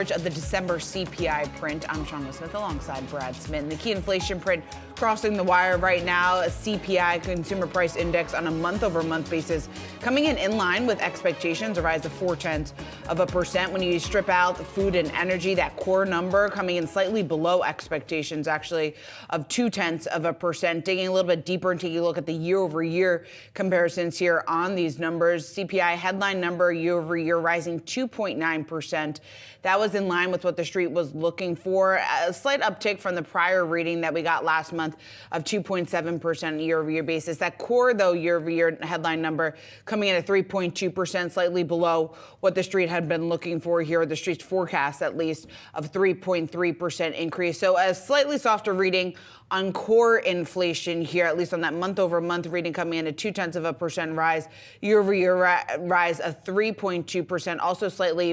Of the December CPI print. I'm Shauna Smith alongside Brad Smith. And the key inflation print crossing the wire right now, a CPI consumer price index on a month-over-month basis coming in line with expectations, a rise of 0.4%. When you strip out the food and energy, that core number coming in slightly below expectations, actually of 0.2%. Digging a little bit deeper and taking a look at the year-over-year comparisons here on these numbers. CPI headline number year-over-year rising 2.9%. That was in line with what the street was looking for. A slight uptick from the prior reading that we got last month of 2.7% year-over-year basis. That core, though, year-over-year headline number coming in at 3.2%, slightly below what the street had been looking for here, the street's forecast at least of 3.3% increase. So a slightly softer reading on core inflation here, at least on that month-over-month reading coming in at 0.2% rise, year-over-year rise of 3.2%, also slightly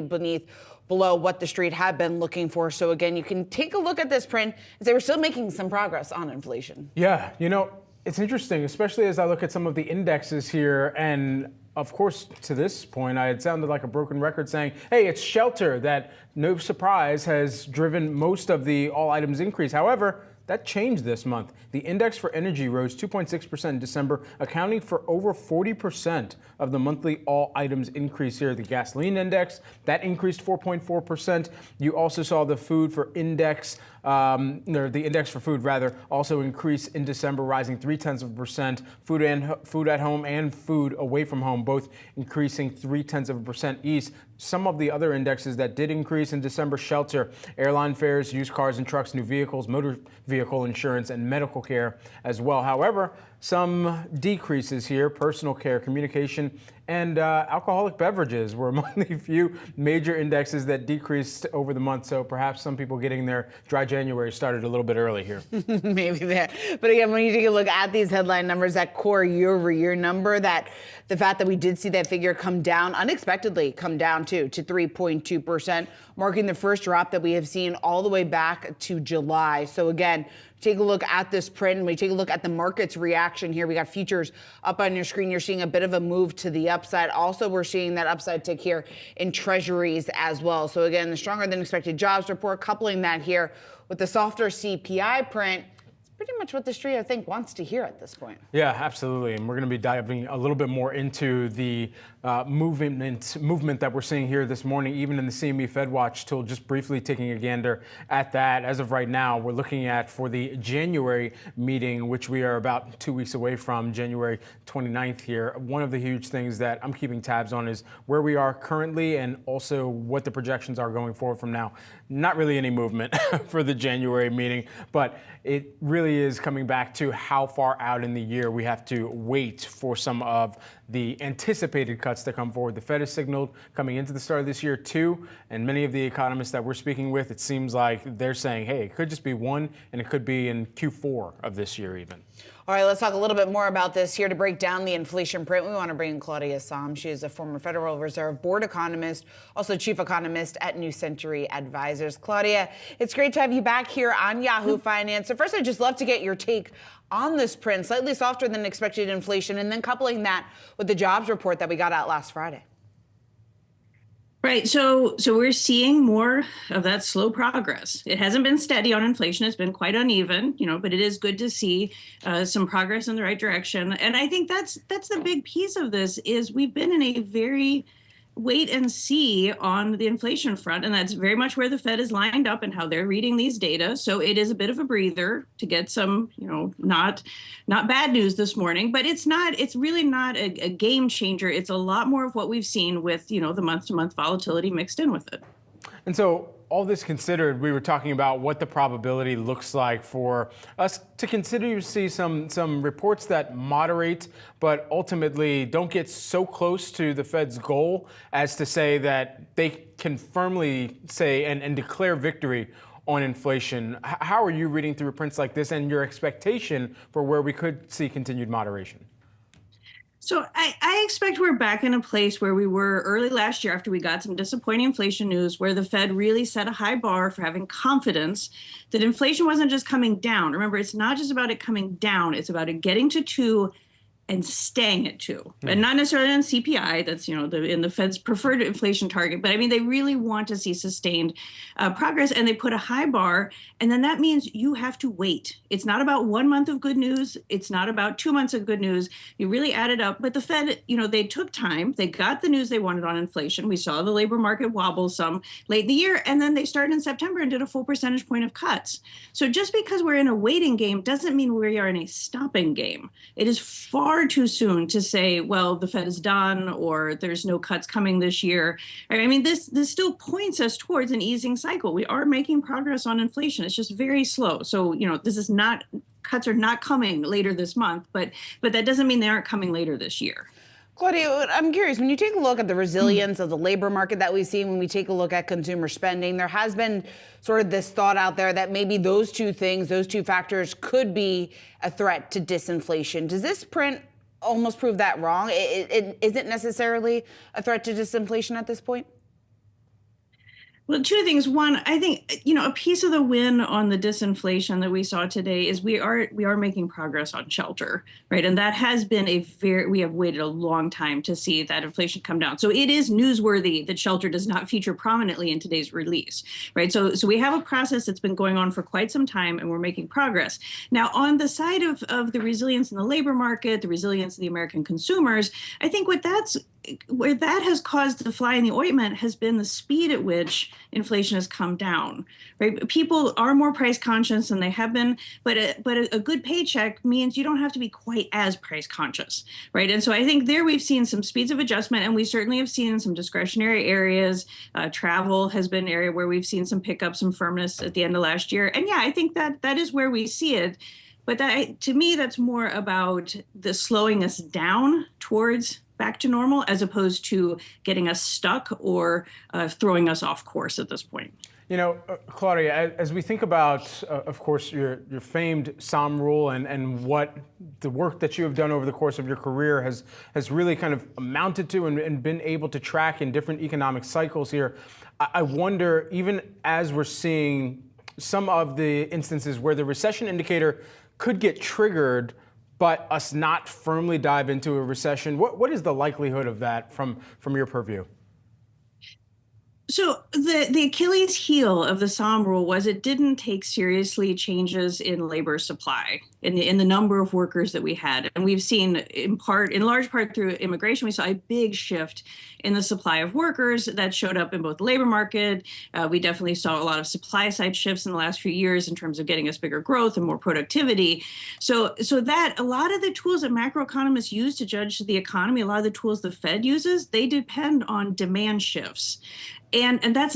below what the street had been looking for. So again, you can take a look at this print and say we're still making some progress on inflation. Yeah, it's interesting, especially as I look at some of the indexes here. And of course, to this point, I had sounded like a broken record saying, hey, it's shelter that, no surprise, has driven most of the all items increase. However, that changed this month. The index for energy rose 2.6% in December, accounting for over 40% of the monthly all items increase here. The gasoline index, that increased 4.4%. You also saw the food for index, the index for food rather, also increase in December, rising 0.3%. Food at home and food away from home, both increasing 0.3% each. Some of the other indexes that did increase in December: shelter, airline fares, used cars and trucks, new vehicles, motor vehicle insurance, and medical care as well. However, some decreases here: personal care, communication, and alcoholic beverages were among the few major indexes that decreased over the month. So perhaps some people getting their dry January started a little bit early here. Maybe that. But again, when you take a look at these headline numbers, that core year-over-year number, that the fact that we did see that figure come down, unexpectedly come down to 3.2%, marking the first drop that we have seen all the way back to July. So again, take a look at this print, and we take a look at the market's reaction here. We got futures up on your screen. You're seeing a bit of a move to the upside. Also, we're seeing that upside tick here in treasuries as well. So again, the stronger than expected jobs report, coupling that here with the softer CPI print, pretty much what the street, I think, wants to hear at this point. Yeah, absolutely. And we're going to be diving a little bit more into the movement that we're seeing here this morning, even in the CME Fed Watch tool, just briefly taking a gander at that. As of right now, we're looking at for the January meeting, which we are about 2 weeks away from, January 29th here. One of the huge things that I'm keeping tabs on is where we are currently and also what the projections are going forward from now. Not really any movement for the January meeting, but it really is coming back to how far out in the year we have to wait for some of the anticipated cuts to come forward. The Fed has signaled coming into the start of this year too, and many of the economists that we're speaking with, it seems like they're saying, hey, it could just be one, and it could be in Q4 of this year even. All right, let's talk a little bit more about this here to break down the inflation print. We want to bring in Claudia Sahm. She is a former Federal Reserve Board economist, also chief economist at New Century Advisors. Claudia, it's great to have you back here on Yahoo Finance. So first, I'd just love to get your take on this print, slightly softer than expected inflation, and then coupling that with the jobs report that we got out last Friday. Right. So we're seeing more of that slow progress. It hasn't been steady on inflation. It's been quite uneven, but it is good to see some progress in the right direction. And I think that's the big piece of this is we've been in a very wait and see on the inflation front. And that's very much where the Fed is lined up and how they're reading these data. So it is a bit of a breather to get some, not bad news this morning, but it's really not a game changer. It's a lot more of what we've seen with, the month to month volatility mixed in with it. And so all this considered, we were talking about what the probability looks like for us to continue to see some reports that moderate, but ultimately don't get so close to the Fed's goal as to say that they can firmly say and declare victory on inflation. How are you reading through prints like this and your expectation for where we could see continued moderation? So I expect we're back in a place where we were early last year after we got some disappointing inflation news, where the Fed really set a high bar for having confidence that inflation wasn't just coming down. Remember, it's not just about it coming down. It's about it getting to 2 and staying it too, and not necessarily on CPI. That's, in the Fed's preferred inflation target. But I mean, they really want to see sustained progress, and they put a high bar. And then that means you have to wait. It's not about 1 month of good news. It's not about 2 months of good news. You really add it up. But the Fed, they took time. They got the news they wanted on inflation. We saw the labor market wobble some late in the year, and then they started in September and did a full percentage point of cuts. So just because we're in a waiting game doesn't mean we are in a stopping game. It is far too soon to say, well, the Fed is done or there's no cuts coming this year. I mean, this still points us towards an easing cycle. We are making progress on inflation. It's just very slow. So, this is not, cuts are not coming later this month, but that doesn't mean they aren't coming later this year. Claudia, I'm curious, when you take a look at the resilience of the labor market that we've seen, when we take a look at consumer spending, there has been sort of this thought out there that maybe those two things, those two factors could be a threat to disinflation. Does this print almost prove that wrong? It isn't necessarily a threat to disinflation at this point? Well, two things. One, I think, a piece of the win on the disinflation that we saw today is we are making progress on shelter, right? And that has been we have waited a long time to see that inflation come down. So it is newsworthy that shelter does not feature prominently in today's release, right? So we have a process that's been going on for quite some time, and we're making progress. Now, on the side of the resilience in the labor market, the resilience of the American consumers, I think where that has caused the fly in the ointment has been the speed at which inflation has come down, right? People are more price conscious than they have been, but a good paycheck means you don't have to be quite as price conscious, right? And so I think there we've seen some speeds of adjustment, and we certainly have seen some discretionary areas. Travel has been an area where we've seen some pickup, some firmness at the end of last year. And yeah, I think that is where we see it. But to me, that's more about the slowing us down towards back to normal, as opposed to getting us stuck or throwing us off course at this point. Claudia, as we think about, of course, your famed SOM rule and what the work that you have done over the course of your career has really kind of amounted to and been able to track in different economic cycles here, I wonder, even as we're seeing some of the instances where the recession indicator could get triggered, but us not firmly dive into a recession, what is the likelihood of that from your purview? So the Achilles heel of the SOM rule was it didn't take seriously changes in labor supply, in the number of workers that we had. And we've seen in large part through immigration, we saw a big shift in the supply of workers that showed up in both the labor market. We definitely saw a lot of supply side shifts in the last few years in terms of getting us bigger growth and more productivity. So that a lot of the tools that macroeconomists use to judge the economy, a lot of the tools the Fed uses, they depend on demand shifts. And that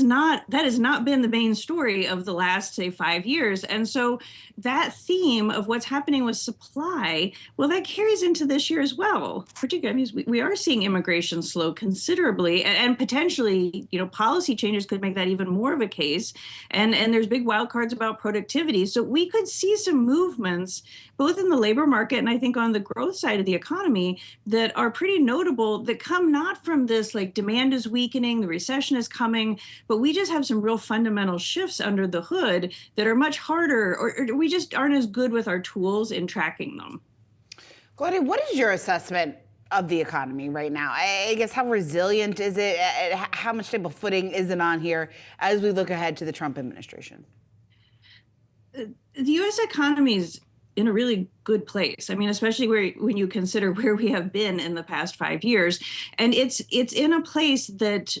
has not been the main story of the last, say, 5 years. And so that theme of what's happening with supply, well, that carries into this year as well. Particularly, I mean, we are seeing immigration slow considerably, and potentially, policy changes could make that even more of a case. And there's big wild cards about productivity. So we could see some movements both in the labor market and I think on the growth side of the economy that are pretty notable, that come not from this like demand is weakening, the recession is coming, but we just have some real fundamental shifts under the hood that are much harder, or we just aren't as good with our tools in tracking them. Claudia, what is your assessment of the economy right now? I guess how resilient is it? How much type of footing is it on here as we look ahead to the Trump administration? The U.S. economy is in a really good place. I mean, especially when you consider where we have been in the past 5 years. And it's in a place that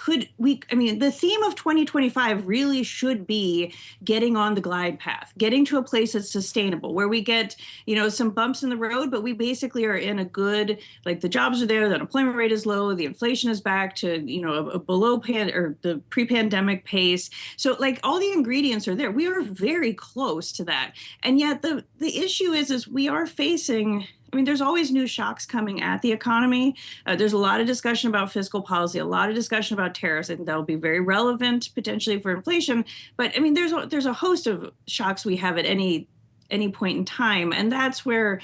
the theme of 2025 really should be getting on the glide path, getting to a place that's sustainable, where we get, some bumps in the road, but we basically are in a good, like the jobs are there, the unemployment rate is low, the inflation is back to, a below the pre-pandemic pace. So like all the ingredients are there. We are very close to that. And yet the issue is we are facing, there's always new shocks coming at the economy. There's a lot of discussion about fiscal policy, a lot of discussion about tariffs. I think that'll be very relevant potentially for inflation. But there's a host of shocks we have at any point in time, and that's where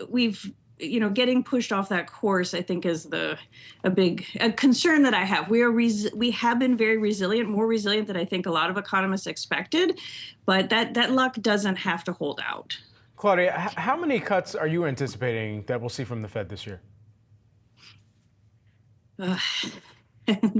we've getting pushed off that course, I think, is a big concern that I have. We have been very resilient, more resilient than I think a lot of economists expected, but that luck doesn't have to hold out. Claudia, how many cuts are you anticipating that we'll see from the Fed this year?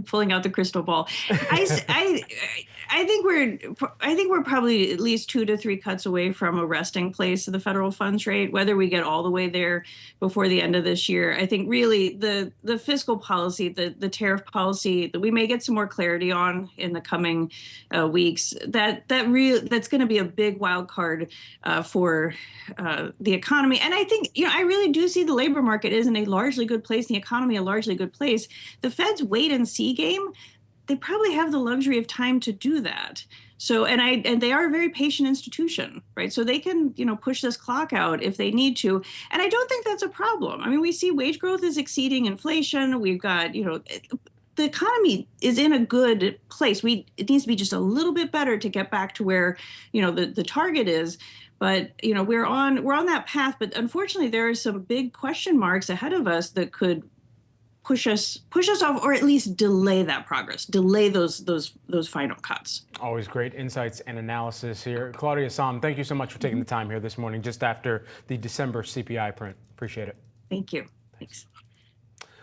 Pulling out the crystal ball. I think we're probably at least 2 to 3 cuts away from a resting place of the federal funds rate. Whether we get all the way there before the end of this year, I think really the fiscal policy, the tariff policy that we may get some more clarity on in the coming weeks. That's going to be a big wild card for the economy. And I think I really do see the labor market is in a largely good place, the economy a largely good place. The Fed's wait and see game, they probably have the luxury of time to do that. So, and they are a very patient institution, right? So they can, push this clock out if they need to. And I don't think that's a problem. I mean, we see wage growth is exceeding inflation. We've got, the economy is in a good place. It needs to be just a little bit better to get back to where, the target is. But, we're on that path. But unfortunately, there are some big question marks ahead of us that could push us off, or at least delay that progress, delay those final cuts. Always great insights and analysis here. Claudia Sahm, thank you so much for taking the time here this morning, just after the December CPI print. Appreciate it. Thank you. Thanks.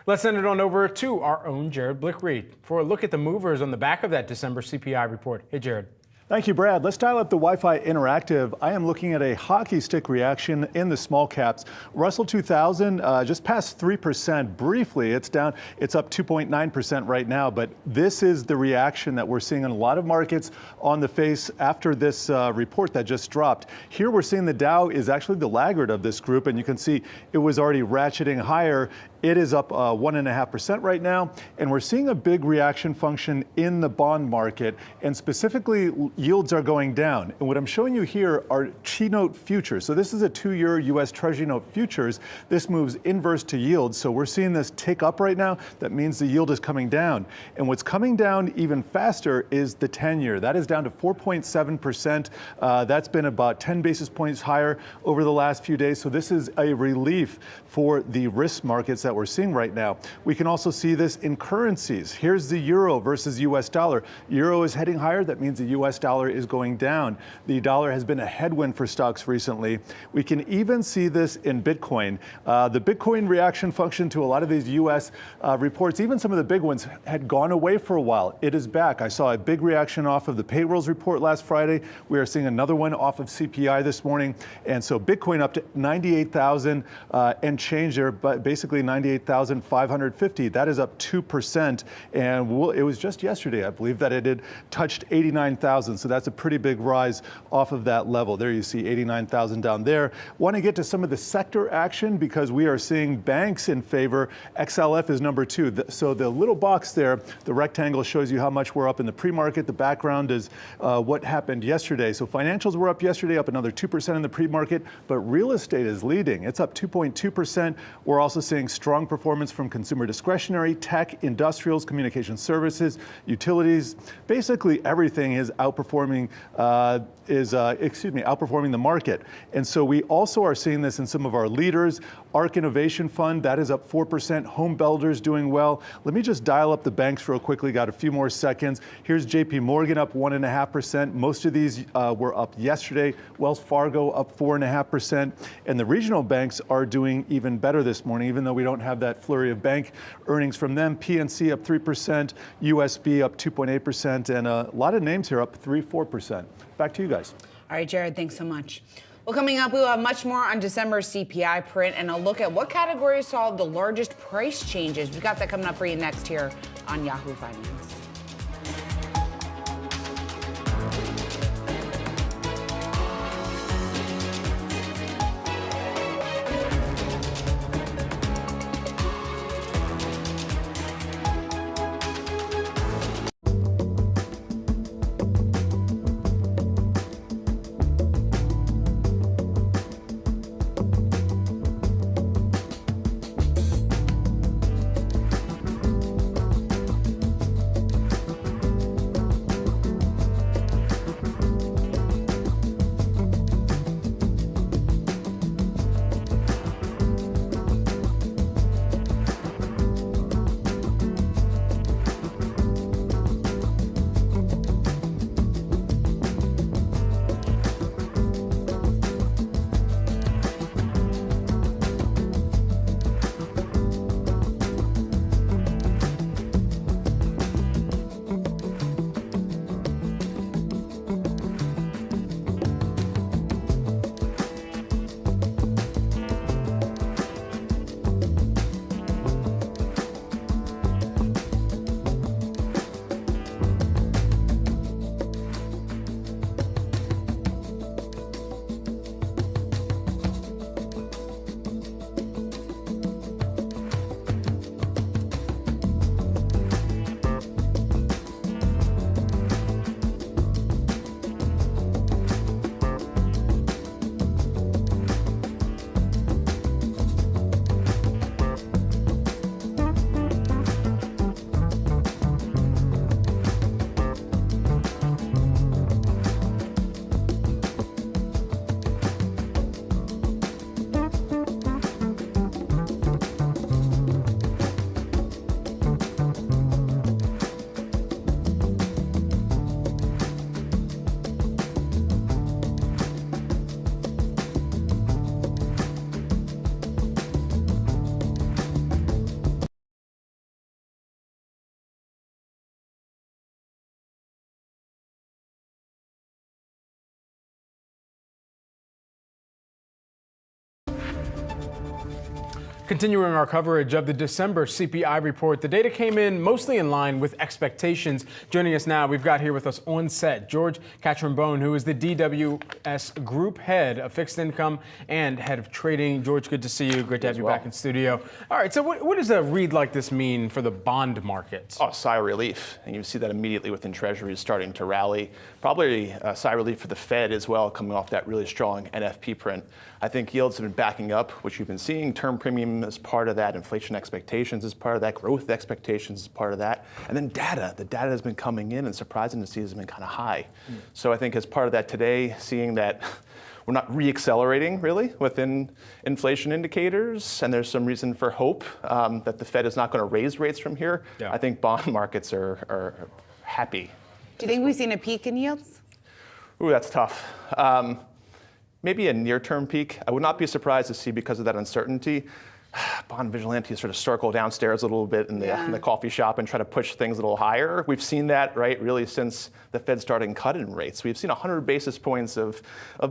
Let's send it on over to our own Jared Blick-Reed for a look at the movers on the back of that December CPI report. Hey, Jared. Thank you, Brad. Let's dial up the Wi-Fi Interactive. I am looking at a hockey stick reaction in the small caps. Russell 2000 just passed 3% briefly. It's down. It's up 2.9% right now. But this is the reaction that we're seeing in a lot of markets on the face after this report that just dropped. Here we're seeing the Dow is actually the laggard of this group, and you can see it was already ratcheting higher. It is up 1.5% right now, and we're seeing a big reaction function in the bond market, and specifically yields are going down. And what I'm showing you here are T-note futures. So this is a 2-year U.S. Treasury note futures. This moves inverse to yield, so we're seeing this tick up right now. That means the yield is coming down. And what's coming down even faster is the 10-year. That is down to 4.7%. That's been about 10 basis points higher over the last few days. So this is a relief for the risk markets that we're seeing right now. We can also see this in currencies. Here's the euro versus US dollar. Euro is heading higher. That means the US dollar is going down. The dollar has been a headwind for stocks recently. We can even see this in Bitcoin. The Bitcoin reaction function to a lot of these US reports, even some of the big ones, had gone away for a while. It is back. I saw a big reaction off of the payrolls report last Friday. We are seeing another one off of CPI this morning. And so Bitcoin up to 98,000 and change there, but basically 98,550. That is up 2%. And it was just yesterday, I believe, that it had touched 89,000. So that's a pretty big rise off of that level. There you see 89,000 down there. Want to get to some of the sector action because we are seeing banks in favor. XLF is number 2. So the little box there, the rectangle, shows you how much we're up in the pre-market. The background is what happened yesterday. So financials were up yesterday, up another 2% in the pre-market, but real estate is leading. It's up 2.2%. We're also seeing strong performance from consumer discretionary, tech, industrials, communication services, utilities. Basically everything is outperforming outperforming the market. And so we also are seeing this in some of our leaders. ARC Innovation Fund, that is up 4%. Home builders doing well. Let me just dial up the banks real quickly. Got a few more seconds. Here's JP Morgan up 1.5%. Most of these were up yesterday. Wells Fargo up 4.5%. And the regional banks are doing even better this morning, even though we don't have that flurry of bank earnings from them. PNC up 3%, USB up 2.8%, and a lot of names here up 3-4%. Back to you guys. All right, Jared, thanks so much. Well, coming up, we'll have much more on December CPI print and a look at what categories saw the largest price changes. We've got that coming up for you next here on Yahoo Finance. Continuing our coverage of the December CPI report, the data came in mostly in line with expectations. Joining us now, we've got here with us on set George Catrimbone, who is the DWS Group Head of Fixed Income and Head of Trading. George, good to see you. Great to have you back in studio. All right, so what does a read like this mean for the bond market? Oh, sigh of relief. And you see that immediately within Treasuries starting to rally. Probably a sigh of relief for the Fed as well, coming off that really strong NFP print. I think yields have been backing up, which you've been seeing. Term premium is part of that. Inflation expectations is part of that. Growth expectations is part of that. And then data. The data has been coming in, and surprising to see has been kind of high. So I think as part of that today, seeing that we're not re-accelerating really within inflation indicators, and there's some reason for hope that the Fed is not going to raise rates from here. Yeah. I think bond markets are happy. Do you think we've seen a peak in yields? Ooh, that's tough. Maybe a near-term peak. I would not be surprised to see, because of that uncertainty, bond vigilantes sort of circle downstairs a little bit in the coffee shop and try to push things a little higher. We've seen that, right, really since the Fed started cutting rates. We've seen 100 basis points of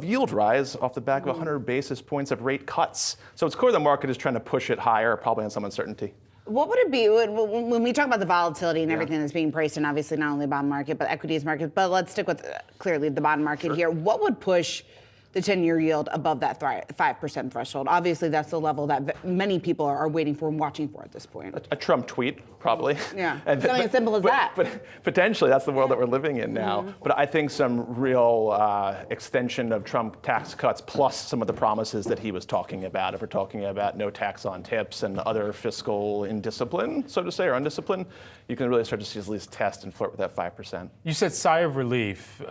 yield rise off the back of 100 basis points of rate cuts. So it's clear the market is trying to push it higher, probably on some uncertainty. What would it be when we talk about the volatility and everything that's being priced in, obviously not only the bond market, but equities market, but let's stick with clearly the bond market here. What would push the 10-year yield above that 5% threshold? Obviously, that's the level that many people are waiting for and watching for at this point. A Trump tweet, probably. Yeah, something as simple as that. But potentially, that's the world that we're living in now. But I think some real extension of Trump tax cuts, plus some of the promises that he was talking about, if we're talking about no tax on tips and other fiscal indiscipline, so to say, or undiscipline, you can really start to see at least test and flirt with that 5%. You said sigh of relief.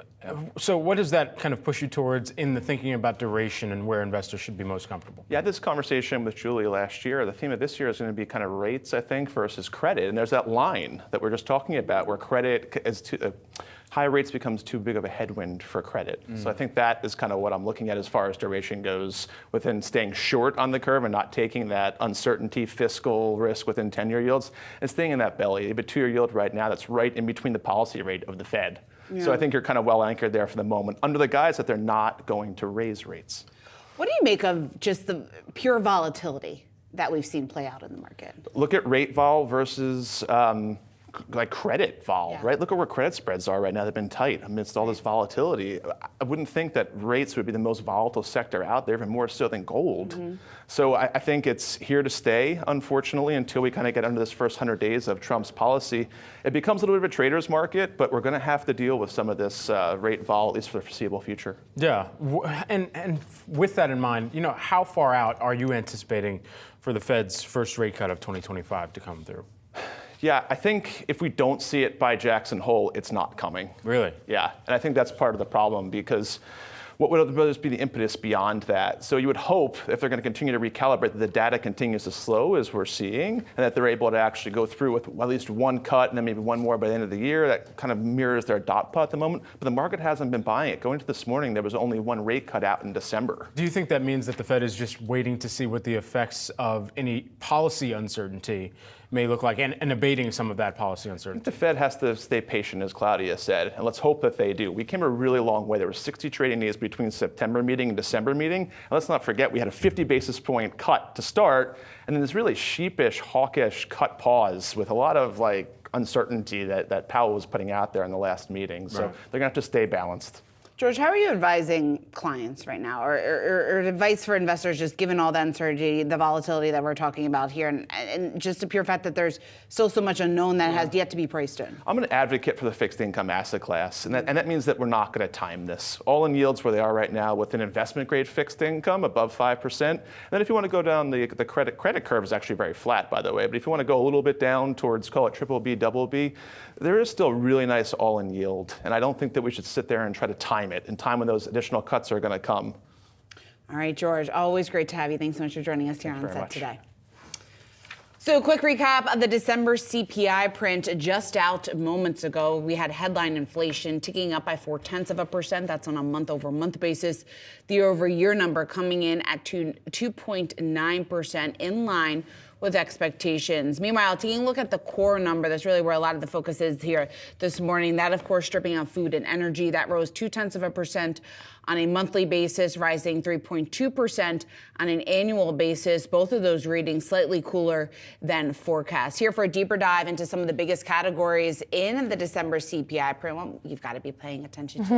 So what does that kind of push you towards in the thinking about duration and where investors should be most comfortable? Yeah, I had this conversation with Julie last year. The theme of this year is going to be kind of rates, I think, versus credit. And there's that line that we're just talking about where credit is high rates becomes too big of a headwind for credit. So I think that is kind of what I'm looking at as far as duration goes, within staying short on the curve and not taking that uncertainty fiscal risk within 10-year yields and staying in that belly. You have a 2-year yield right now that's right in between the policy rate of the Fed. Yeah. So I think you're kind of well anchored there for the moment, under the guise that they're not going to raise rates. What do you make of just the pure volatility that we've seen play out in the market? Look at rate vol versus like credit vol, right? Look at where credit spreads are right now. They've been tight amidst all this volatility. I wouldn't think that rates would be the most volatile sector out there, even more so than gold. So I think it's here to stay, unfortunately, until we kind of get under this first 100 days of Trump's policy. It becomes a little bit of a trader's market, but we're going to have to deal with some of this rate vol, at least for the foreseeable future. Yeah, and with that in mind, you know, how far out are you anticipating for the Fed's first rate cut of 2025 to come through? Yeah, I think if we don't see it by Jackson Hole, it's not coming. Really? Yeah, and I think that's part of the problem, because what would be the impetus beyond that? So you would hope, if they're going to continue to recalibrate, that the data continues to slow, as we're seeing, and that they're able to actually go through with at least one cut and then maybe one more by the end of the year. That kind of mirrors their dot plot at the moment. But the market hasn't been buying it. Going into this morning, there was only one rate cut out in December. Do you think that means that the Fed is just waiting to see what the effects of any policy uncertainty may look like, and abating some of that policy uncertainty? The Fed has to stay patient, as Claudia said, and let's hope that they do. We came a really long way. There were 60 trading days between September meeting and December meeting. And let's not forget, we had a 50 basis point cut to start, and then this really sheepish, hawkish cut pause with a lot of uncertainty that Powell was putting out there in the last meeting. So they're going to have to stay balanced. George, how are you advising clients right now, or advice for investors, just given all the uncertainty, the volatility that we're talking about here, and just the pure fact that there's still so much unknown that has yet to be priced in? I'm an advocate for the fixed income asset class, and that means that we're not going to time this. All-in yields where they are right now with an investment-grade fixed income above 5%. And then if you want to go down the credit curve is actually very flat, by the way, but if you want to go a little bit down towards, call it triple B, double B, there is still really nice all-in yield, and I don't think that we should sit there and try to time it in time when those additional cuts are going to come. All right, George, always great to have you. Thanks so much for joining us here on Set today. So a quick recap of the December CPI print just out moments ago. We had headline inflation ticking up by 0.4%. That's on a month-over-month basis. The year-over-year number coming in at 2.9%, in line with expectations. Meanwhile, taking a look at the core number, that's really where a lot of the focus is here this morning. That, of course, stripping out food and energy, that rose 0.2% on a monthly basis, rising 3.2% on an annual basis. Both of those readings slightly cooler than forecast. Here for a deeper dive into some of the biggest categories in the December CPI print, well, you've got to be paying attention to.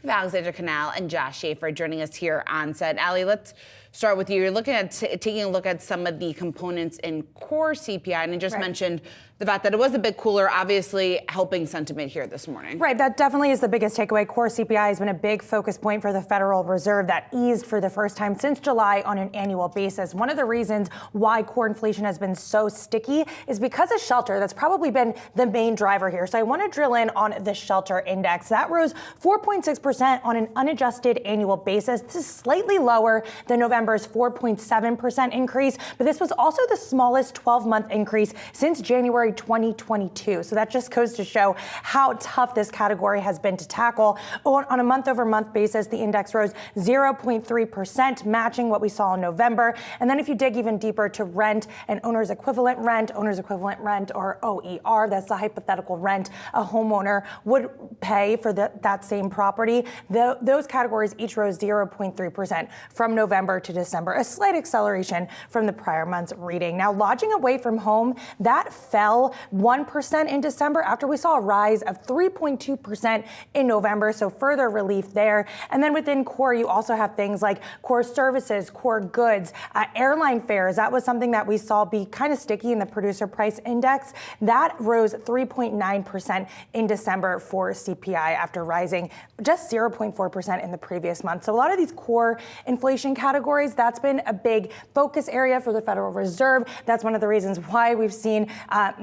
We have Alexandra Canal and Josh Schaefer joining us here on set. Ali, let's start with you. You're looking at taking a look at some of the components in core CPI, and you just mentioned the fact that it was a bit cooler, obviously helping sentiment here this morning. Right, that definitely is the biggest takeaway. Core CPI has been a big focus point for the Federal Reserve that eased for the first time since July on an annual basis. One of the reasons why core inflation has been so sticky is because of shelter. That's probably been the main driver here. So I want to drill in on the shelter index. That rose 4.6% on an unadjusted annual basis. This is slightly lower than November's 4.7% increase, but this was also the smallest 12-month increase since January 2022. So that just goes to show how tough this category has been to tackle. On a month-over-month basis, the index rose 0.3%, matching what we saw in November. And then if you dig even deeper to rent and owner's equivalent rent, or OER, that's the hypothetical rent a homeowner would pay for that same property, those categories each rose 0.3% from November to December, a slight acceleration from the prior month's reading. Now, lodging away from home, that fell 1% in December after we saw a rise of 3.2% in November, so further relief there. And then within core, you also have things like core services, core goods, airline fares. That was something that we saw be kind of sticky in the producer price index. That rose 3.9% in December for CPI after rising just 0.4% in the previous month. So a lot of these core inflation categories, that's been a big focus area for the Federal Reserve. That's one of the reasons why we've seen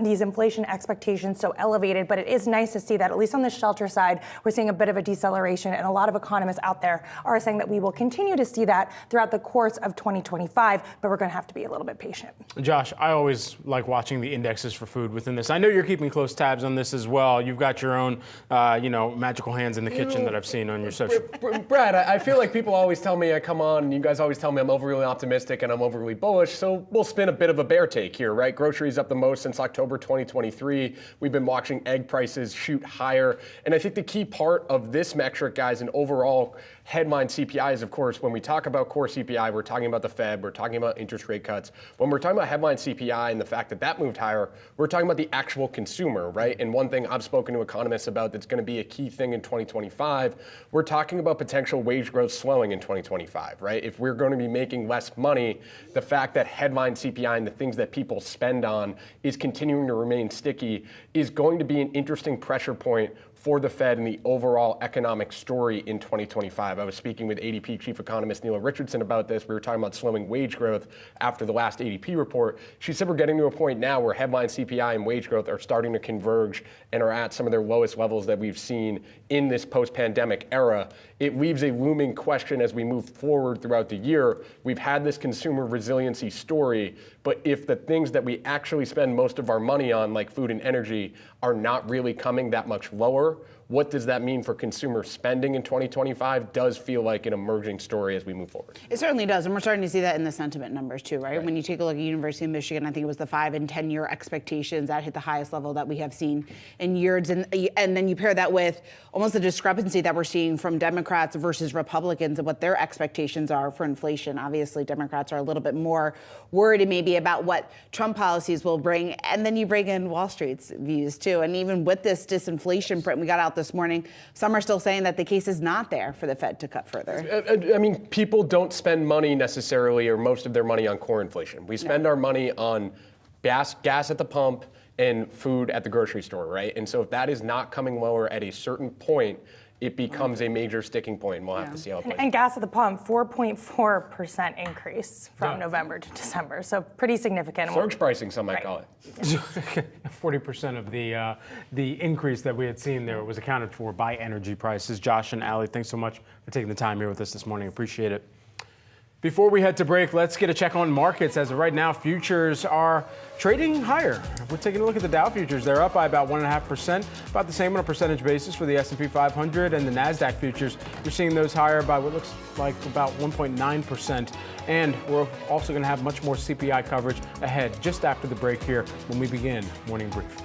these inflation expectations so elevated, but it is nice to see that at least on the shelter side, we're seeing a bit of a deceleration, and a lot of economists out there are saying that we will continue to see that throughout the course of 2025, but we're going to have to be a little bit patient. Josh, I always like watching the indexes for food within this. I know you're keeping close tabs on this as well. You've got your own, magical hands in the kitchen that I've seen on your social. Brad, I feel like people always tell me I come on, and you guys always tell me I'm overly optimistic and I'm overly bullish, so we'll spin a bit of a bear take here, right? Groceries up the most since October 2023. We've been watching egg prices shoot higher. And I think the key part of this metric, guys, and overall headline CPI is, of course, when we talk about core CPI, we're talking about the Fed, we're talking about interest rate cuts. When we're talking about headline CPI and the fact that that moved higher, we're talking about the actual consumer, right? And one thing I've spoken to economists about that's going to be a key thing in 2025, we're talking about potential wage growth slowing in 2025, right? If we're going to be making less money, the fact that headline CPI and the things that people spend on is continuing to remain sticky is going to be an interesting pressure point for the Fed and the overall economic story in 2025. I was speaking with ADP chief economist Neela Richardson about this. We were talking about slowing wage growth after the last ADP report. She said we're getting to a point now where headline CPI and wage growth are starting to converge and are at some of their lowest levels that we've seen in this post-pandemic era. It leaves a looming question as we move forward throughout the year. We've had this consumer resiliency story, but if the things that we actually spend most of our money on, like food and energy, are not really coming that much lower, what does that mean for consumer spending in 2025 does feel like an emerging story as we move forward. It certainly does, and we're starting to see that in the sentiment numbers too, right? When you take a look at University of Michigan, I think it was the 5 and 10 year expectations that hit the highest level that we have seen in years, and then you pair that with almost the discrepancy that we're seeing from Democrats versus Republicans and what their expectations are for inflation. Obviously, Democrats are a little bit more worried maybe about what Trump policies will bring, and then you bring in Wall Street's views too. And even with this disinflation print we got out this morning, some are still saying that the case is not there for the Fed to cut further. I mean, people don't spend money necessarily, or most of their money, on core inflation. We spend our money on gas at the pump and food at the grocery store, right? And so if that is not coming lower at a certain point, it becomes a major sticking point, and we'll have to see how it plays. And gas at the pump, 4.4% increase from November to December, so pretty significant. Surge pricing, some might call it. 40% of the increase that we had seen there was accounted for by energy prices. Josh and Ali, thanks so much for taking the time here with us this morning. Appreciate it. Before we head to break, let's get a check on markets. As of right now, futures are trading higher. We're taking a look at the Dow futures. They're up by about 1.5%, about the same on a percentage basis for the S&P 500 and the Nasdaq futures. You're seeing those higher by what looks like about 1.9%. And we're also going to have much more CPI coverage ahead just after the break here when we begin Morning Brief.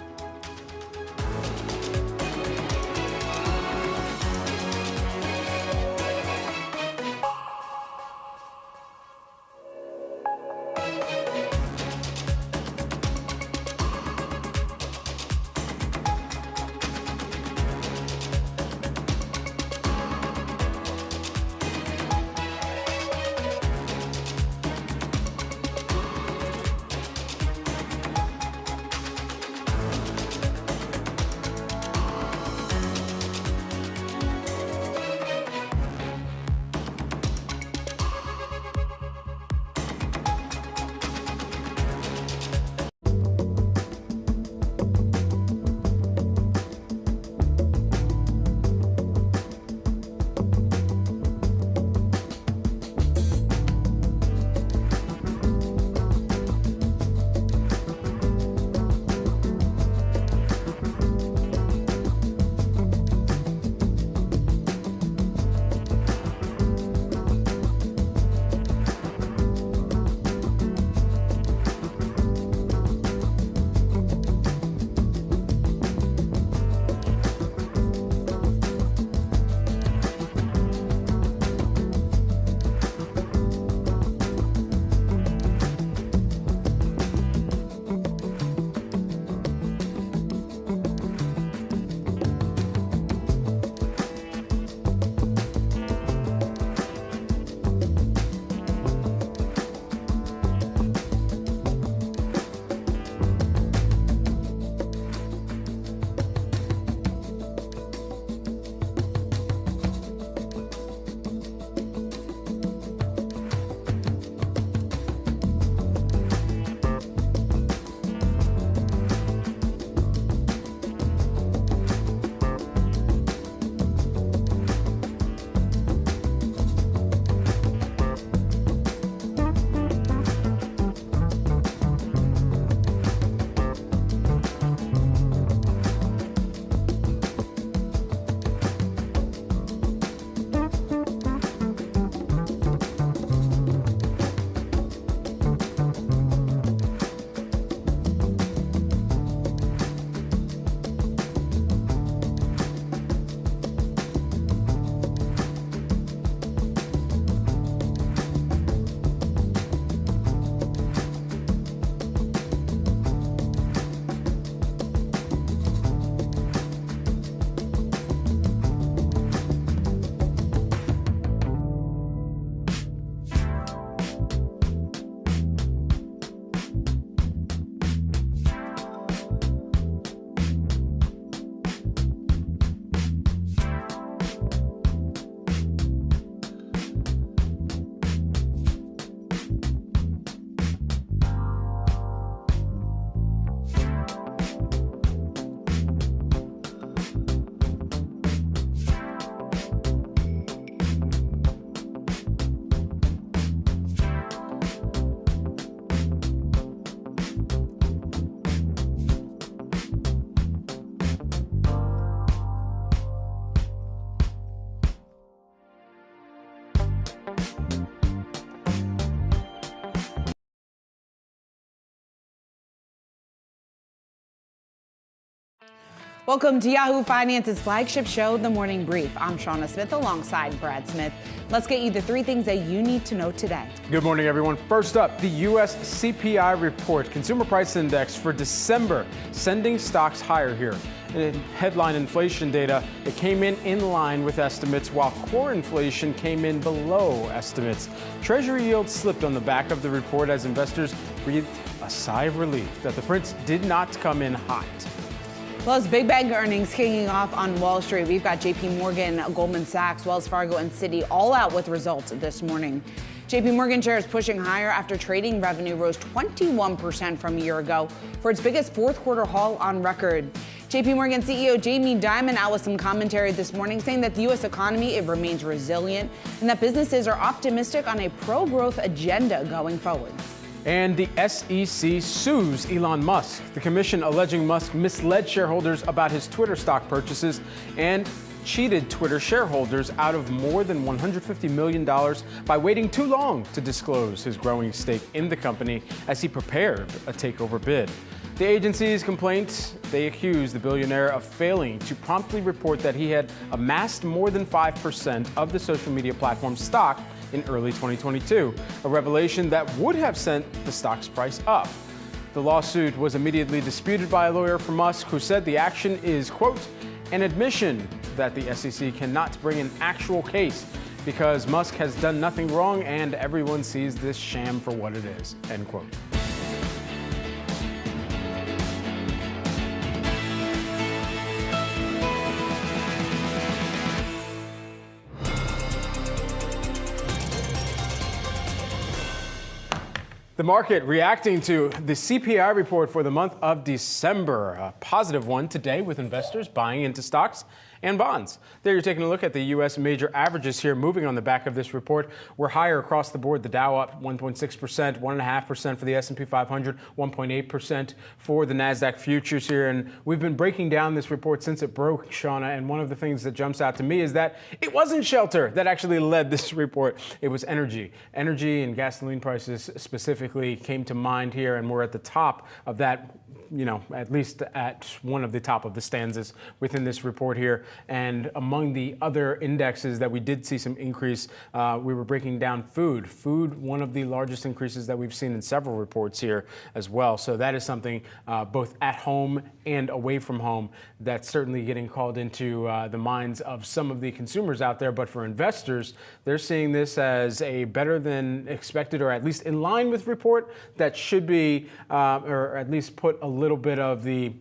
Welcome to Yahoo Finance's flagship show, The Morning Brief. I'm Shauna Smith alongside Brad Smith. Let's get you the three things that you need to know today. Good morning, everyone. First up, the U.S. CPI report, Consumer Price Index for December, sending stocks higher here. In headline inflation data, it came in line with estimates, while core inflation came in below estimates. Treasury yields slipped on the back of the report as investors breathed a sigh of relief that the print did not come in hot. Plus, big bank earnings kicking off on Wall Street. We've got JP Morgan, Goldman Sachs, Wells Fargo, and Citi all out with results this morning. JP Morgan shares pushing higher after trading revenue rose 21% from a year ago for its biggest fourth quarter haul on record. JP Morgan CEO Jamie Dimon out with some commentary this morning saying that the U.S. economy, it remains resilient and that businesses are optimistic on a pro-growth agenda going forward. And the SEC sues Elon Musk. The commission alleging Musk misled shareholders about his Twitter stock purchases and cheated Twitter shareholders out of more than $150 million by waiting too long to disclose his growing stake in the company as he prepared a takeover bid. The agency's complaint, they accused the billionaire of failing to promptly report that he had amassed more than 5% of the social media platform's stock in early 2022, a revelation that would have sent the stock's price up. The lawsuit was immediately disputed by a lawyer for Musk, who said the action is, quote, an admission that the SEC cannot bring an actual case because Musk has done nothing wrong and everyone sees this sham for what it is, end quote. The market reacting to the CPI report for the month of December. A positive one today with investors buying into stocks and bonds. There you're taking a look at the U.S. major averages here moving on the back of this report. We're higher across the board. The Dow up 1.6%, 1.5% for the S&P 500, 1.8% for the Nasdaq futures here. And we've been breaking down this report since it broke, Shauna. And one of the things that jumps out to me is that it wasn't shelter that actually led this report. It was energy. Energy and gasoline prices specifically came to mind here, and we're at the top of that, at least at one of the top of the stanzas within this report here. And among the other indexes that we did see some increase, we were breaking down food. Food, one of the largest increases that we've seen in several reports here as well. So that is something both at home and away from home that's certainly getting called into the minds of some of the consumers out there. But for investors, they're seeing this as a better than expected, or at least in line with report that should be, or at least put a little bit of the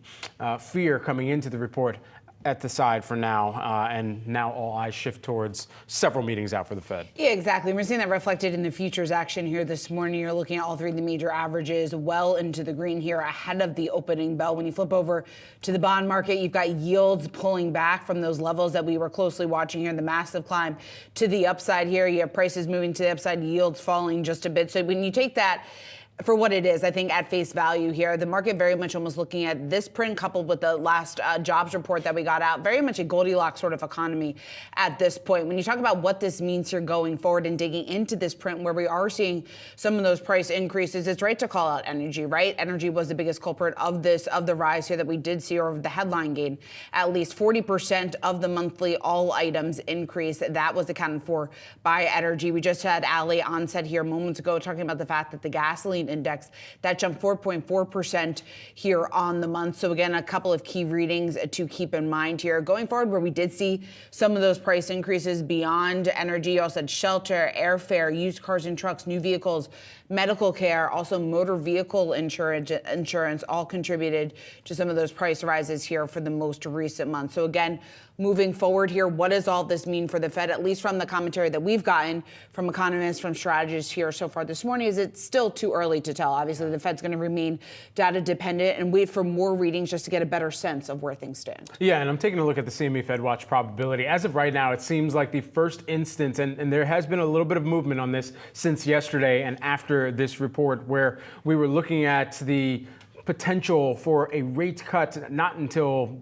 fear coming into the report at the side for now, and now all eyes shift towards several meetings out for the Fed. Yeah, exactly. We're seeing that reflected in the futures action here this morning. You're looking at all three of the major averages well into the green here ahead of the opening bell. When you flip over to the bond market, you've got yields pulling back from those levels that we were closely watching here, the massive climb to the upside here. You have prices moving to the upside, yields falling just a bit. So when you take that for what it is, I think at face value here, the market very much almost looking at this print coupled with the last jobs report that we got out, very much a Goldilocks sort of economy at this point. When you talk about what this means here going forward and digging into this print where we are seeing some of those price increases, it's right to call out energy, right? Energy was the biggest culprit of the rise here that we did see, or of the headline gain. At least 40% of the monthly all items increase, that was accounted for by energy. We just had Ali on set here moments ago talking about the fact that the gasoline index that jumped 4.4% here on the month. So again, a couple of key readings to keep in mind here going forward, where we did see some of those price increases beyond energy. You also had shelter, airfare, used cars and trucks, new vehicles, medical care, also motor vehicle insurance all contributed to some of those price rises here for the most recent month. So again, moving forward here, what does all this mean for the Fed? At least from the commentary that we've gotten from economists, from strategists here so far this morning, is it's still too early to tell. Obviously, the Fed's going to remain data dependent and wait for more readings just to get a better sense of where things stand. Yeah, and I'm taking a look at the CME Fed Watch probability. As of right now, it seems like the first instance, and there has been a little bit of movement on this since yesterday and after this report, where we were looking at the potential for a rate cut, not until,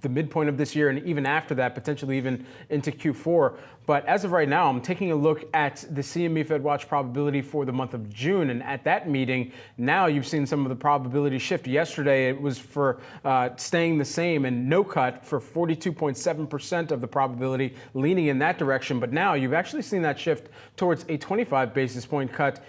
the midpoint of this year, and even after that, potentially even into Q4. But as of right now, I'm taking a look at the CME Fed Watch probability for the month of June. And at that meeting, now you've seen some of the probability shift. Yesterday, it was for staying the same and no cut for 42.7% of the probability leaning in that direction. But now you've actually seen that shift towards a 25 basis point cut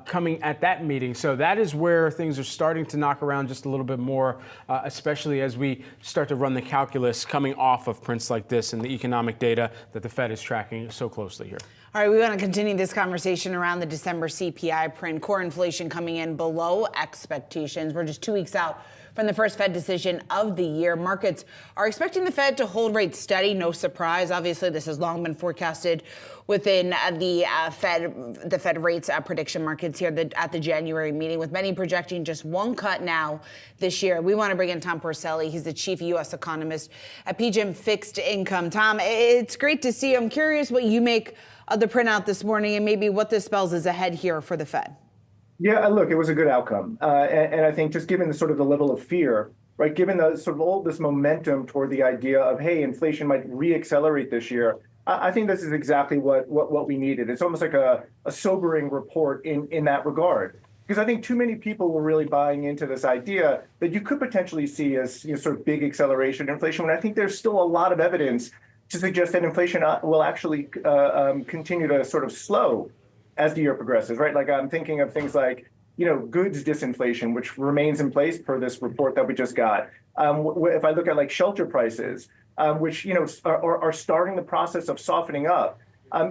coming at that meeting. So that is where things are starting to knock around just a little bit more, especially as we start to run the calculus coming off of prints like this and the economic data that the Fed is tracking so closely here. All right, we want to continue this conversation around the December CPI print. Core inflation coming in below expectations. We're just 2 weeks out from the first Fed decision of the year. Markets are expecting the Fed to hold rates steady. No surprise. Obviously, this has long been forecasted within the Fed rates prediction markets here at the January meeting, with many projecting just one cut now this year. We want to bring in Tom Porcelli. He's the chief U.S. economist at PGIM Fixed Income. Tom, it's great to see you. I'm curious what you make of the printout this morning and maybe what this spells is ahead here for the Fed. Yeah, look, it was a good outcome. And I think just given the sort of the level of fear, right, given the sort of all this momentum toward the idea of, hey, inflation might reaccelerate this year, I think this is exactly what we needed. It's almost like a sobering report in that regard. Because I think too many people were really buying into this idea that you could potentially see as sort of big acceleration in inflation, when I think there's still a lot of evidence to suggest that inflation will actually continue to sort of slow as the year progresses, right? Like I'm thinking of things like, goods disinflation, which remains in place per this report that we just got. If I look at like shelter prices, which, are starting the process of softening up.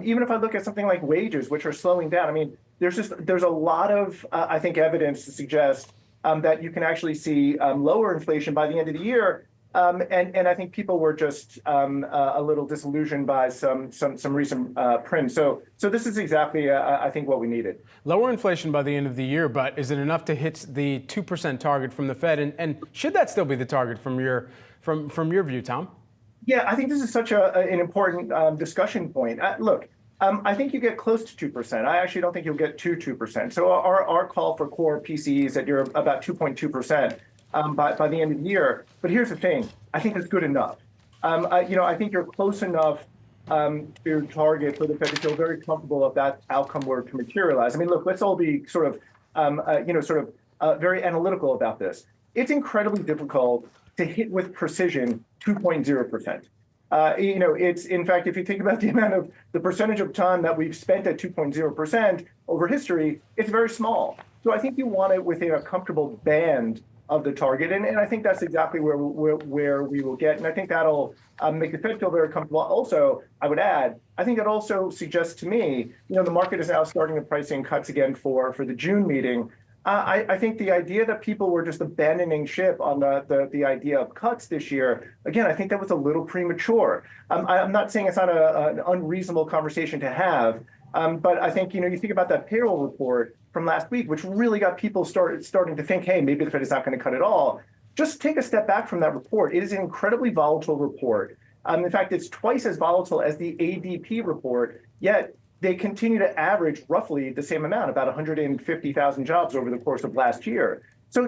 Even if I look at something like wages, which are slowing down, I mean, there's a lot of, I think, evidence to suggest that you can actually see lower inflation by the end of the year. And I think people were just a little disillusioned by some recent prints. So this is exactly, I think, what we needed. Lower inflation by the end of the year, but is it enough to hit the 2% target from the Fed? And should that still be the target from your view, Tom? Yeah, I think this is such an important discussion point. Look, I think you get close to 2%. I actually don't think you'll get to 2%. So our call for core PCEs that you're about 2.2%. By the end of the year. But here's the thing. I think that's good enough. I think you're close enough to target for the Fed to feel very comfortable if that outcome were to materialize. I mean, look, let's all be sort of very analytical about this. It's incredibly difficult to hit with precision 2.0%. It's, in fact, if you think about the percentage of time that we've spent at 2.0% over history, it's very small. So I think you want it within a comfortable band of the target. And I think that's exactly where we will get. And I think that'll make the Fed feel very comfortable. Also, I would add, I think that also suggests to me, the market is now starting to price in cuts again for the June meeting. I think the idea that people were just abandoning ship on the idea of cuts this year, again, I think that was a little premature. I'm not saying it's not an unreasonable conversation to have, but I think, you think about that payroll report from last week, which really got people starting to think, hey, maybe the Fed is not going to cut at all. Just take a step back from that report. It is an incredibly volatile report. In fact, it's twice as volatile as the ADP report, yet they continue to average roughly the same amount, about 150,000 jobs over the course of last year. So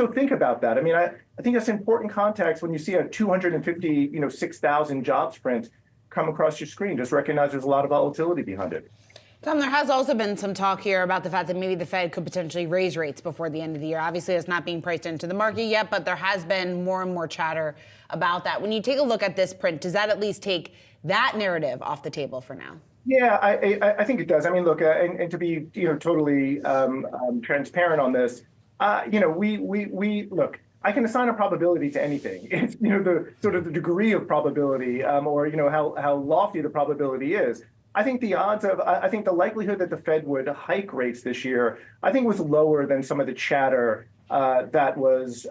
think about that. I mean, I think that's important context when you see a 256,000 jobs print come across your screen. Just recognize there's a lot of volatility behind it. Tom, there has also been some talk here about the fact that maybe the Fed could potentially raise rates before the end of the year. Obviously, it's not being priced into the market yet, but there has been more and more chatter about that. When you take a look at this print, does that at least take that narrative off the table for now? Yeah, I think it does. I mean, look, and to be totally transparent on this, we look. I can assign a probability to anything. It's the sort of the degree of probability, or how lofty the probability is. I think the likelihood that the Fed would hike rates this year, I think, was lower than some of the chatter that was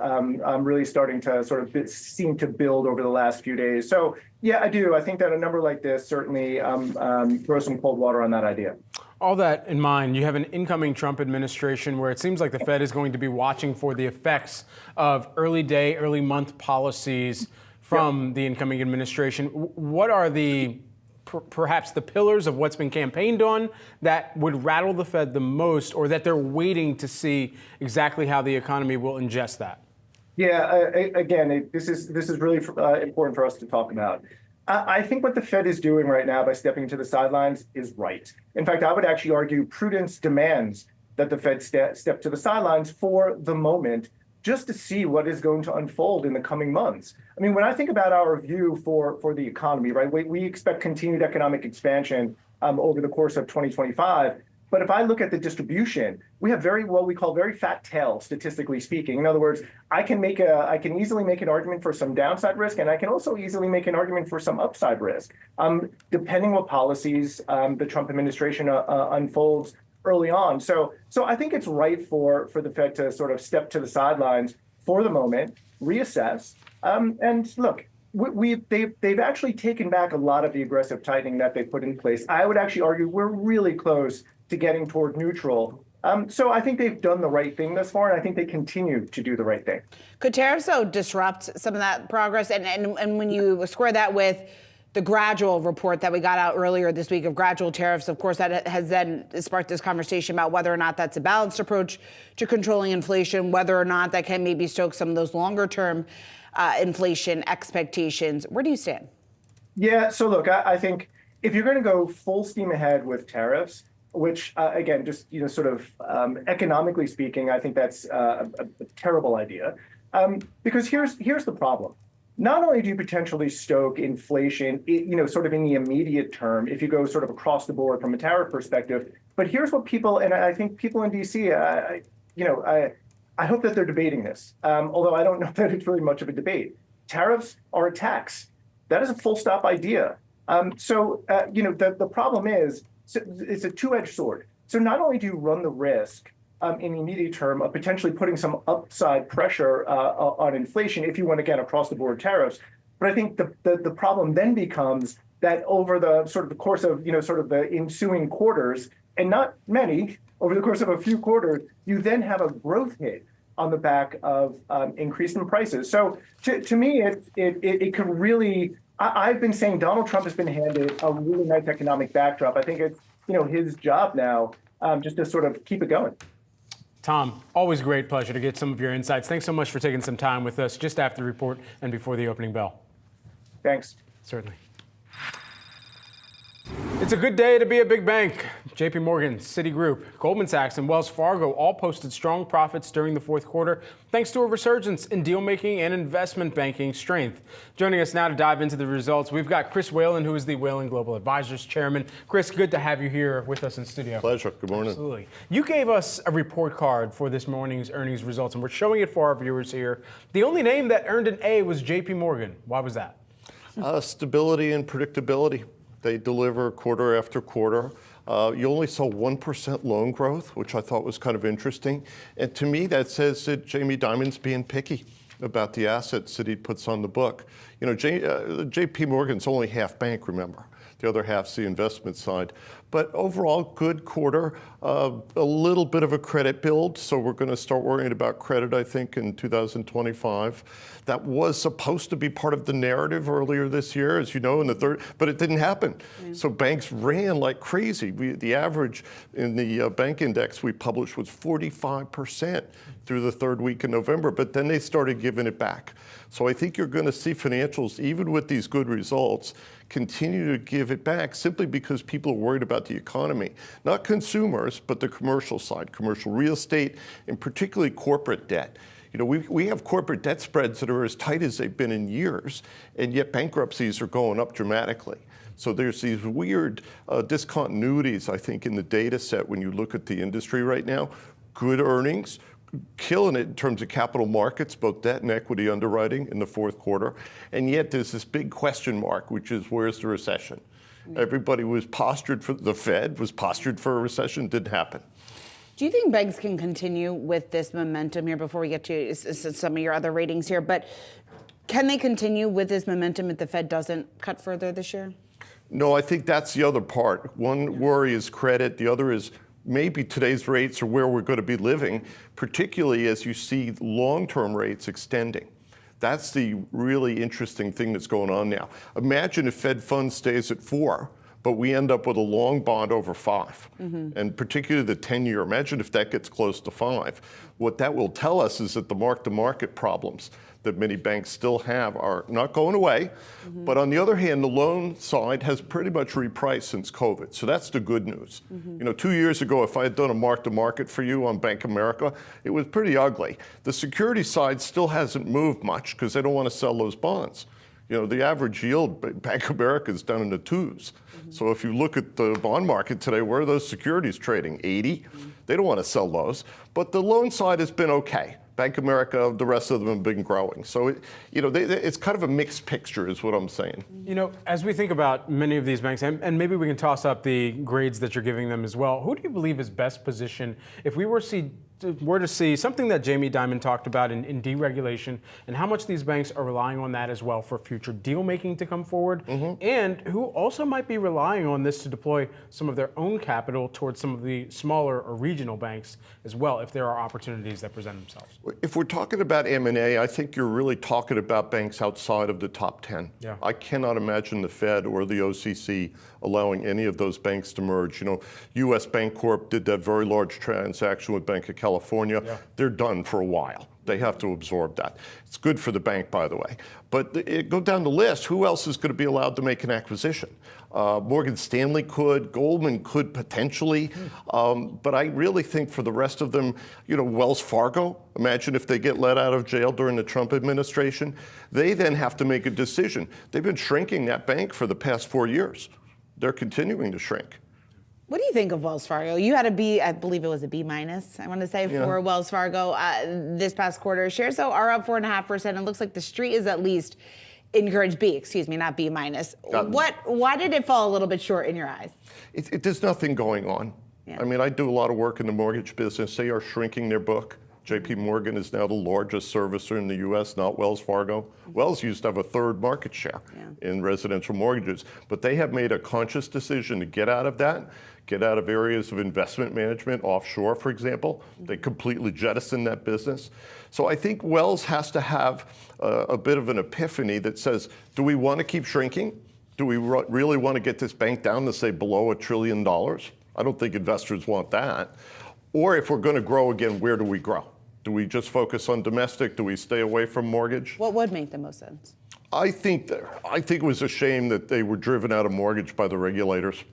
really starting to sort of seem to build over the last few days. So, yeah, I do. I think that a number like this certainly throws some cold water on that idea. All that in mind, you have an incoming Trump administration where it seems like the Fed is going to be watching for the effects of early day, early month policies from the incoming administration. What are perhaps the pillars of what's been campaigned on that would rattle the Fed the most, or that they're waiting to see exactly how the economy will ingest that? Yeah, again, this is really important for us to talk about. I think what the Fed is doing right now by stepping to the sidelines is right. In fact, I would actually argue prudence demands that the Fed step to the sidelines for the moment, just to see what is going to unfold in the coming months. I mean, when I think about our view for the economy, right, we expect continued economic expansion over the course of 2025. But if I look at the distribution, we have what we call very fat tail, statistically speaking. In other words, I can easily make an argument for some downside risk, and I can also easily make an argument for some upside risk, depending what policies the Trump administration unfolds early on. So I think it's right for the Fed to sort of step to the sidelines for the moment, reassess, and look. They've actually taken back a lot of the aggressive tightening that they put in place. I would actually argue we're really close to getting toward neutral. So I think they've done the right thing thus far, and I think they continue to do the right thing. Could tariffs, though, disrupt some of that progress? And when you square that with the gradual report that we got out earlier this week of gradual tariffs, of course, that has then sparked this conversation about whether or not that's a balanced approach to controlling inflation, whether or not that can maybe stoke some of those longer-term inflation expectations. Where do you stand? Yeah, so look, I think if you're going to go full steam ahead with tariffs, which again, just sort of economically speaking, I think that's a terrible idea. Because here's the problem. Not only do you potentially stoke inflation, sort of in the immediate term, if you go sort of across the board from a tariff perspective, but here's what people, and I think people in DC, I hope that they're debating this, although I don't know that it's really much of a debate. Tariffs are a tax. That is a full stop idea. The problem is, it's a two-edged sword. So not only do you run the risk in the immediate term of potentially putting some upside pressure on inflation if you went again across the board tariffs, but I think the problem then becomes that over the sort of the course of sort of the ensuing quarters, and not many, over the course of a few quarters, you then have a growth hit on the back of increase in prices. So to me, it could really. I've been saying Donald Trump has been handed a really nice economic backdrop. I think it's his job now just to sort of keep it going. Tom, always a great pleasure to get some of your insights. Thanks so much for taking some time with us just after the report and before the opening bell. Thanks. Certainly. It's a good day to be a big bank. JP Morgan, Citigroup, Goldman Sachs, and Wells Fargo all posted strong profits during the fourth quarter, thanks to a resurgence in deal-making and investment banking strength. Joining us now to dive into the results, we've got Chris Whalen, who is the Whalen Global Advisors Chairman. Chris, good to have you here with us in studio. Pleasure. Good morning. Absolutely. You gave us a report card for this morning's earnings results, and we're showing it for our viewers here. The only name that earned an A was JP Morgan. Why was that? Stability and predictability. They deliver quarter after quarter. You only saw 1% loan growth, which I thought was kind of interesting. And to me, that says that Jamie Dimon's being picky about the assets that he puts on the book. JP Morgan's only half bank, remember. The other half's the investment side. But overall, good quarter, a little bit of a credit build. So we're going to start worrying about credit, I think, in 2025. That was supposed to be part of the narrative earlier this year, as you know, in the third, but it didn't happen. So banks ran like crazy. The average in the bank index we published was 45% through the third week in November, but then they started giving it back. So I think you're going to see financials, even with these good results, continue to give it back simply because people are worried about the economy. Not consumers, but the commercial side, commercial real estate, and particularly corporate debt. We have corporate debt spreads that are as tight as they've been in years, and yet bankruptcies are going up dramatically. So there's these weird discontinuities, I think, in the data set when you look at the industry right now. Good earnings, killing it in terms of capital markets, both debt and equity underwriting in the fourth quarter. And yet there's this big question mark, which is where's the recession? Everybody was postured for, the Fed was postured for a recession, didn't happen. Do you think banks can continue with this momentum here before we get to some of your other ratings here? But can they continue with this momentum if the Fed doesn't cut further this year? No, I think that's the other part. One worry is credit. The other is maybe today's rates are where we're going to be living, particularly as you see long-term rates extending. That's the really interesting thing that's going on now. Imagine if Fed funds stays at 4, but we end up with a long bond over 5, and particularly the 10-year. Imagine if that gets close to 5. What that will tell us is that the mark-to-market problems that many banks still have are not going away. But on the other hand, the loan side has pretty much repriced since COVID. So that's the good news. 2 years ago, if I had done a mark-to-market for you on Bank of America, it was pretty ugly. The security side still hasn't moved much because they don't want to sell those bonds. The average yield, Bank of America is down in the 2s. So if you look at the bond market today, where are those securities trading? 80? They don't want to sell those. But the loan side has been okay. Bank of America, the rest of them have been growing. So, it's kind of a mixed picture is what I'm saying. As we think about many of these banks, and maybe we can toss up the grades that you're giving them as well, who do you believe is best positioned if we were to were to see something that Jamie Dimon talked about in deregulation and how much these banks are relying on that as well for future deal making to come forward, and who also might be relying on this to deploy some of their own capital towards some of the smaller or regional banks as well, if there are opportunities that present themselves. If we're talking about M&A, I think you're really talking about banks outside of the top 10. Yeah. I cannot imagine the Fed or the OCC allowing any of those banks to merge. You know, U.S. Bancorp did that very large transaction with Bank of California. Yeah. They're done for a while. They have to absorb that. It's good for the bank, by the way. But go down the list. Who else is going to be allowed to make an acquisition? Morgan Stanley could, Goldman could potentially, but I really think for the rest of them, you know, Wells Fargo, imagine if they get let out of jail during the Trump administration, they then have to make a decision. They've been shrinking that bank for the past 4 years. They're continuing to shrink. What do you think of Wells Fargo? You had a B, I believe it was a B minus, I want to say, for Wells Fargo this past quarter. Shares, though, are up 4.5%. It looks like the street is at least encouraged B, excuse me, not B minus. Why did it fall a little bit short in your eyes? There's nothing going on. Yeah. I mean, I do a lot of work in the mortgage business. They are shrinking their book. JP Morgan is now the largest servicer in the U.S., not Wells Fargo. Wells used to have a third market share in residential mortgages, but they have made a conscious decision to get out of that, get out of areas of investment management, offshore, for example. They completely jettisoned that business. So I think Wells has to have a bit of an epiphany that says, do we want to keep shrinking? Do we really want to get this bank down to, say, below $1 trillion? I don't think investors want that. Or if we're going to grow again, where do we grow? Do we just focus on domestic? Do we stay away from mortgage? What would make the most sense? I think it was a shame that they were driven out of mortgage by the regulators.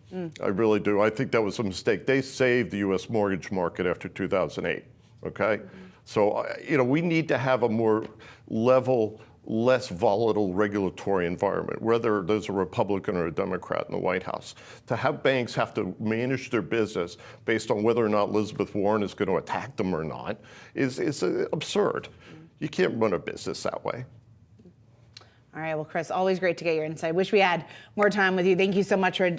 I really do. I think that was a mistake. They saved the U.S. mortgage market after 2008. Okay, so you know, we need to have a more level, less volatile regulatory environment, whether there's a Republican or a Democrat in the White House. To have banks have to manage their business based on whether or not Elizabeth Warren is going to attack them or not is absurd. You can't run a business that way. All right, well, Chris, always great to get your insight. Wish we had more time with you. Thank you so much for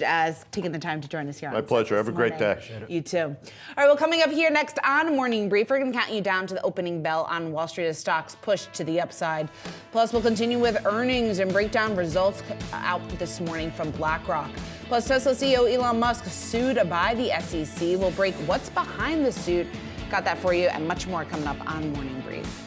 taking the time to join us here. My pleasure. Have a great day. You too. All right, well, coming up here next on Morning Brief, we're going to count you down to the opening bell on Wall Street as stocks push to the upside. Plus, we'll continue with earnings and break down results out this morning from BlackRock. Plus, Tesla CEO Elon Musk sued by the SEC. We'll break what's behind the suit. Got that for you and much more coming up on Morning Brief.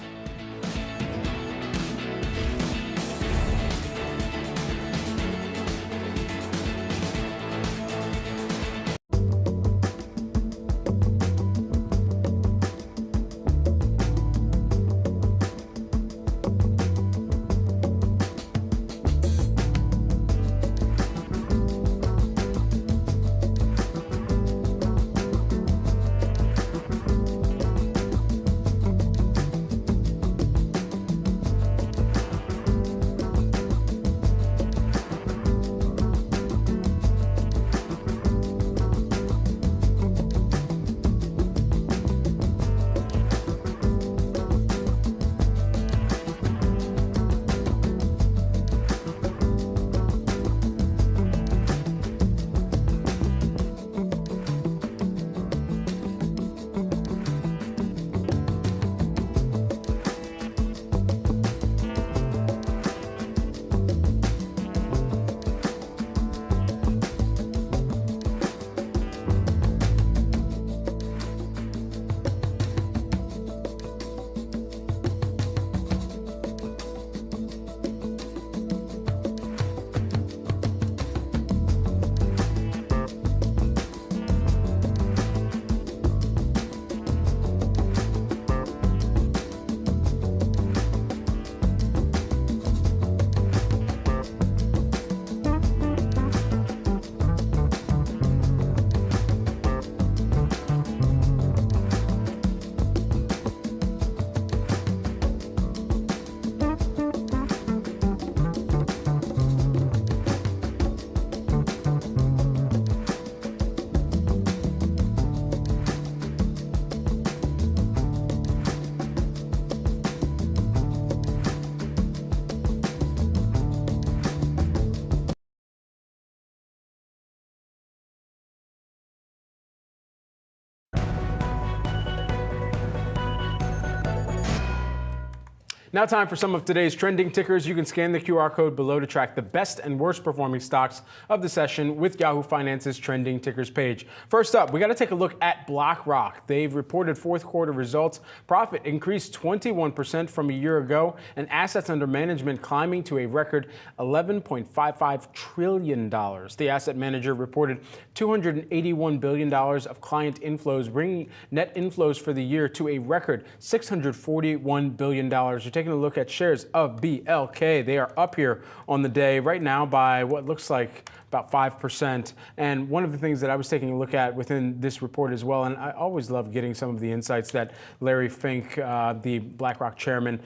Now time for some of today's trending tickers. You can scan the QR code below to track the best and worst performing stocks of the session with Yahoo Finance's trending tickers page. First up, we got to take a look at BlackRock. They've reported fourth quarter results. Profit increased 21% from a year ago, and assets under management climbing to a record $11.55 trillion. The asset manager reported $281 billion of client inflows, bringing net inflows for the year to a record $641 billion. You're taking a look at shares of BLK. They are up here on the day right now by what looks like about 5%. And one of the things that I was taking a look at within this report as well, and I always love getting some of the insights that Larry Fink, the BlackRock chairman,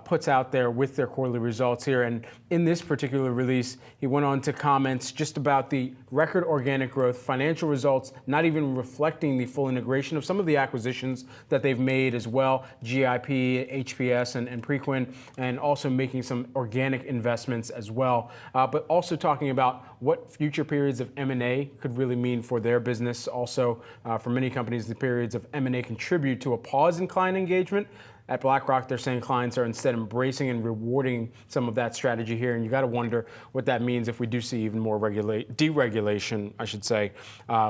puts out there with their quarterly results here. And in this particular release, he went on to comment just about the record organic growth, financial results, not even reflecting the full integration of some of the acquisitions that they've made as well, GIP, HPS, and Preqin, and also making some organic investments as well. But also talking about what future periods of M&A could really mean for their business. Also, for many companies, the periods of M&A contribute to a pause in client engagement. At BlackRock, they're saying clients are instead embracing and rewarding some of that strategy here. And you got to wonder what that means if we do see even more deregulation, I should say,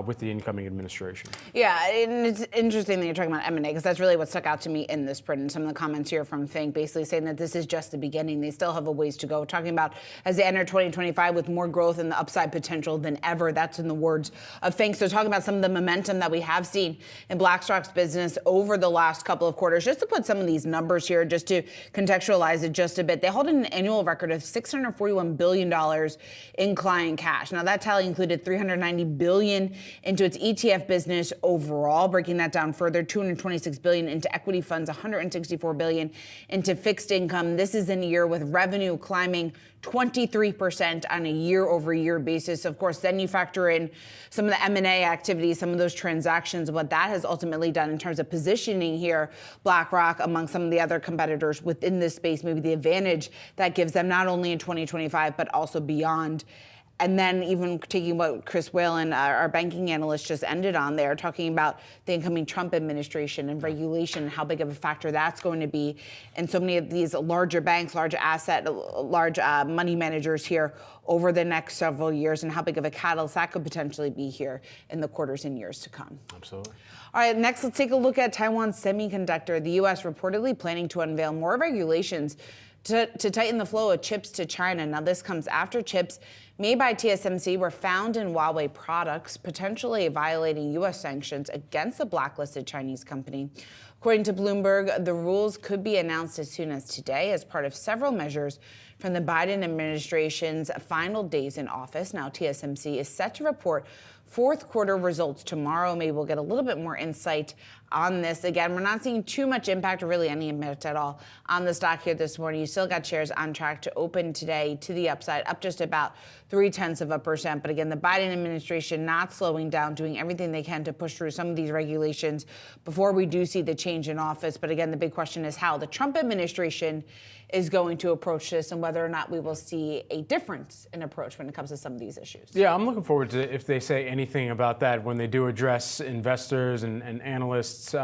with the incoming administration. Yeah, and it's interesting that you're talking about M&A because that's really what stuck out to me in this print. And some of the comments here from Fink basically saying that this is just the beginning. They still have a ways to go. Talking about as they enter 2025 with more growth and the upside potential than ever. That's in the words of Fink. So talking about some of the momentum that we have seen in BlackRock's business over the last couple of quarters, just to put some of these numbers here, just to contextualize it just a bit. They hold an annual record of $641 billion in client cash. Now that tally included $390 billion into its ETF business overall, breaking that down further, $226 billion into equity funds, $164 billion into fixed income. This is in a year with revenue climbing 23% on a year-over-year basis. Of course, then you factor in some of the M&A activity, some of those transactions, what that has ultimately done in terms of positioning here BlackRock among some of the other competitors within this space, maybe the advantage that gives them not only in 2025, but also beyond. And then even taking what Chris Whalen, our banking analyst, just ended on there, talking about the incoming Trump administration and regulation, how big of a factor that's going to be. And so many of these larger banks, large money managers here over the next several years, and how big of a catalyst that could potentially be here in the quarters and years to come. Absolutely. All right, next let's take a look at Taiwan Semiconductor. The U.S. reportedly planning to unveil more regulations to tighten the flow of chips to China. Now this comes after chips made by TSMC were found in Huawei products, potentially violating U.S. sanctions against a blacklisted Chinese company. According to Bloomberg, the rules could be announced as soon as today as part of several measures from the Biden administration's final days in office. Now, TSMC is set to report fourth quarter results tomorrow. Maybe we'll get a little bit more insight on this. Again, we're not seeing too much impact or really any impact at all on the stock here this morning. You still got shares on track to open today to the upside, up just about 0.3%. But again, the Biden administration not slowing down, doing everything they can to push through some of these regulations before we do see the change in office. But again, the big question is how the Trump administration is going to approach this and whether or not we will see a difference in approach when it comes to some of these issues. Yeah, I'm looking forward to if they say anything about that when they do address investors and analysts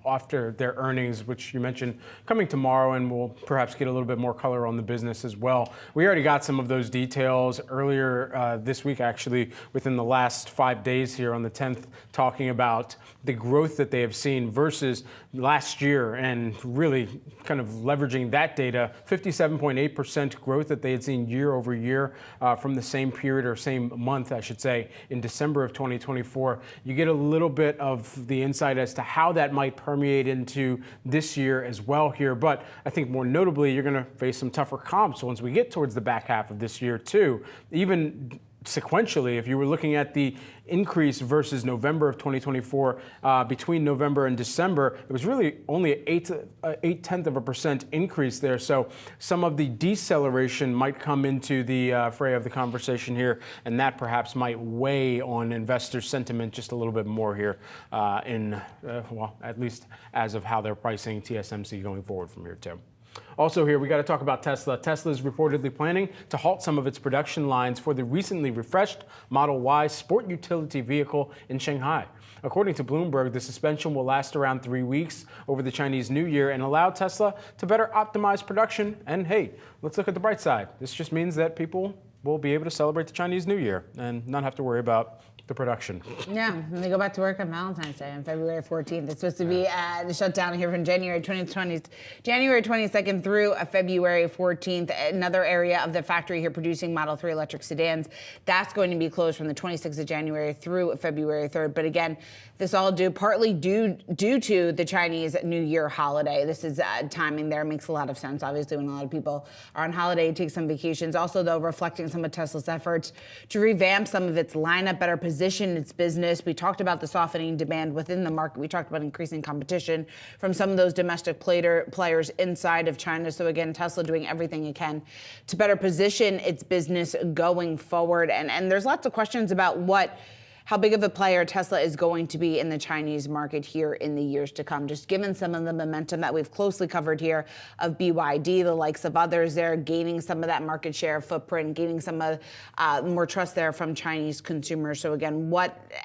after their earnings, which you mentioned coming tomorrow, and we'll perhaps get a little bit more color on the business as well. We already got some of those details earlier this week, actually, within the last 5 days here on the 10th, talking about the growth that they have seen versus last year and really kind of leveraging that data, 57.8% growth that they had seen year over year from the same period or same month, I should say, in December of 2024. You get a little bit of the insight as to how that might permeate into this year as well here. But I think more notably, you're going to face some tougher comps once we get towards the back half of this year too. Even sequentially, if you were looking at the increase versus November of 2024, between November and December, it was really only an 0.8% increase there. So some of the deceleration might come into the fray of the conversation here, and that perhaps might weigh on investor sentiment just a little bit more here well, at least as of how they're pricing TSMC going forward from here too. Also here, we got to talk about Tesla. Tesla is reportedly planning to halt some of its production lines for the recently refreshed Model Y sport utility vehicle in Shanghai. According to Bloomberg, the suspension will last around 3 weeks over the Chinese New Year and allow Tesla to better optimize production. And hey, let's look at the bright side. This just means that people will be able to celebrate the Chinese New Year and not have to worry about the production. Yeah, and they go back to work on Valentine's Day on February 14th. It's supposed to be shut down here from January 22nd through February 14th. Another area of the factory here producing Model 3 electric sedans, that's going to be closed from the 26th of January through February 3rd. But again, this all partly due to the Chinese New Year holiday. This is timing there makes a lot of sense, obviously, when a lot of people are on holiday, take some vacations. Also, though, reflecting some of Tesla's efforts to revamp some of its lineup, better position its business. We talked about the softening demand within the market. We talked about increasing competition from some of those domestic players inside of China. So again, Tesla doing everything it can to better position its business going forward. And there's lots of questions about how big of a player Tesla is going to be in the Chinese market here in the years to come, just given some of the momentum that we've closely covered here of BYD, the likes of others there, gaining some of that market share footprint, gaining some of more trust there from Chinese consumers. So again,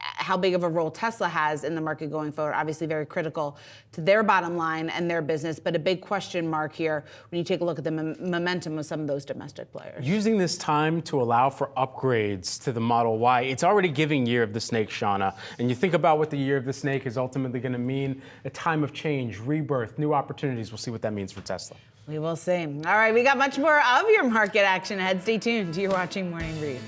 how big of a role Tesla has in the market going forward, obviously very critical to their bottom line and their business, but a big question mark here when you take a look at the momentum of some of those domestic players. Using this time to allow for upgrades to the Model Y, it's already giving Year of the Snake, Shauna. And you think about what the Year of the Snake is ultimately going to mean, a time of change, rebirth, new opportunities. We'll see what that means for Tesla. We will see. All right, we got much more of your market action ahead. Stay tuned. You're watching Morning Brief.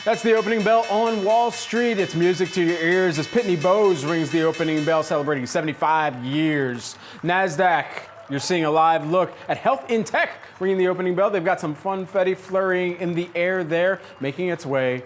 That's the opening bell on Wall Street. It's music to your ears as Pitney Bowes rings the opening bell, celebrating 75 years. Nasdaq, you're seeing a live look at health in tech ringing the opening bell. They've got some funfetti flurrying in the air there, making its way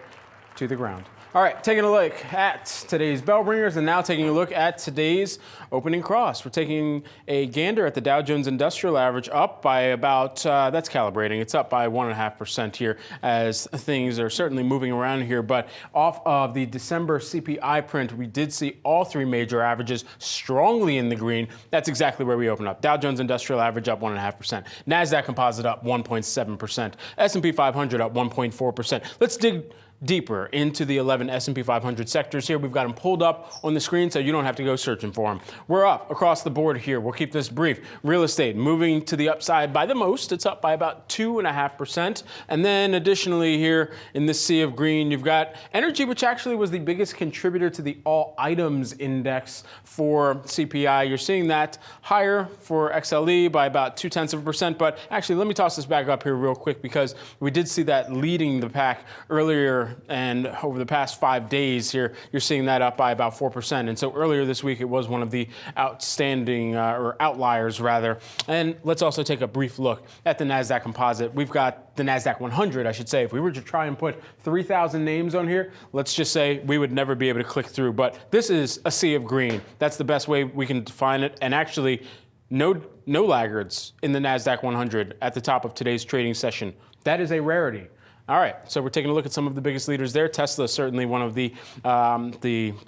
to the ground. All right, taking a look at today's bell ringers and now taking a look at today's opening cross. We're taking a gander at the Dow Jones Industrial Average up by about, that's calibrating, it's up by 1.5% here as things are certainly moving around here. But off of the December CPI print, we did see all three major averages strongly in the green. That's exactly where we open up. Dow Jones Industrial Average up 1.5%. Nasdaq Composite up 1.7%. S&P 500 up 1.4%. Let's dig deeper into the 11 S&P 500 sectors here. We've got them pulled up on the screen so you don't have to go searching for them. We're up across the board here. We'll keep this brief. Real estate moving to the upside by the most. It's up by about 2.5%. And then additionally here in this sea of green, you've got energy, which actually was the biggest contributor to the all items index for CPI. You're seeing that higher for XLE by about 0.2%. But actually, let me toss this back up here real quick because we did see that leading the pack earlier. And over the past 5 days here, you're seeing that up by about 4%. And so earlier this week, it was one of the outstanding or outliers rather. And let's also take a brief look at the Nasdaq Composite. We've got the Nasdaq 100, I should say. If we were to try and put 3,000 names on here, let's just say we would never be able to click through. But this is a sea of green. That's the best way we can define it. And actually, no laggards in the Nasdaq 100 at the top of today's trading session. That is a rarity. All right, so we're taking a look at some of the biggest leaders there. Tesla is certainly one of the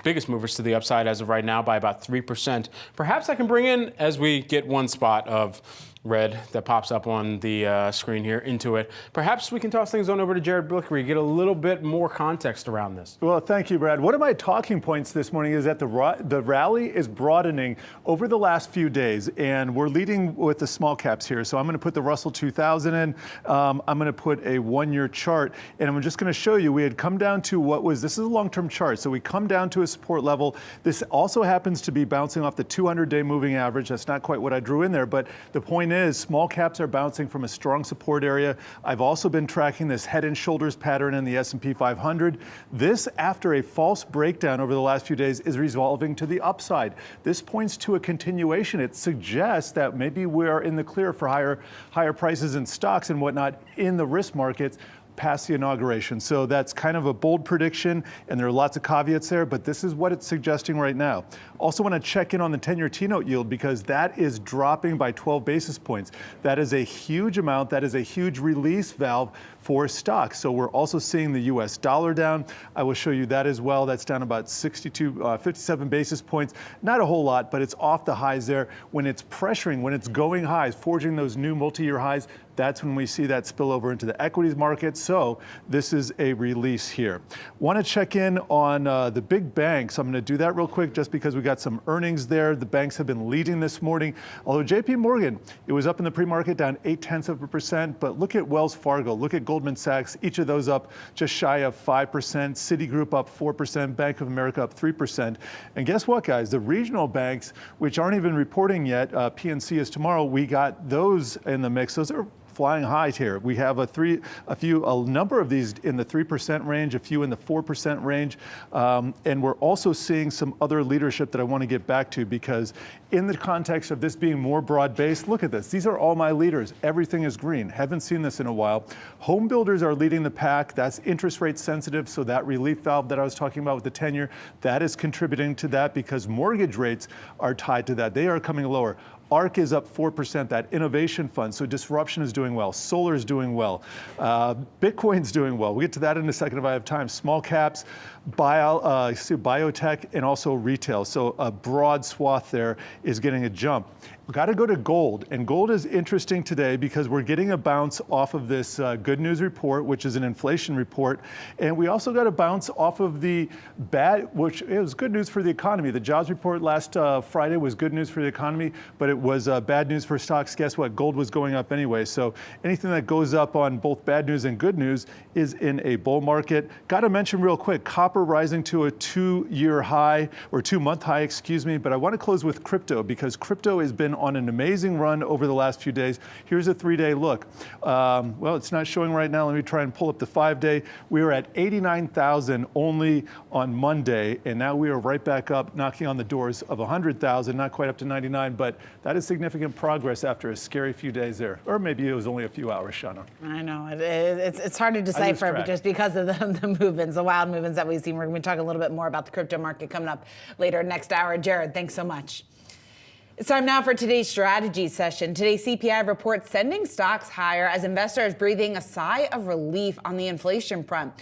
biggest movers to the upside as of right now by about 3%. Perhaps I can bring in, as we get one spot of red that pops up on the screen here into it, perhaps we can toss things on over to Jared Blickery, get a little bit more context around this. Well, thank you, Brad. One of my talking points this morning is that the rally is broadening over the last few days, and we're leading with the small caps here. So I'm going to put the Russell 2000 in. I'm going to put a one-year chart, and I'm just going to show you we had come down to this is a long-term chart. So we come down to a support level. This also happens to be bouncing off the 200-day moving average. That's not quite what I drew in there, but the point is small caps are bouncing from a strong support area. I've also been tracking this head and shoulders pattern in the S&P 500. This, after a false breakdown over the last few days, is resolving to the upside. This points to a continuation. It suggests that maybe we are in the clear for higher prices in stocks and whatnot in the risk markets past the inauguration. So that's kind of a bold prediction, and there are lots of caveats there, but this is what it's suggesting right now. Also want to check in on the 10-year T-note yield because that is dropping by 12 basis points. That is a huge amount. That is a huge release valve for stocks. So we're also seeing the US dollar down. I will show you that as well. That's down about 57 basis points. Not a whole lot, but it's off the highs there. When it's pressuring, when it's going highs, forging those new multi-year highs, that's when we see that spill over into the equities market. So this is a release here. Want to check in on the big banks. I'm going to do that real quick just because we got some earnings there. The banks have been leading this morning. Although JP Morgan, it was up in the pre-market down 0.8%. But look at Wells Fargo, look at Goldman Sachs, each of those up just shy of 5%. Citigroup up 4%, Bank of America up 3%. And guess what, guys? The regional banks, which aren't even reporting yet, PNC is tomorrow, we got those in the mix. Those are flying high here. We have a number of these in the 3% range, a few in the 4% range. And we're also seeing some other leadership that I want to get back to because in the context of this being more broad-based, look at this. These are all my leaders. Everything is green. Haven't seen this in a while. Home builders are leading the pack. That's interest rate sensitive. So that relief valve that I was talking about with the 10-year, that is contributing to that because mortgage rates are tied to that. They are coming lower. ARC is up 4%, that innovation fund. So disruption is doing well. Solar is doing well. Bitcoin's doing well. We'll get to that in a second if I have time. Small caps, biotech, and also retail. So a broad swath there is getting a jump. We've got to go to gold. And gold is interesting today because we're getting a bounce off of this good news report, which is an inflation report. And we also got a bounce off of the bad, which it was good news for the economy. The jobs report last Friday was good news for the economy, but it was bad news for stocks. Guess what? Gold was going up anyway. So anything that goes up on both bad news and good news is in a bull market. Got to mention real quick, copper rising to a 2-year high, or 2-month high, excuse me. But I want to close with crypto because crypto has been on an amazing run over the last few days. Here's a 3-day look. Well, it's not showing right now. Let me try and pull up the 5-day. We were at 89,000 only on Monday, and now we are right back up, knocking on the doors of 100,000, not quite up to 99, but that is significant progress after a scary few days there. Or maybe it was only a few hours, Shauna. I know. It's hard to decipher, but just because of the movements, the wild movements that we've seen. We're going to talk a little bit more about the crypto market coming up later next hour. Jared, thanks so much. It's time now for today's strategy session. Today's CPI report sending stocks higher as investors breathing a sigh of relief on the inflation front.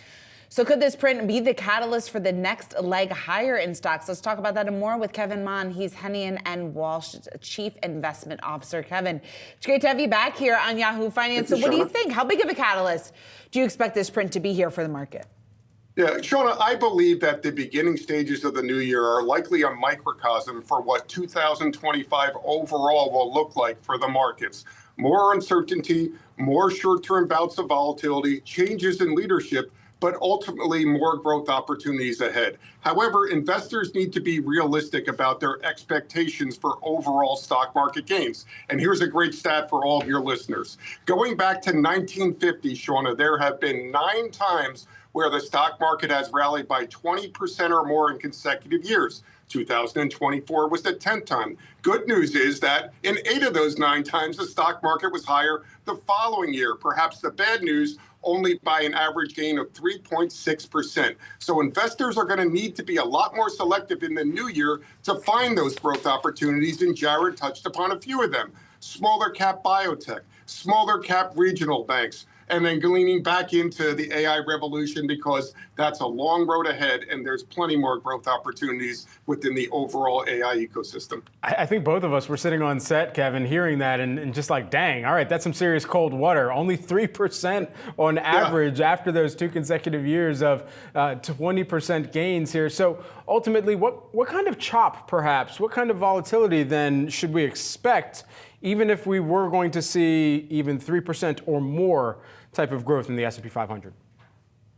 So could this print be the catalyst for the next leg higher in stocks? Let's talk about that and more with Kevin Mon. He's Hennian and Walsh Chief Investment Officer. Kevin, it's great to have you back here on Yahoo Finance. So what do you think? How big of a catalyst do you expect this print to be here for the market? Yeah, Shauna, I believe that the beginning stages of the new year are likely a microcosm for what 2025 overall will look like for the markets. More uncertainty, more short-term bouts of volatility, changes in leadership, but ultimately more growth opportunities ahead. However, investors need to be realistic about their expectations for overall stock market gains. And here's a great stat for all of your listeners. Going back to 1950, Shauna, there have been 9 times where the stock market has rallied by 20% or more in consecutive years. 2024 was the 10th time. Good news is that in 8 of those 9 times, the stock market was higher the following year. Perhaps the bad news, only by an average gain of 3.6%. So investors are going to need to be a lot more selective in the new year to find those growth opportunities, and Jared touched upon a few of them. Smaller cap biotech, smaller cap regional banks, and then leaning back into the AI revolution because that's a long road ahead and there's plenty more growth opportunities within the overall AI ecosystem. I think both of us were sitting on set, Kevin, hearing that and just like, dang, all right, that's some serious cold water. Only 3% on average after those 2 consecutive years of 20% gains here. So ultimately, what kind of chop, perhaps, what kind of volatility then should we expect, even if we were going to see even 3% or more type of growth in the S&P 500?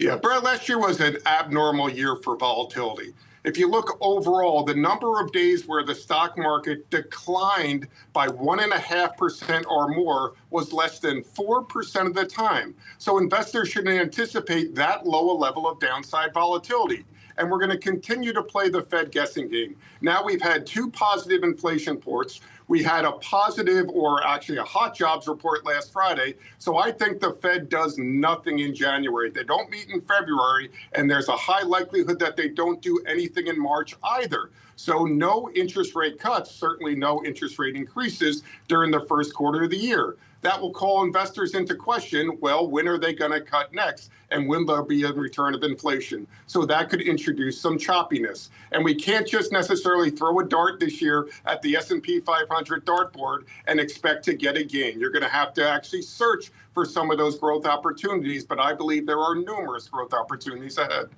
Yeah, Brad, last year was an abnormal year for volatility. If you look overall, the number of days where the stock market declined by 1.5% or more was less than 4% of the time. So investors should anticipate that low a level of downside volatility. And we're going to continue to play the Fed guessing game. Now we've had 2 positive inflation reports. We had a positive, or actually a hot jobs report last Friday. So I think the Fed does nothing in January. They don't meet in February, and there's a high likelihood that they don't do anything in March either. So no interest rate cuts, certainly no interest rate increases during the first quarter of the year. That will call investors into question, well, when are they going to cut next? And when there'll be a return of inflation? So that could introduce some choppiness. And we can't just necessarily throw a dart this year at the S&P 500 dartboard and expect to get a gain. You're going to have to actually search for some of those growth opportunities, but I believe there are numerous growth opportunities ahead.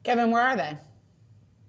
Kevin, where are they?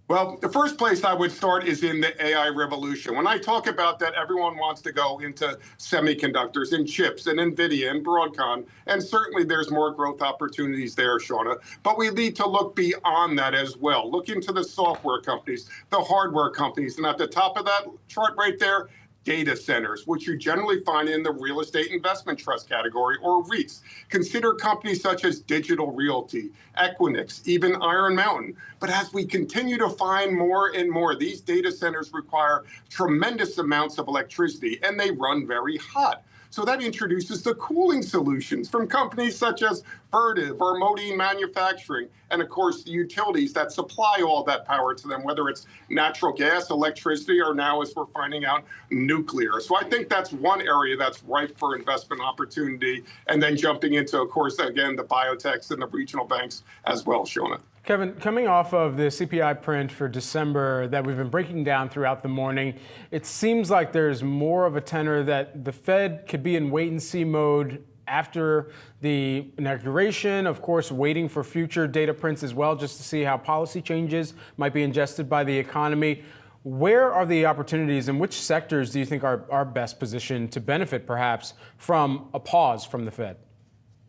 Well, the first place I would start is in the AI revolution. When I talk about that, everyone wants to go into semiconductors and chips and NVIDIA and Broadcom, and certainly there's more growth opportunities there, Shauna. But we need to look beyond that as well. Look into the software companies, the hardware companies, and at the top of that chart right there, data centers, which you generally find in the real estate investment trust category or REITs. Consider companies such as Digital Realty, Equinix, even Iron Mountain. But as we continue to find more and more, these data centers require tremendous amounts of electricity and they run very hot. So that introduces the cooling solutions from companies such as Vertiv or Modine Manufacturing, and of course the utilities that supply all that power to them, whether it's natural gas, electricity, or now, as we're finding out, nuclear. So I think that's one area that's ripe for investment opportunity. And then jumping into, of course, again, the biotechs and the regional banks as well, Shauna. Kevin, coming off of the CPI print for December that we've been breaking down throughout the morning, it seems like there's more of a tenor that the Fed could be in wait-and-see mode after the inauguration, of course, waiting for future data prints as well, just to see how policy changes might be ingested by the economy. Where are the opportunities and which sectors do you think are best positioned to benefit, perhaps, from a pause from the Fed?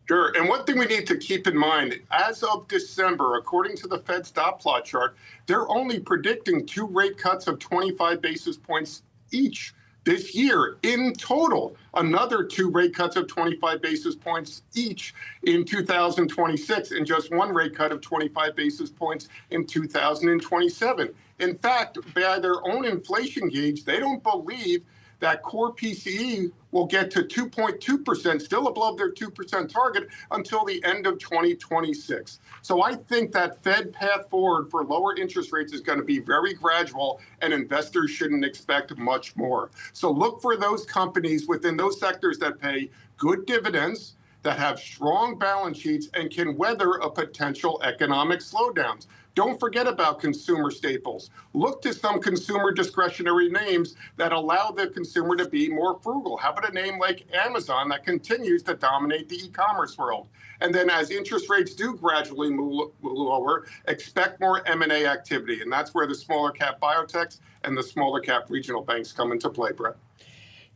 Sure. And one thing we need to keep in mind, as of December, according to the Fed's dot plot chart, they're only predicting 2 rate cuts of 25 basis points each This year, in total, another 2 rate cuts of 25 basis points each in 2026, and just 1 rate cut of 25 basis points in 2027. In fact, by their own inflation gauge, they don't believe that core PCE will get to 2.2%, still above their 2% target, until the end of 2026. So I think that Fed path forward for lower interest rates is going to be very gradual, and investors shouldn't expect much more. So look for those companies within those sectors that pay good dividends, that have strong balance sheets, and can weather a potential economic slowdowns. Don't forget about consumer staples. Look to some consumer discretionary names that allow the consumer to be more frugal. How about a name like Amazon that continues to dominate the e-commerce world? And then as interest rates do gradually move lower, expect more M&A activity. And that's where the smaller cap biotechs and the smaller cap regional banks come into play, Brett.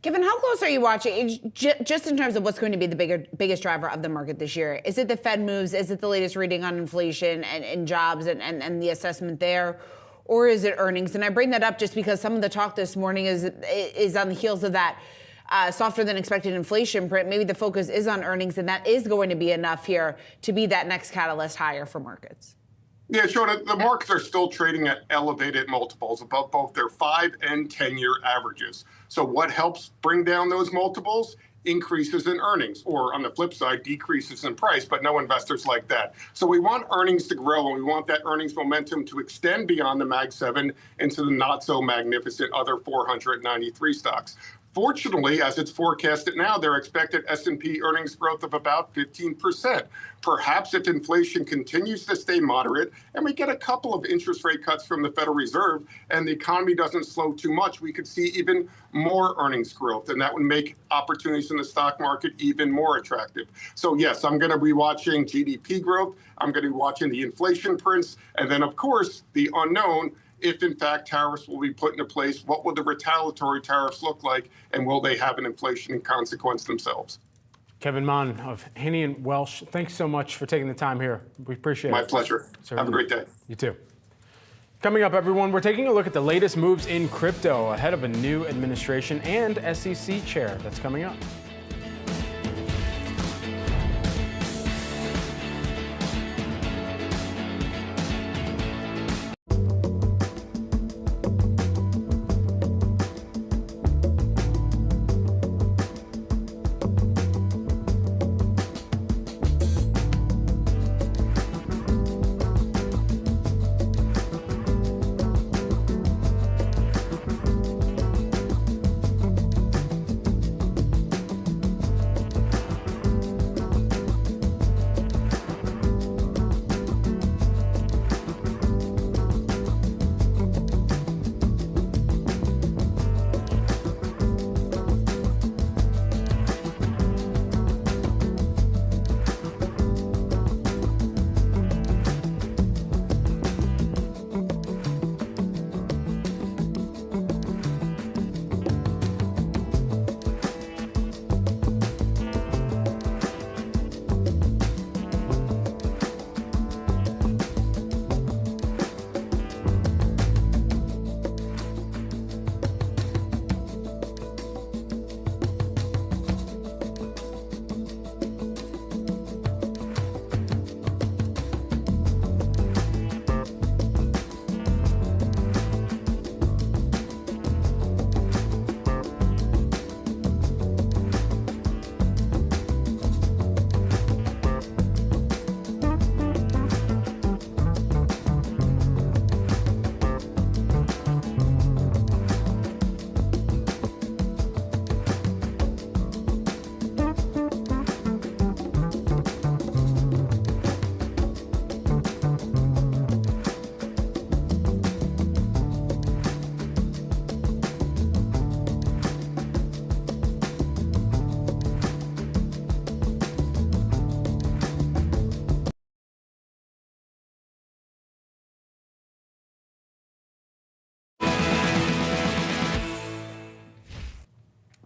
Kevin, how close are you watching, just in terms of what's going to be the biggest driver of the market this year? Is it the Fed moves? Is it the latest reading on inflation and jobs and the assessment there? Or is it earnings? And I bring that up just because some of the talk this morning is on the heels of that softer than expected inflation print. Maybe the focus is on earnings, and that is going to be enough here to be that next catalyst higher for markets. Yeah, Shona, the markets are still trading at elevated multiples above both their 5 and 10-year averages. So what helps bring down those multiples? Increases in earnings, or on the flip side, decreases in price, but no investors like that. So we want earnings to grow, and we want that earnings momentum to extend beyond the Mag 7 into the not so magnificent other 493 stocks. Fortunately, as it's forecasted now, they're expected S&P earnings growth of about 15%. Perhaps if inflation continues to stay moderate and we get a couple of interest rate cuts from the Federal Reserve and the economy doesn't slow too much, we could see even more earnings growth, and that would make opportunities in the stock market even more attractive. So yes, I'm going to be watching GDP growth. I'm going to be watching the inflation prints, and then of course the unknown. If in fact tariffs will be put into place, what will the retaliatory tariffs look like, and will they have an inflation consequence themselves? Kevin Mon of Haney & Welsh, thanks so much for taking the time here. We appreciate it. My pleasure. Have a great day. You too. Coming up, everyone, we're taking a look at the latest moves in crypto ahead of a new administration and SEC chair. That's coming up.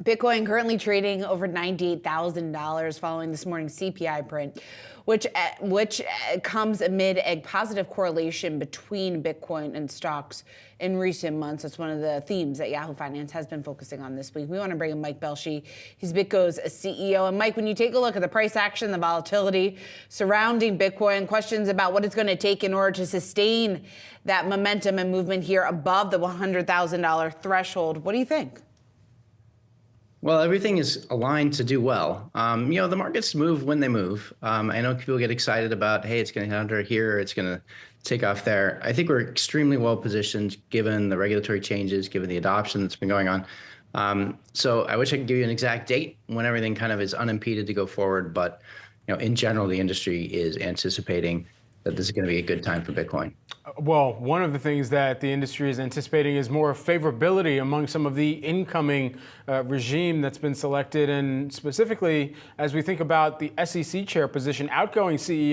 Bitcoin currently trading over $98,000 following this morning's CPI print, which comes amid a positive correlation between Bitcoin and stocks in recent months. That's one of the themes that Yahoo Finance has been focusing on this week. We want to bring in Mike Belshi. He's BitGo's CEO. And Mike, when you take a look at the price action, the volatility surrounding Bitcoin, questions about what it's going to take in order to sustain that momentum and movement here above the $100,000 threshold, what do you think? Well, everything is aligned to do well. The markets move when they move. I know people get excited about, hey, it's going to head under here, it's going to take off there. I think we're extremely well positioned given the regulatory changes, given the adoption that's been going on. So I wish I could give you an exact date when everything kind of is unimpeded to go forward. But in general, the industry is anticipating that this is going to be a good time for Bitcoin. Well, one of the things that the industry is anticipating is more favorability among some of the incoming regime that's been selected. And specifically, as we think about the SEC chair position, outgoing SEC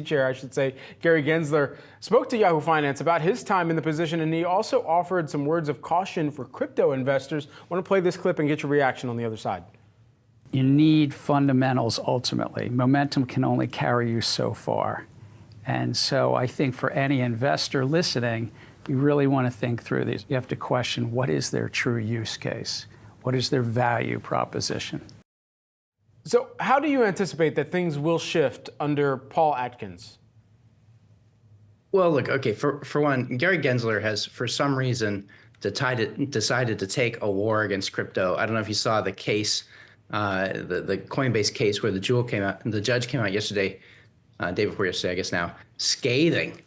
chair, I should say, Gary Gensler, spoke to Yahoo Finance about his time in the position, and he also offered some words of caution for crypto investors. I want to play this clip and get your reaction on the other side. You need fundamentals ultimately. Momentum can only carry you so far. And so I think for any investor listening, you really want to think through these. You have to question, what is their true use case? What is their value proposition? So how do you anticipate that things will shift under Paul Atkins? Well, look, okay, for one, Gary Gensler has, for some reason, decided to take a war against crypto. I don't know if you saw the case, the Coinbase case where the judge came out yesterday, day before yesterday, I guess now, scathing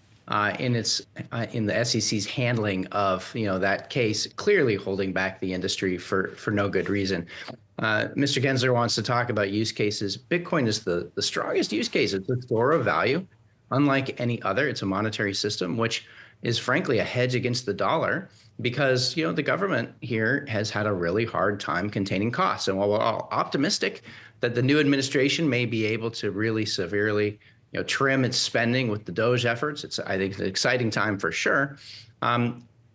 in the SEC's handling of that case, clearly holding back the industry for no good reason. Mr. Gensler wants to talk about use cases. Bitcoin is the strongest use case. It's a store of value, unlike any other. It's a monetary system, which is frankly a hedge against the dollar, because the government here has had a really hard time containing costs. And while we're all optimistic that the new administration may be able to really severely trim its spending with the Doge efforts, I think it's an exciting time for sure.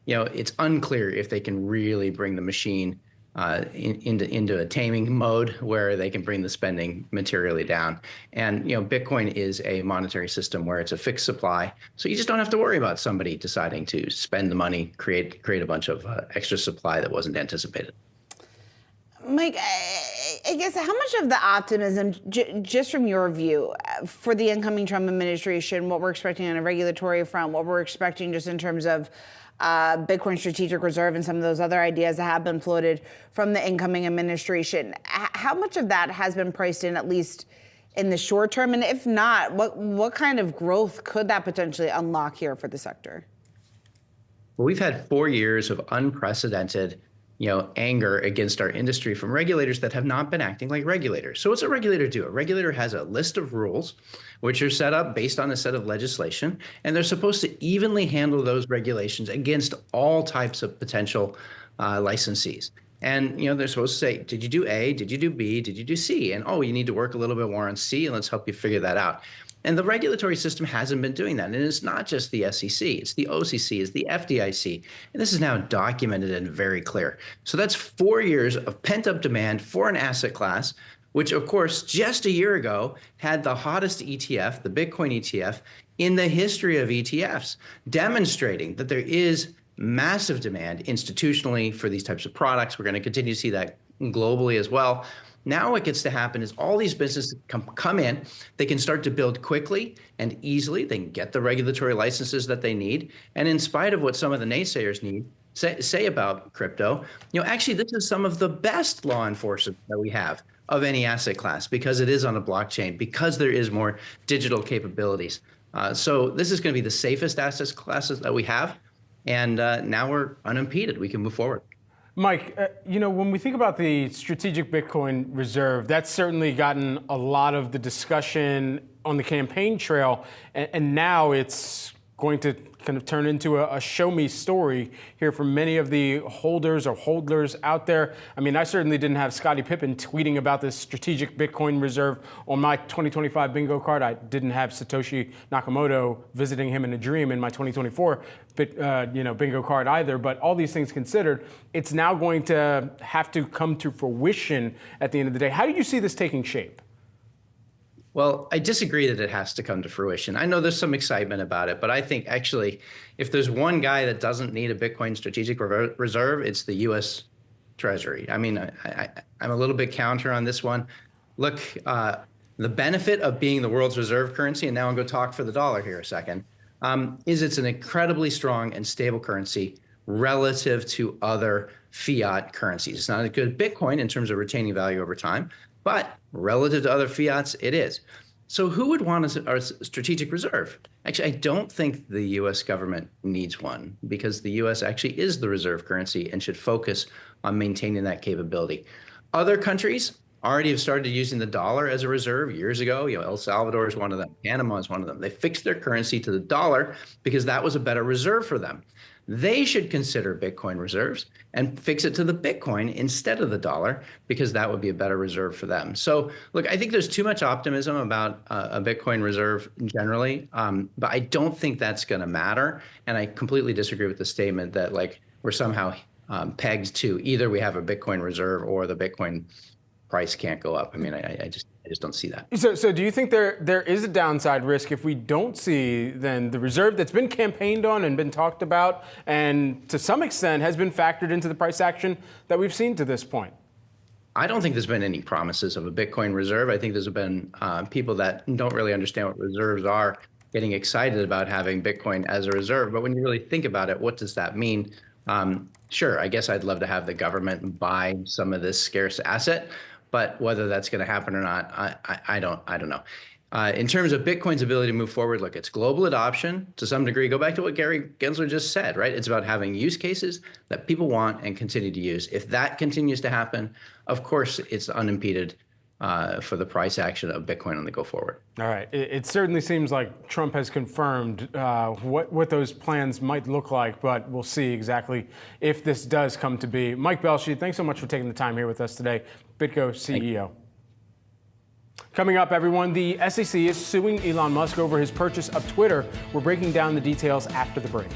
It's unclear if they can really bring the machine into a taming mode where they can bring the spending materially down. And Bitcoin is a monetary system where it's a fixed supply, so you just don't have to worry about somebody deciding to spend the money, create a bunch of extra supply that wasn't anticipated. Mike, I guess how much of the optimism, just from your view, for the incoming Trump administration, what we're expecting on a regulatory front, what we're expecting just in terms of Bitcoin strategic reserve and some of those other ideas that have been floated from the incoming administration, how much of that has been priced in, at least in the short term? And if not, what kind of growth could that potentially unlock here for the sector? Well, we've had 4 years of unprecedented anger against our industry from regulators that have not been acting like regulators. So what's a regulator do? A regulator has a list of rules which are set up based on a set of legislation, and they're supposed to evenly handle those regulations against all types of potential licensees. And they're supposed to say, did you do A? Did you do B? Did you do C? And you need to work a little bit more on C, and let's help you figure that out. And the regulatory system hasn't been doing that. And it's not just the SEC, it's the OCC, it's the FDIC. And this is now documented and very clear. So that's 4 years of pent-up demand for an asset class, which, of course, just a year ago had the hottest ETF, the Bitcoin ETF, in the history of ETFs, demonstrating that there is massive demand institutionally for these types of products. We're going to continue to see that globally as well. Now what gets to happen is all these businesses come in, they can start to build quickly and easily, they can get the regulatory licenses that they need, and in spite of what some of the naysayers say about crypto, actually this is some of the best law enforcement that we have of any asset class, because it is on a blockchain, because there is more digital capabilities. So this is going to be the safest asset classes that we have, and now we're unimpeded, we can move forward. Mike, when we think about the strategic Bitcoin reserve, that's certainly gotten a lot of the discussion on the campaign trail, and now it's going to kind of turn into a show me story here for many of the holders or holders out there. I mean, I certainly didn't have Scottie Pippen tweeting about this strategic Bitcoin reserve on my 2025 bingo card. I didn't have Satoshi Nakamoto visiting him in a dream in my 2024 bingo card either. But all these things considered, it's now going to have to come to fruition at the end of the day. How do you see this taking shape? Well, I disagree that it has to come to fruition. I know there's some excitement about it, but I think actually, if there's one guy that doesn't need a Bitcoin strategic reserve, it's the U.S. Treasury. I mean, I'm a little bit counter on this one. Look, the benefit of being the world's reserve currency, and now I'm going to talk for the dollar here a second, is it's an incredibly strong and stable currency relative to other fiat currencies. It's not as good as Bitcoin in terms of retaining value over time, but relative to other fiats, it is. So who would want a strategic reserve? Actually, I don't think the U.S. government needs one because the U.S. actually is the reserve currency and should focus on maintaining that capability. Other countries already have started using the dollar as a reserve years ago. El Salvador is one of them. Panama is one of them. They fixed their currency to the dollar because that was a better reserve for them. They should consider Bitcoin reserves and fix it to the Bitcoin instead of the dollar because that would be a better reserve for them. So look, I think there's too much optimism about a Bitcoin reserve generally, but I don't think that's going to matter. And I completely disagree with the statement that like we're somehow pegged to either we have a Bitcoin reserve or the Bitcoin price can't go up. I mean, I just don't see that. So do you think there is a downside risk if we don't see then the reserve that's been campaigned on and been talked about and to some extent has been factored into the price action that we've seen to this point? I don't think there's been any promises of a Bitcoin reserve. I think there's been people that don't really understand what reserves are getting excited about having Bitcoin as a reserve. But when you really think about it, what does that mean? Sure, I guess I'd love to have the government buy some of this scarce asset. But whether that's going to happen or not, I don't know. In terms of Bitcoin's ability to move forward, look, it's global adoption to some degree. Go back to what Gary Gensler just said, right? It's about having use cases that people want and continue to use. If that continues to happen, of course, it's unimpeded for the price action of Bitcoin on the go forward. All right. It certainly seems like Trump has confirmed what those plans might look like, but we'll see exactly if this does come to be. Mike Belshe, thanks so much for taking the time here with us today. BitGo CEO. Coming up, everyone, the SEC is suing Elon Musk over his purchase of Twitter. We're breaking down the details after the break.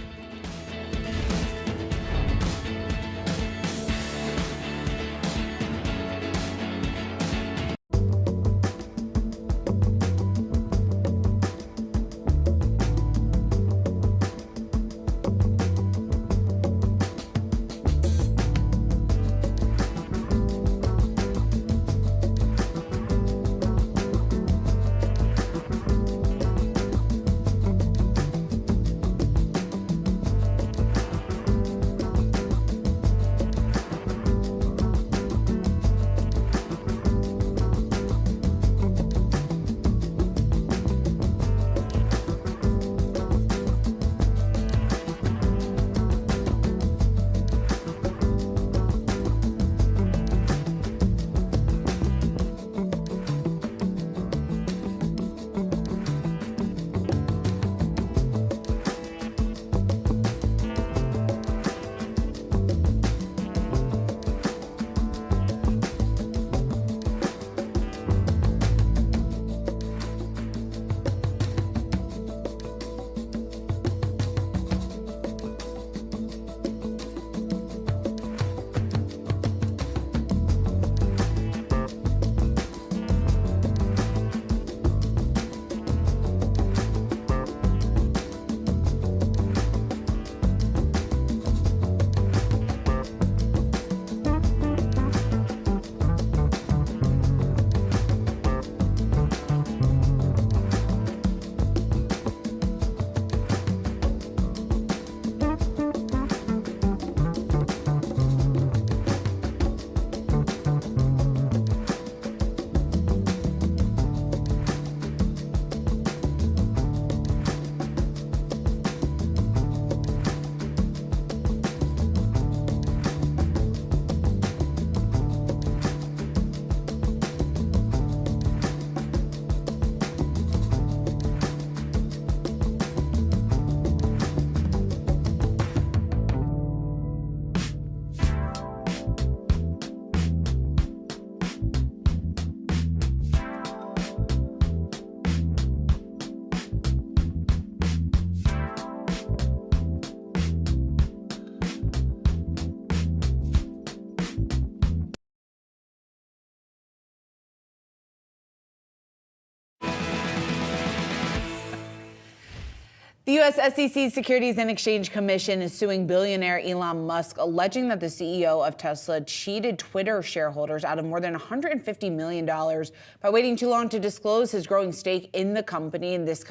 The U.S. SEC Securities and Exchange Commission is suing billionaire Elon Musk, alleging that the CEO of Tesla cheated Twitter shareholders out of more than $150 million by waiting too long to disclose his growing stake in the company. And this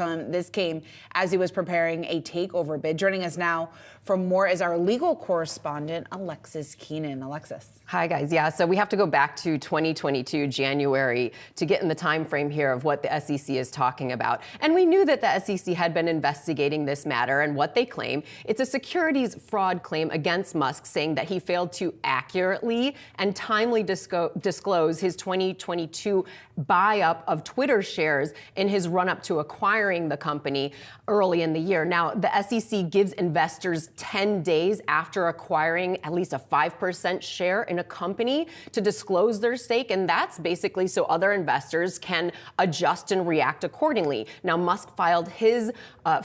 came as he was preparing a takeover bid. Joining us now for more is our legal correspondent, Alexis Keenan. Alexis. Hi, guys. Yeah, so we have to go back to 2022, January, to get in the time frame here of what the SEC is talking about. And we knew that the SEC had been investigating this matter, and what they claim, it's a securities fraud claim against Musk, saying that he failed to accurately and timely disclose his 2022 buy-up of Twitter shares in his run-up to acquiring the company early in the year. Now, the SEC gives investors 10 days after acquiring at least a 5% share in a company to disclose their stake, and that's basically so other investors can adjust and react accordingly. Now, Musk filed his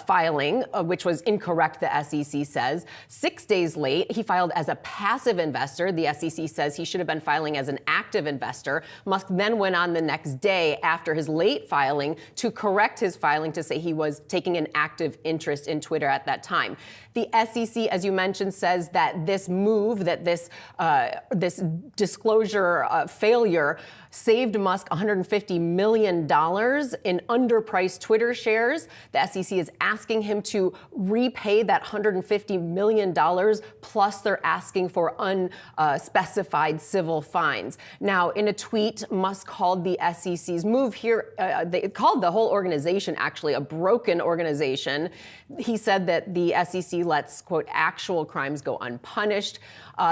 filing, which was incorrect, the SEC says. 6 days late, he filed as a passive investor. The SEC says he should have been filing as an active investor. Musk then went on the next day after his late filing to correct his filing to say he was taking an active interest in Twitter at that time. The SEC, as you mentioned, says that this move, that this disclosure failure saved Musk $150 million in underpriced Twitter shares. The SEC is asking him to repay that $150 million, plus they're asking for unspecified civil fines. Now, in a tweet, Musk called the SEC's move here, they called the whole organization actually a broken organization. He said that the SEC lets, quote, actual crimes go unpunished.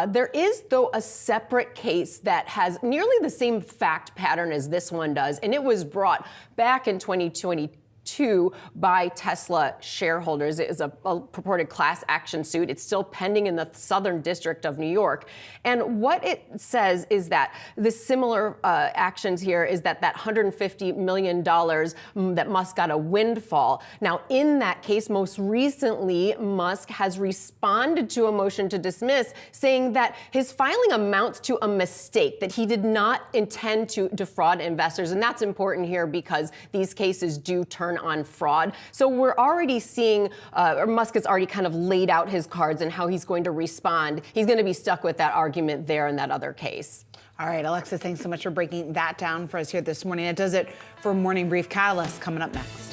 There is, though, a separate case that has nearly the same fact pattern as this one does, and it was brought back in 2022 by Tesla shareholders. It is a purported class action suit. It's still pending in the Southern District of New York. And what it says is that the similar actions here is that $150 million that Musk got a windfall. Now, in that case, most recently, Musk has responded to a motion to dismiss, saying that his filing amounts to a mistake, that he did not intend to defraud investors. And that's important here because these cases do turn on fraud. So we're already seeing, or Musk has already kind of laid out his cards and how he's going to respond. He's going to be stuck with that argument there in that other case. All right, Alexis, thanks so much for breaking that down for us here this morning. That does it for Morning Brief. Catalyst coming up next.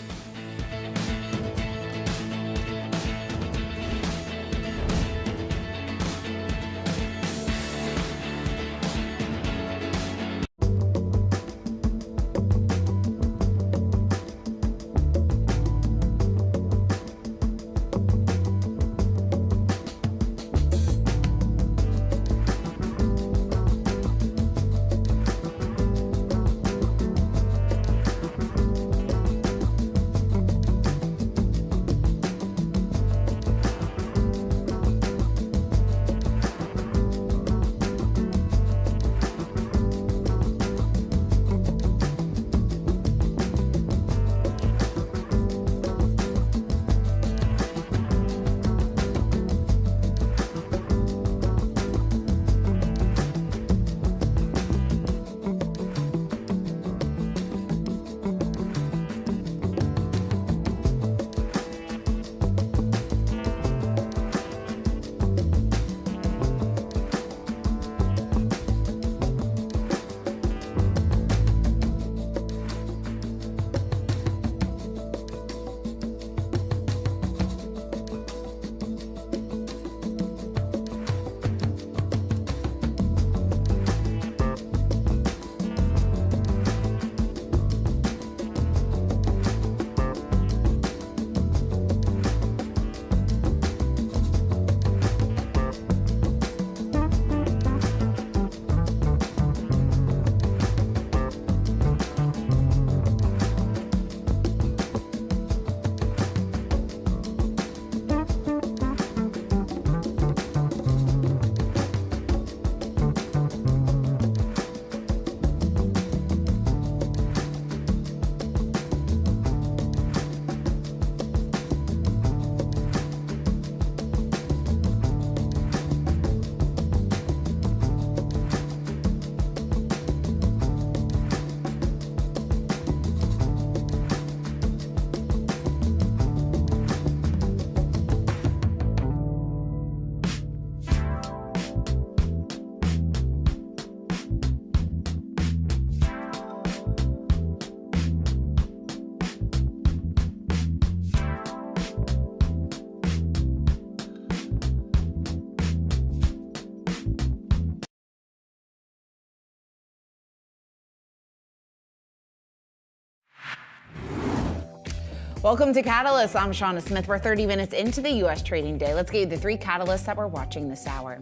Welcome to Catalyst. I'm Shauna Smith. We're 30 minutes into the U.S. trading day. Let's get you the three catalysts that we're watching this hour.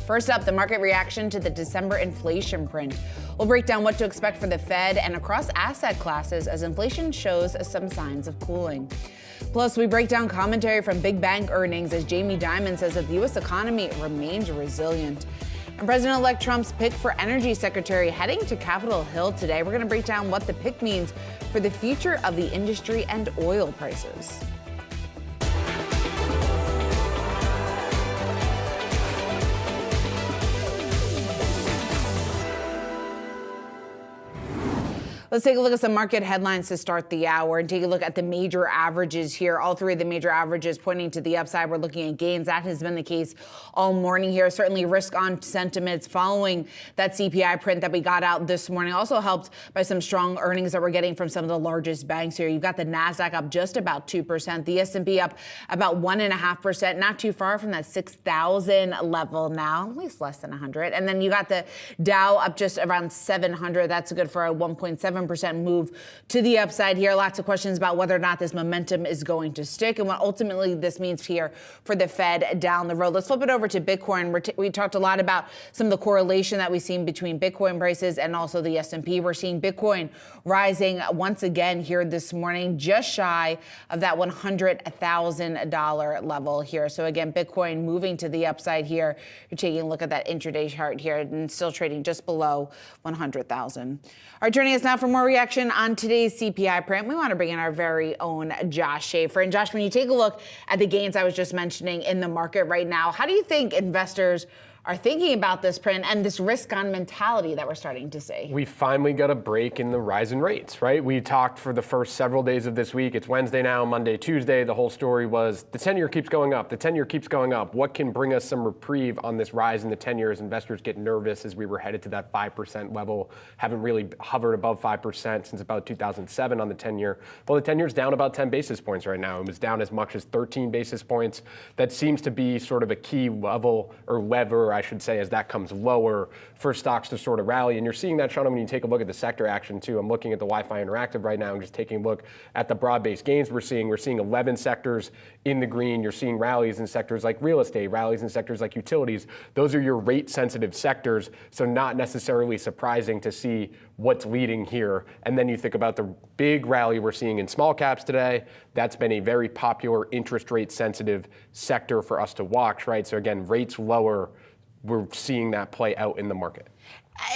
First up, the market reaction to the December inflation print. We'll break down what to expect for the Fed and across asset classes as inflation shows some signs of cooling. Plus, we break down commentary from big bank earnings as Jamie Dimon says that the U.S. economy remains resilient. And President-elect Trump's pick for Energy Secretary heading to Capitol Hill today. We're going to break down what the pick means for the future of the industry and oil prices. Let's take a look at some market headlines to start the hour and take a look at the major averages here. All three of the major averages pointing to the upside. We're looking at gains. That has been the case all morning here. Certainly risk on sentiments following that CPI print that we got out this morning. Also helped by some strong earnings that we're getting from some of the largest banks here. You've got the Nasdaq up just about 2%. The S&P up about 1.5%. Not too far from that 6,000 level now, at least less than 100. And then you got the Dow up just around 700. That's good for a 1.7% move to the upside here. Lots of questions about whether or not this momentum is going to stick and what ultimately this means here for the Fed down the road. Let's flip it over to Bitcoin. We talked a lot about some of the correlation that we've seen between Bitcoin prices and also the S&P. We're seeing Bitcoin rising once again here this morning, just shy of that $100,000 level here. So again, Bitcoin moving to the upside here. You're taking a look at that intraday chart here and still trading just below 100,000. All right, joining us now for more reaction on today's CPI print, we want to bring in our very own Josh Schaefer. And Josh, when you take a look at the gains I was just mentioning in the market right now, how do you think investors are thinking about this print and this risk on mentality that we're starting to see? We finally got a break in the rise in rates, right? We talked for the first several days of this week. It's Wednesday now, Monday, Tuesday. The whole story was the 10-year keeps going up. The 10-year keeps going up. What can bring us some reprieve on this rise in the 10-year as investors get nervous as we were headed to that 5% level? Haven't really hovered above 5% since about 2007 on the 10-year. Well, the 10-year's down about 10 basis points right now. It was down as much as 13 basis points. That seems to be sort of a key level or lever, I should say, as that comes lower for stocks to sort of rally. And you're seeing that, Shauna, when you take a look at the sector action too. I'm looking at the Wi-Fi Interactive right now and just taking a look at the broad-based gains we're seeing. We're seeing 11 sectors in the green. You're seeing rallies in sectors like real estate, rallies in sectors like utilities. Those are your rate-sensitive sectors, so not necessarily surprising to see what's leading here. And then you think about the big rally we're seeing in small caps today. That's been a very popular interest rate sensitive sector for us to watch, right? So again, rates lower, we're seeing that play out in the market.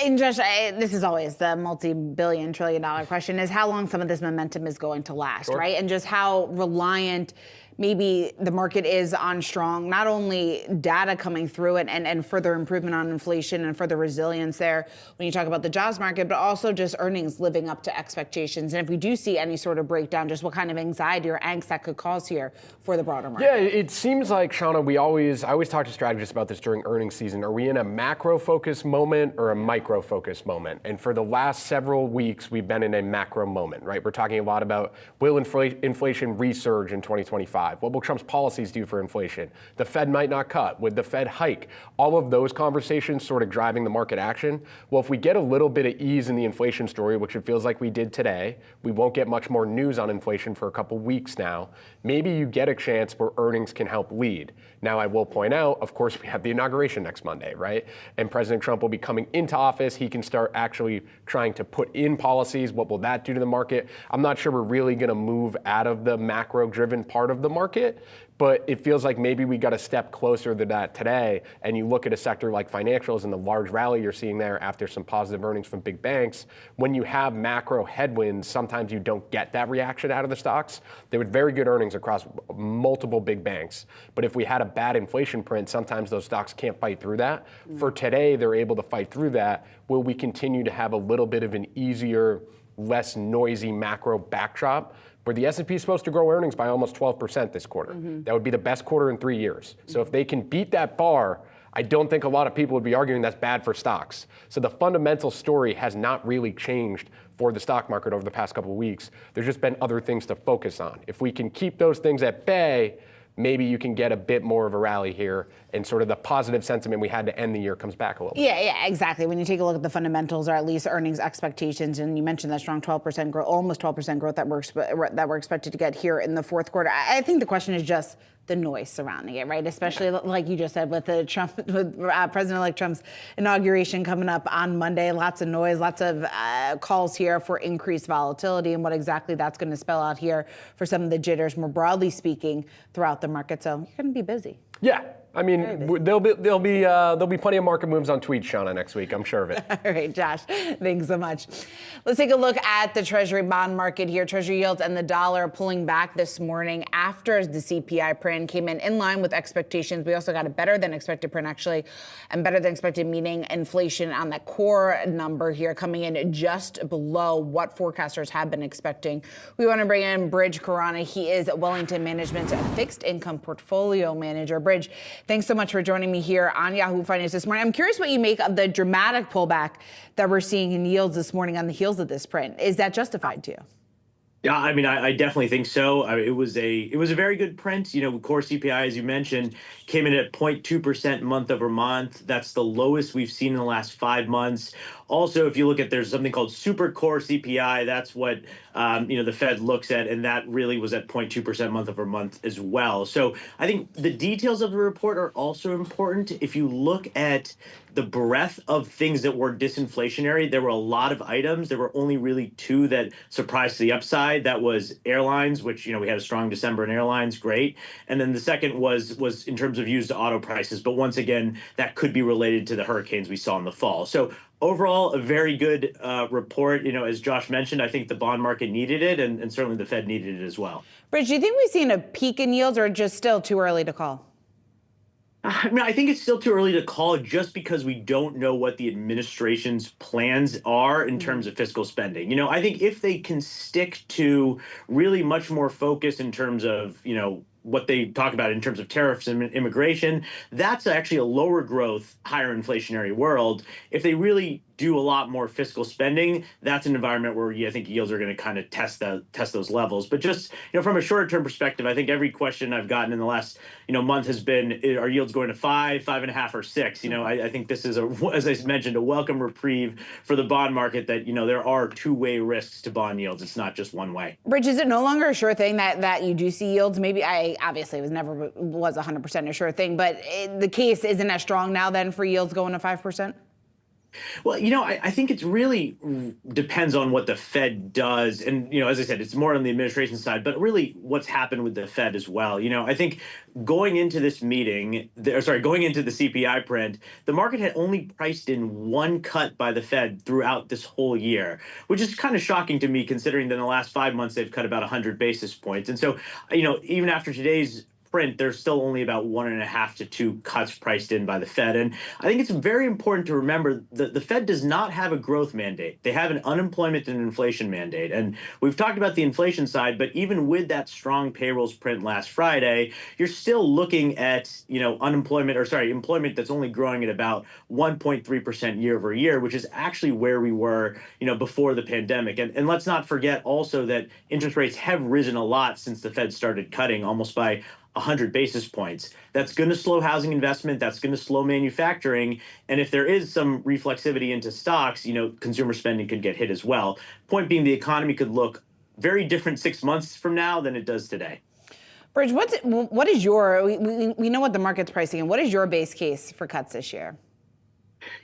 And Josh, this is always the multi-billion, trillion-dollar question, is how long some of this momentum is going to last, Sure. right? And just how reliant maybe the market is on strong, not only data coming through and further improvement on inflation and further resilience there when you talk about the jobs market, but also just earnings living up to expectations. And if we do see any sort of breakdown, just what kind of anxiety or angst that could cause here for the broader market. Yeah, it seems like, Shauna, I always talk to strategists about this during earnings season. Are we in a macro focus moment or a micro focus moment? And for the last several weeks, we've been in a macro moment, right? We're talking a lot about will inflation resurge in 2025? What will Trump's policies do for inflation? The Fed might not cut. Would the Fed hike? All of those conversations sort of driving the market action. Well, if we get a little bit of ease in the inflation story, which it feels like we did today, we won't get much more news on inflation for a couple weeks now. Maybe you get a chance where earnings can help lead. Now, I will point out, of course, we have the inauguration next Monday, right? And President Trump will be coming into office. He can start actually trying to put in policies. What will that do to the market? I'm not sure we're really going to move out of the macro-driven part of the market, but it feels like maybe we got a step closer to that today. And you look at a sector like financials and the large rally you're seeing there after some positive earnings from big banks. When you have macro headwinds, sometimes you don't get that reaction out of the stocks. There were very good earnings across multiple big banks. But if we had a bad inflation print, sometimes those stocks can't fight through that. For today, they're able to fight through that. Will we continue to have a little bit of an easier, less noisy macro backdrop? Where the S&P is supposed to grow earnings by almost 12% this quarter. That would be the best quarter in 3 years. So if they can beat that bar, I don't think a lot of people would be arguing that's bad for stocks. So the fundamental story has not really changed for the stock market over the past couple of weeks. There's just been other things to focus on. If we can keep those things at bay, maybe you can get a bit more of a rally here and sort of the positive sentiment we had to end the year comes back a little bit. Yeah, exactly. When you take a look at the fundamentals, or at least earnings expectations, and you mentioned that strong 12% growth, almost 12% growth that we're expected to get here in the fourth quarter. I think the question is just the noise surrounding it, right? Especially like you just said with the President-elect Trump's inauguration coming up on Monday. Lots of noise, lots of calls here for increased volatility, and what exactly that's going to spell out here for some of the jitters, more broadly speaking, throughout the market. So you're going to be busy. Yeah. I mean, there'll be plenty of market moves on tweets, Shauna, next week. I'm sure of it. All right, Josh, thanks so much. Let's take a look at the Treasury bond market here. Treasury yields and the dollar pulling back this morning after the CPI print came in line with expectations. We also got a better than expected print, actually, and better than expected, meaning inflation on that core number here coming in just below what forecasters have been expecting. We want to bring in Bridge Karana. He is Wellington Management's fixed income portfolio manager. Bridge, thanks so much for joining me here on Yahoo Finance this morning. I'm curious what you make of the dramatic pullback that we're seeing in yields this morning on the heels of this print. Is that justified to you? Yeah, I mean, I definitely think so. I mean, it was a very good print. You know, core CPI, as you mentioned, came in at 0.2% month over month. That's the lowest we've seen in the last 5 months. Also, if you look at, there's something called super core CPI. That's what the Fed looks at, and that really was at 0.2% month over month as well. So I think the details of the report are also important. If you look at the breadth of things that were disinflationary, there were a lot of items. There were only really 2 that surprised to the upside. That was airlines, which, we had a strong December in airlines, great. And then the second was in terms of used auto prices. But once again, that could be related to the hurricanes we saw in the fall. So overall, a very good report. As Josh mentioned, I think the bond market needed it, and certainly the Fed needed it as well. Bridge, do you think we've seen a peak in yields, or just still too early to call? I mean, I think it's still too early to call just because we don't know what the administration's plans are in terms of fiscal spending. I think if they can stick to really much more focus in terms of, what they talk about in terms of tariffs and immigration, that's actually a lower growth, higher inflationary world. If they really do a lot more fiscal spending, that's an environment where I think yields are going to kind of test those levels. But just from a shorter term perspective, I think every question I've gotten in the last month has been, are yields going to 5, 5.5, or 6? I think this is as I mentioned, a welcome reprieve for the bond market that there are two-way risks to bond yields. It's not just one way. Bridge, is it no longer a sure thing that you do see yields? Maybe obviously it was 100% a sure thing, but the case isn't as strong now then for yields going to 5%? Well, I think it really depends on what the Fed does. And, as I said, it's more on the administration side, but really what's happened with the Fed as well. I think going into this meeting, going into the CPI print, the market had only priced in one cut by the Fed throughout this whole year, which is kind of shocking to me considering that in the last 5 months, they've cut about 100 basis points. And so, even after today's print, there's still only about 1.5 to 2 cuts priced in by the Fed. And I think it's very important to remember that the Fed does not have a growth mandate. They have an unemployment and inflation mandate. And we've talked about the inflation side, but even with that strong payrolls print last Friday, you're still looking at, employment that's only growing at about 1.3% year over year, which is actually where we were, before the pandemic. And let's not forget also that interest rates have risen a lot since the Fed started cutting, almost by 100 basis points. That's going to slow housing investment. That's going to slow manufacturing. And if there is some reflexivity into stocks, consumer spending could get hit as well. Point being, the economy could look very different 6 months from now than it does today. Bridge, what is your, we know what the market's pricing, and what is your base case for cuts this year?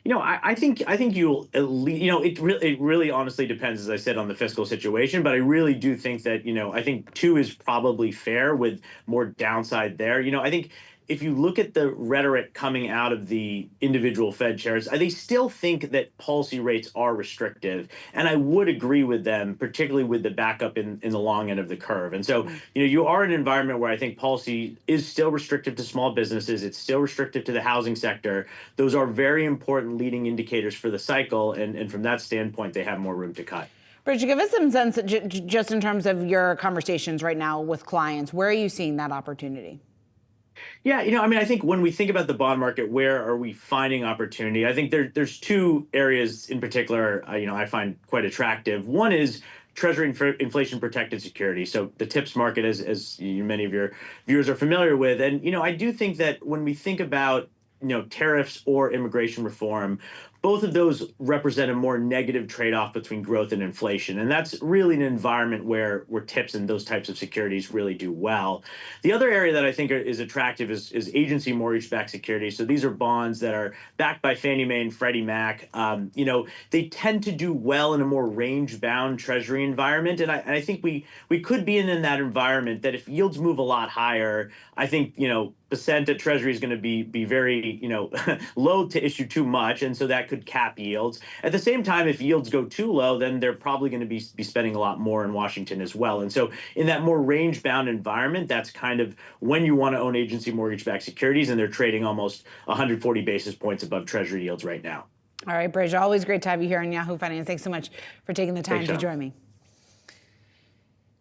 I think you'll at least, it really honestly depends, as I said, on the fiscal situation. But I really do think that, I think 2 is probably fair with more downside there. I think if you look at the rhetoric coming out of the individual Fed chairs, they still think that policy rates are restrictive. And I would agree with them, particularly with the backup in the long end of the curve. And so, you are in an environment where I think policy is still restrictive to small businesses. It's still restrictive to the housing sector. Those are very important leading indicators for the cycle. And from that standpoint, they have more room to cut. Bridge, give us some sense just in terms of your conversations right now with clients. Where are you seeing that opportunity? Yeah, I think when we think about the bond market, where are we finding opportunity? I think there's 2 areas in particular, I find quite attractive. One is Treasury inflation protected securities. So the TIPS market, as many of your viewers are familiar with. And, I do think that when we think about, tariffs or immigration reform, both of those represent a more negative trade-off between growth and inflation. And that's really an environment where TIPS and those types of securities really do well. The other area that I think is attractive is agency mortgage-backed securities. So these are bonds that are backed by Fannie Mae and Freddie Mac. They tend to do well in a more range-bound treasury environment. And I think we could be in that environment that if yields move a lot higher, I think, percent at Treasury is going to be very, low to issue too much. And so that could cap yields. At the same time, if yields go too low, then they're probably going to be spending a lot more in Washington as well. And so in that more range-bound environment, that's kind of when you want to own agency mortgage-backed securities, and they're trading almost 140 basis points above Treasury yields right now. All right, Bridge, always great to have you here on Yahoo Finance. Thanks so much for taking the time to join me.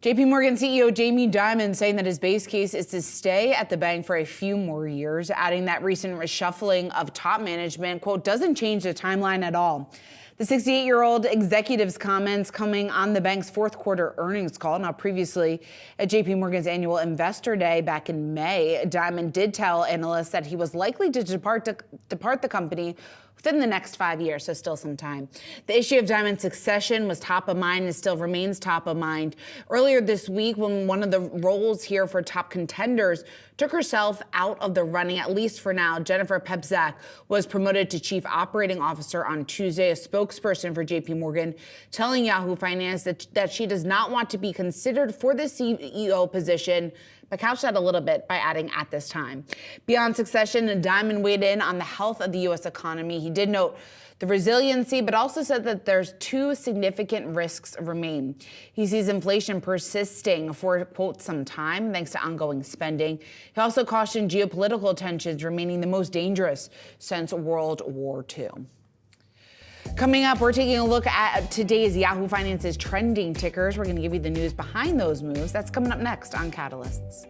JP Morgan CEO Jamie Dimon saying that his base case is to stay at the bank for a few more years, adding that recent reshuffling of top management, quote, doesn't change the timeline at all. The 68-year-old executive's comments coming on the bank's fourth quarter earnings call. Now, previously at JP Morgan's annual investor day back in May, Dimon did tell analysts that he was likely to depart the company within the next 5 years, so still some time. The issue of Dimon's succession was top of mind and still remains top of mind. Earlier this week, when one of the roles here for top contenders took herself out of the running, at least for now, Jennifer Pepczak was promoted to Chief Operating Officer on Tuesday, a spokesperson for JP Morgan telling Yahoo Finance that she does not want to be considered for the CEO position, but couched that a little bit by adding at this time. Beyond succession, Dimon weighed in on the health of the U.S. economy. He did note the resiliency, but also said that there's two significant risks remain. He sees inflation persisting for, quote, some time, thanks to ongoing spending. He also cautioned geopolitical tensions remaining the most dangerous since World War II. Coming up, we're taking a look at today's Yahoo Finance's trending tickers. We're going to give you the news behind those moves. That's coming up next on Catalysts.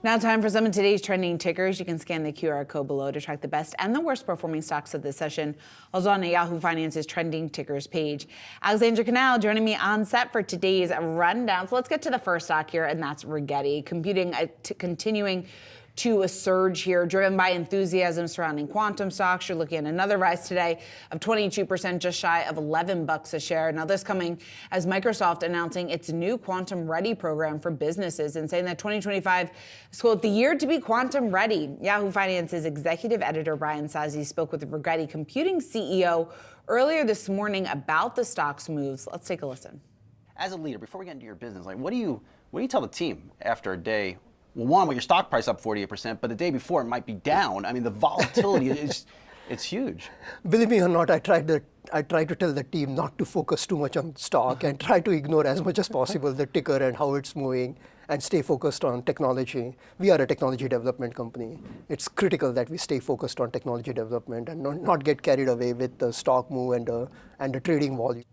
Now time for some of today's trending tickers. You can scan the QR code below to track the best and the worst performing stocks of this session. Also on the Yahoo Finance's trending tickers page. Alexandra Canal joining me on set for today's rundown. So let's get to the first stock here, and that's Rigetti. Computing continuing to a surge here, driven by enthusiasm surrounding quantum stocks. You're looking at another rise today of 22%, just shy of $11 a share. Now this coming as Microsoft announcing its new quantum ready program for businesses and saying that 2025 is, quote, the year to be quantum ready. Yahoo Finance's executive editor Brian Sazzi spoke with the Rigetti Computing CEO earlier this morning about the stock's moves. Let's take a listen. As a leader, before we get into your business, like what do you tell the team after a day? Well, one, with your stock price up 48%, but the day before it might be down. I mean, the volatility it's huge. Believe me or not, I try to tell the team not to focus too much on stock and try to ignore as much as possible the ticker and how it's moving and stay focused on technology. We are a technology development company. It's critical that we stay focused on technology development and not get carried away with the stock move and the trading volume.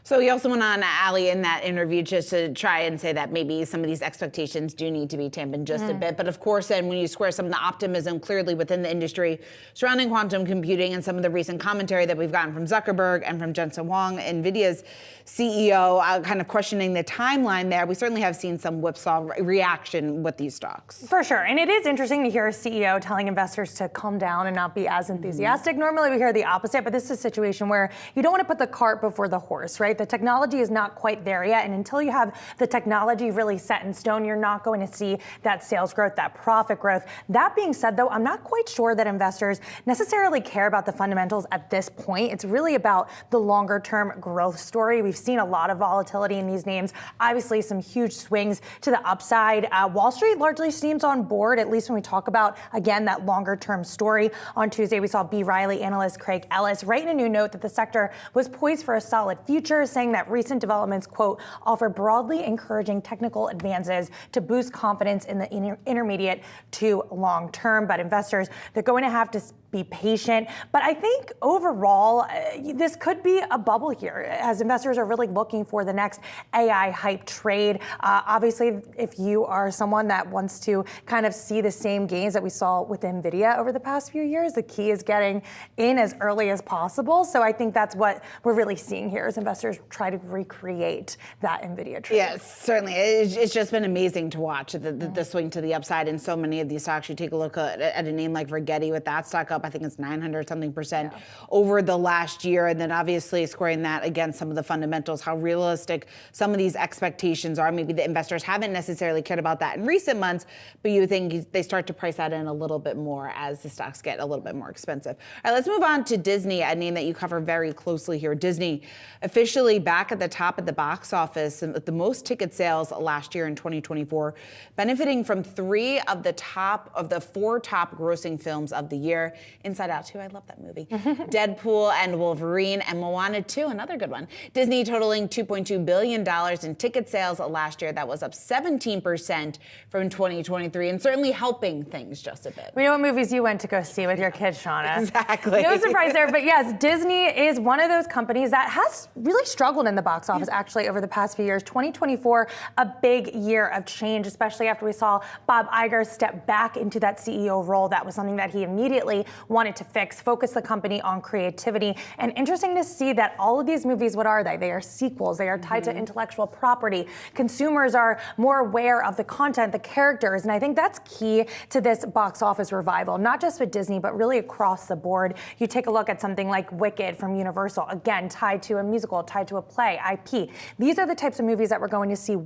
So he also went on, Ali, in that interview just to try and say that maybe some of these expectations do need to be tampered just a bit. But of course, then when you square some of the optimism clearly within the industry surrounding quantum computing and some of the recent commentary that we've gotten from Zuckerberg and from Jensen Huang, NVIDIA's CEO, kind of questioning the timeline there, we certainly have seen some whipsaw reaction with these stocks. For sure. And it is interesting to hear a CEO telling investors to calm down and not be as enthusiastic. Normally we hear the opposite, but this is a situation where you don't want to put the cart before the horse, right? The technology is not quite there yet. And until you have the technology really set in stone, you're not going to see that sales growth, that profit growth. That being said, though, I'm not quite sure that investors necessarily care about the fundamentals at this point. It's really about the longer term growth story. We've seen a lot of volatility in these names. Obviously, some huge swings to the upside. Wall Street largely seems on board, at least when we talk about, again, that longer term story. On Tuesday, we saw B. Riley analyst Craig Ellis write in a new note that the sector was poised for a solid future, saying that recent developments, quote, offer broadly encouraging technical advances to boost confidence in the intermediate to long term. But investors, they're going to have to be patient. But I think overall, this could be a bubble here as investors are really looking for the next AI hype trade. Obviously, if you are someone that wants to kind of see the same gains that we saw with NVIDIA over the past few years, the key is getting in as early as possible. So I think that's what we're really seeing here as investors try to recreate that NVIDIA trade. Yes, certainly. It's just been amazing to watch the swing to the upside in so many of these stocks. You take a look at a name like Rigetti with that stock up, I think it's 900-something% over the last year. And then obviously squaring that against some of the fundamentals, how realistic some of these expectations are. Maybe the investors haven't necessarily cared about that in recent months, but you think they start to price that in a little bit more as the stocks get a little bit more expensive. All right, let's move on to Disney, a name that you cover very closely here. Disney officially back at the top of the box office, the most ticket sales last year in 2024, benefiting from 3 of the 4 top grossing films of the year. Inside Out 2, I love that movie. Deadpool and Wolverine, and Moana 2, another good one. Disney totaling $2.2 billion in ticket sales last year. That was up 17% from 2023, and certainly helping things just a bit. We know what movies you went to go see with your kids, Shauna. Exactly. No surprise there, but yes, Disney is one of those companies that has really struggled in the box office actually over the past few years. 2024, a big year of change, especially after we saw Bob Iger step back into that CEO role. That was something that he immediately wanted to focus the company on creativity. And interesting to see that all of these movies, what are they? They are sequels. They are tied to intellectual property. Consumers are more aware of the content, the characters, and I think that's key to this box office revival, not just with Disney, but really across the board. You take a look at something like Wicked from Universal, again, tied to a musical, tied to a play, IP. These are the types of movies that we're going to see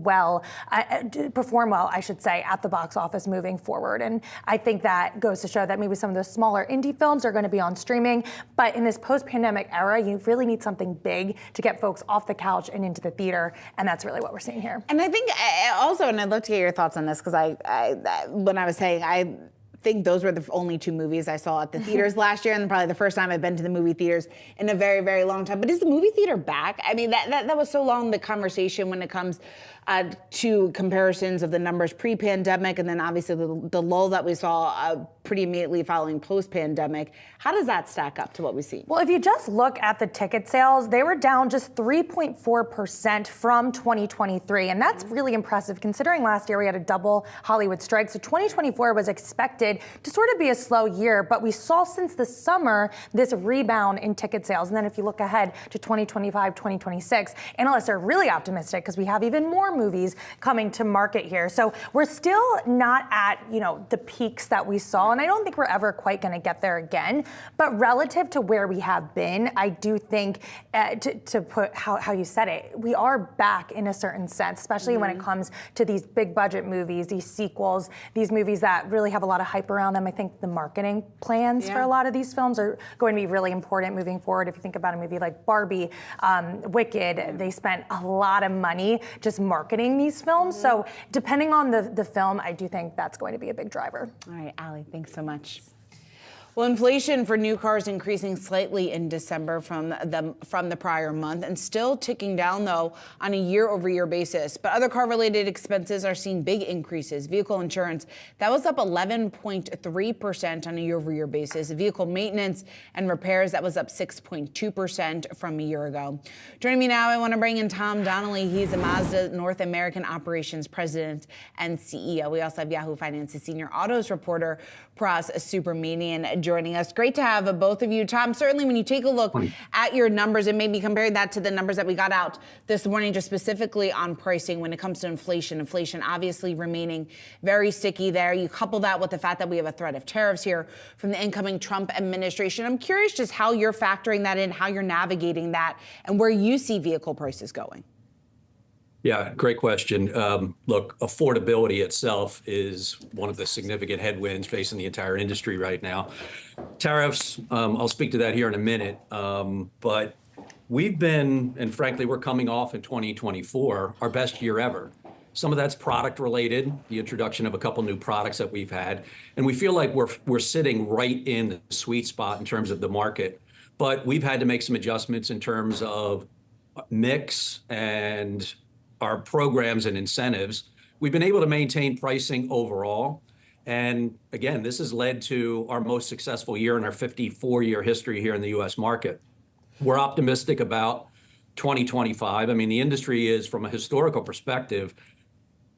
perform well, I should say, at the box office moving forward. And I think that goes to show that maybe some of those smaller indie films are going to be on streaming, but in this post-pandemic era, you really need something big to get folks off the couch and into the theater, and that's really what we're seeing here. And I think also, and I'd love to get your thoughts on this, because when I was saying, I think those were the only 2 movies I saw at the theaters last year, and probably the first time I've been to the movie theaters in a very, very long time. But is the movie theater back? I mean, that was so long the conversation when it comes to comparisons of the numbers pre-pandemic and then obviously the lull that we saw pretty immediately following post-pandemic. How does that stack up to what we see? Well, if you just look at the ticket sales, they were down just 3.4% from 2023. And that's really impressive considering last year we had a double Hollywood strike. So 2024 was expected to sort of be a slow year, but we saw since the summer this rebound in ticket sales. And then if you look ahead to 2025, 2026, analysts are really optimistic because we have even more movies coming to market here. So we're still not at, the peaks that we saw. And I don't think we're ever quite going to get there again. But relative to where we have been, I do think, to put how you said it, we are back in a certain sense, especially when it comes to these big budget movies, these sequels, these movies that really have a lot of hype around them. I think the marketing plans for a lot of these films are going to be really important moving forward. If you think about a movie like Barbie, Wicked, they spent a lot of money just marketing these films. So depending on the film, I do think that's going to be a big driver. All right, Allie, thanks so much. Well, inflation for new cars increasing slightly in December from the prior month and still ticking down, though, on a year-over-year basis. But other car-related expenses are seeing big increases. Vehicle insurance, that was up 11.3% on a year-over-year basis. Vehicle maintenance and repairs, that was up 6.2% from a year ago. Joining me now, I want to bring in Tom Donnelly. He's a Mazda North American Operations President and CEO. We also have Yahoo Finance's senior autos reporter, Pras Subramanian, joining us. Great to have both of you. Tom, certainly when you take a look at your numbers and maybe comparing that to the numbers that we got out this morning, just specifically on pricing when it comes to inflation obviously remaining very sticky there. You couple that with the fact that we have a threat of tariffs here from the incoming Trump administration. I'm curious just how you're factoring that in, how you're navigating that, and where you see vehicle prices going. Yeah, great question. Look, affordability itself is one of the significant headwinds facing the entire industry right now. Tariffs, I'll speak to that here in a minute, but we've been, and frankly, we're coming off in 2024, our best year ever. Some of that's product related, the introduction of a couple new products that we've had, and we feel like we're sitting right in the sweet spot in terms of the market. But we've had to make some adjustments in terms of mix and our programs and incentives. We've been able to maintain pricing overall. And again, this has led to our most successful year in our 54-year history here in the US market. We're optimistic about 2025. I mean, the industry is, from a historical perspective,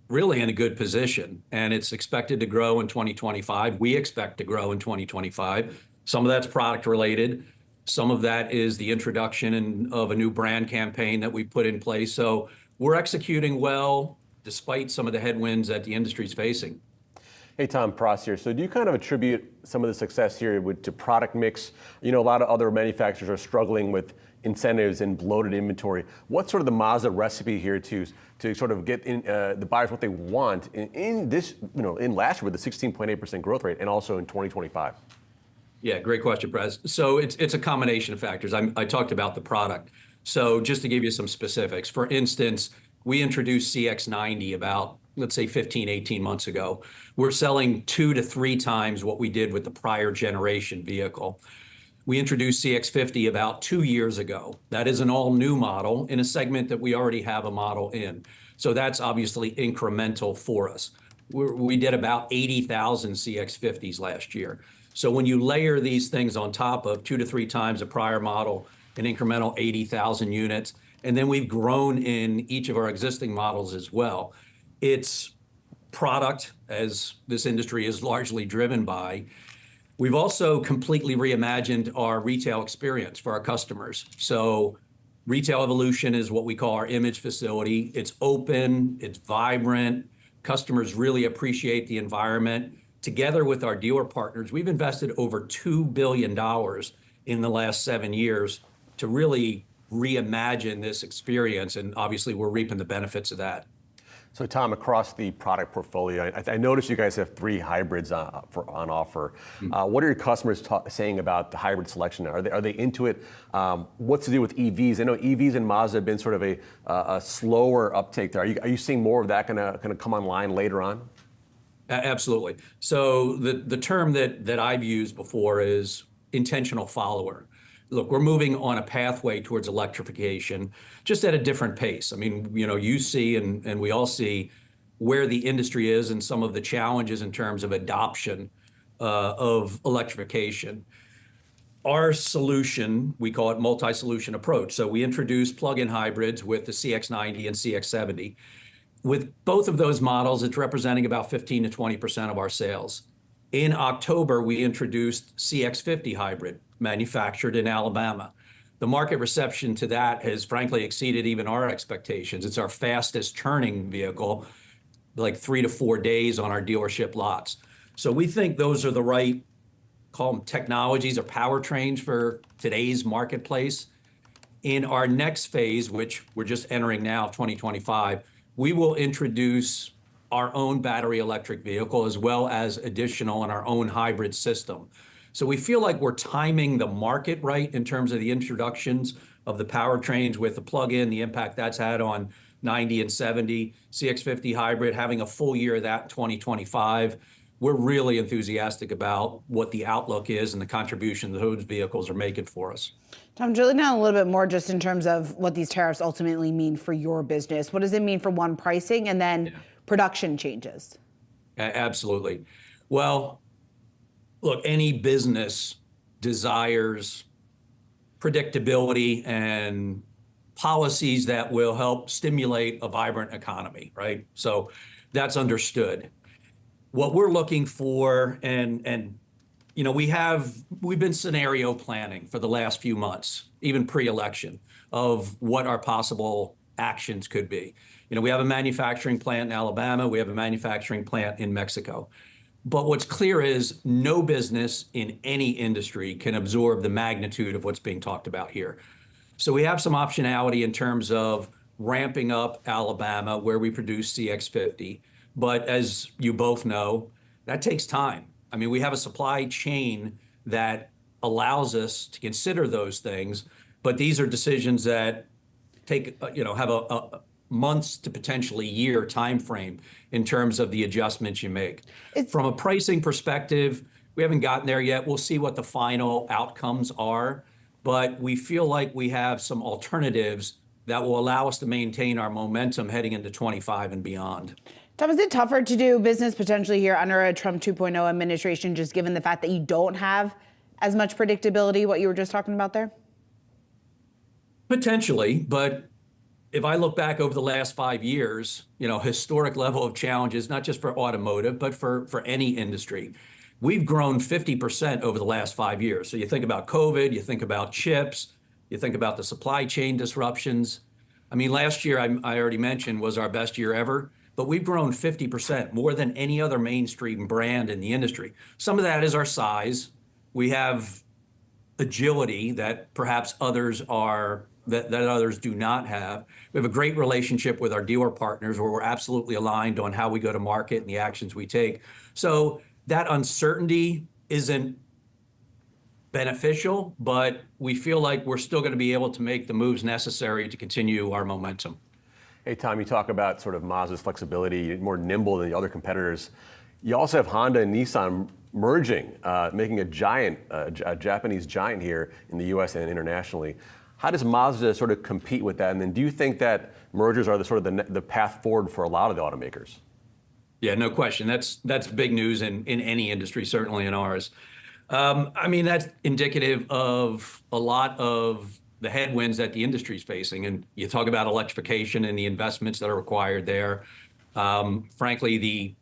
really in a good position, and it's expected to grow in 2025. We expect to grow in 2025. Some of that's product related. Some of that is the introduction of a new brand campaign that we've put in place. So we're executing well despite some of the headwinds that the industry is facing. Hey, Tom, Pras here. So do you kind of attribute some of the success here to product mix? A lot of other manufacturers are struggling with incentives and bloated inventory. What's sort of the Mazda recipe here to sort of get the buyers what they want in this, in last year with the 16.8% growth rate and also in 2025? Yeah, great question, Pras. So it's a combination of factors. I talked about the product. So just to give you some specifics, for instance, we introduced CX90 about, let's say, 15, 18 months ago. We're selling 2 to 3 times what we did with the prior generation vehicle. We introduced CX50 about 2 years ago. That is an all-new model in a segment that we already have a model in. So that's obviously incremental for us. We did about 80,000 CX50s last year. So when you layer these things on top of 2 to 3 times a prior model, an incremental 80,000 units, and then we've grown in each of our existing models as well. It's product, as this industry is largely driven by. We've also completely reimagined our retail experience for our customers. So Retail Evolution is what we call our image facility. It's open, it's vibrant. Customers really appreciate the environment. Together with our dealer partners, we've invested over $2 billion in the last 7 years to really reimagine this experience, and obviously we're reaping the benefits of that. So Tom, across the product portfolio, I noticed you guys have 3 hybrids on offer. What are your customers saying about the hybrid selection? Are they into it? What's to do with EVs? I know EVs and Mazda have been sort of a slower uptake there. Are you seeing more of that going to come online later on? Absolutely. So the term that I've used before is intentional follower. look, we're moving on a pathway towards electrification, just at a different pace. I mean, you see and we all see where the industry is and some of the challenges in terms of adoption of electrification. Our solution, we call it multi-solution approach. So we introduced plug-in hybrids with the CX90 and CX70. With both of those models, it's representing about 15 to 20% of our sales. In October, we introduced CX50 hybrid, manufactured in Alabama. The market reception to that has frankly exceeded even our expectations. It's our fastest turning vehicle, like 3 to 4 days on our dealership lots. So we think those are the right, call them technologies or powertrains for today's marketplace. In our next phase, which we're just entering now, 2025, we will introduce our own battery electric vehicle as well as additional in our own hybrid system. So we feel like we're timing the market right in terms of the introductions of the powertrains with the plug-in, the impact that's had on 90 and 70, CX50 hybrid, having a full year of that in 2025. We're really enthusiastic about what the outlook is and the contribution that those vehicles are making for us. Tom, drilling down a little bit more just in terms of what these tariffs ultimately mean for your business. What does it mean for one, pricing, and then production changes? Absolutely. Well, look, any business desires predictability and policies that will help stimulate a vibrant economy, right? So that's understood. What we're looking for, and we've been scenario planning for the last few months, even pre-election, of what our possible actions could be. We have a manufacturing plant in Alabama, we have a manufacturing plant in Mexico. But what's clear is no business in any industry can absorb the magnitude of what's being talked about here. So we have some optionality in terms of ramping up Alabama, where we produce CX50. But as you both know, that takes time. I mean, we have a supply chain that allows us to consider those things, but these are decisions that take, have a months to potentially year time frame in terms of the adjustments you make. From a pricing perspective, we haven't gotten there yet. We'll see what the final outcomes are, but we feel like we have some alternatives that will allow us to maintain our momentum heading into 25 and beyond. Tom, is it tougher to do business potentially here under a Trump 2.0 administration, just given the fact that you don't have as much predictability, what you were just talking about there? Potentially, but if I look back over the last 5 years, historic level of challenges, not just for automotive, but for any industry. We've grown 50% over the last 5 years. So you think about COVID, you think about chips, you think about the supply chain disruptions. I mean, last year, I already mentioned, was our best year ever. But we've grown 50%, more than any other mainstream brand in the industry. Some of that is our size. We have agility that perhaps others that others do not have. We have a great relationship with our dealer partners where we're absolutely aligned on how we go to market and the actions we take. So that uncertainty isn't beneficial, but we feel like we're still going to be able to make the moves necessary to continue our momentum. Hey, Tom, you talk about sort of Mazda's flexibility, more nimble than the other competitors. You also have Honda and Nissan merging, making a Japanese giant here in the US and internationally. How does Mazda sort of compete with that? And then do you think that mergers are the path forward for a lot of the automakers? Yeah, no question. That's big news in any industry, certainly in ours. I mean, that's indicative of a lot of the headwinds that the industry is facing. And you talk about electrification and the investments that are required there. Frankly,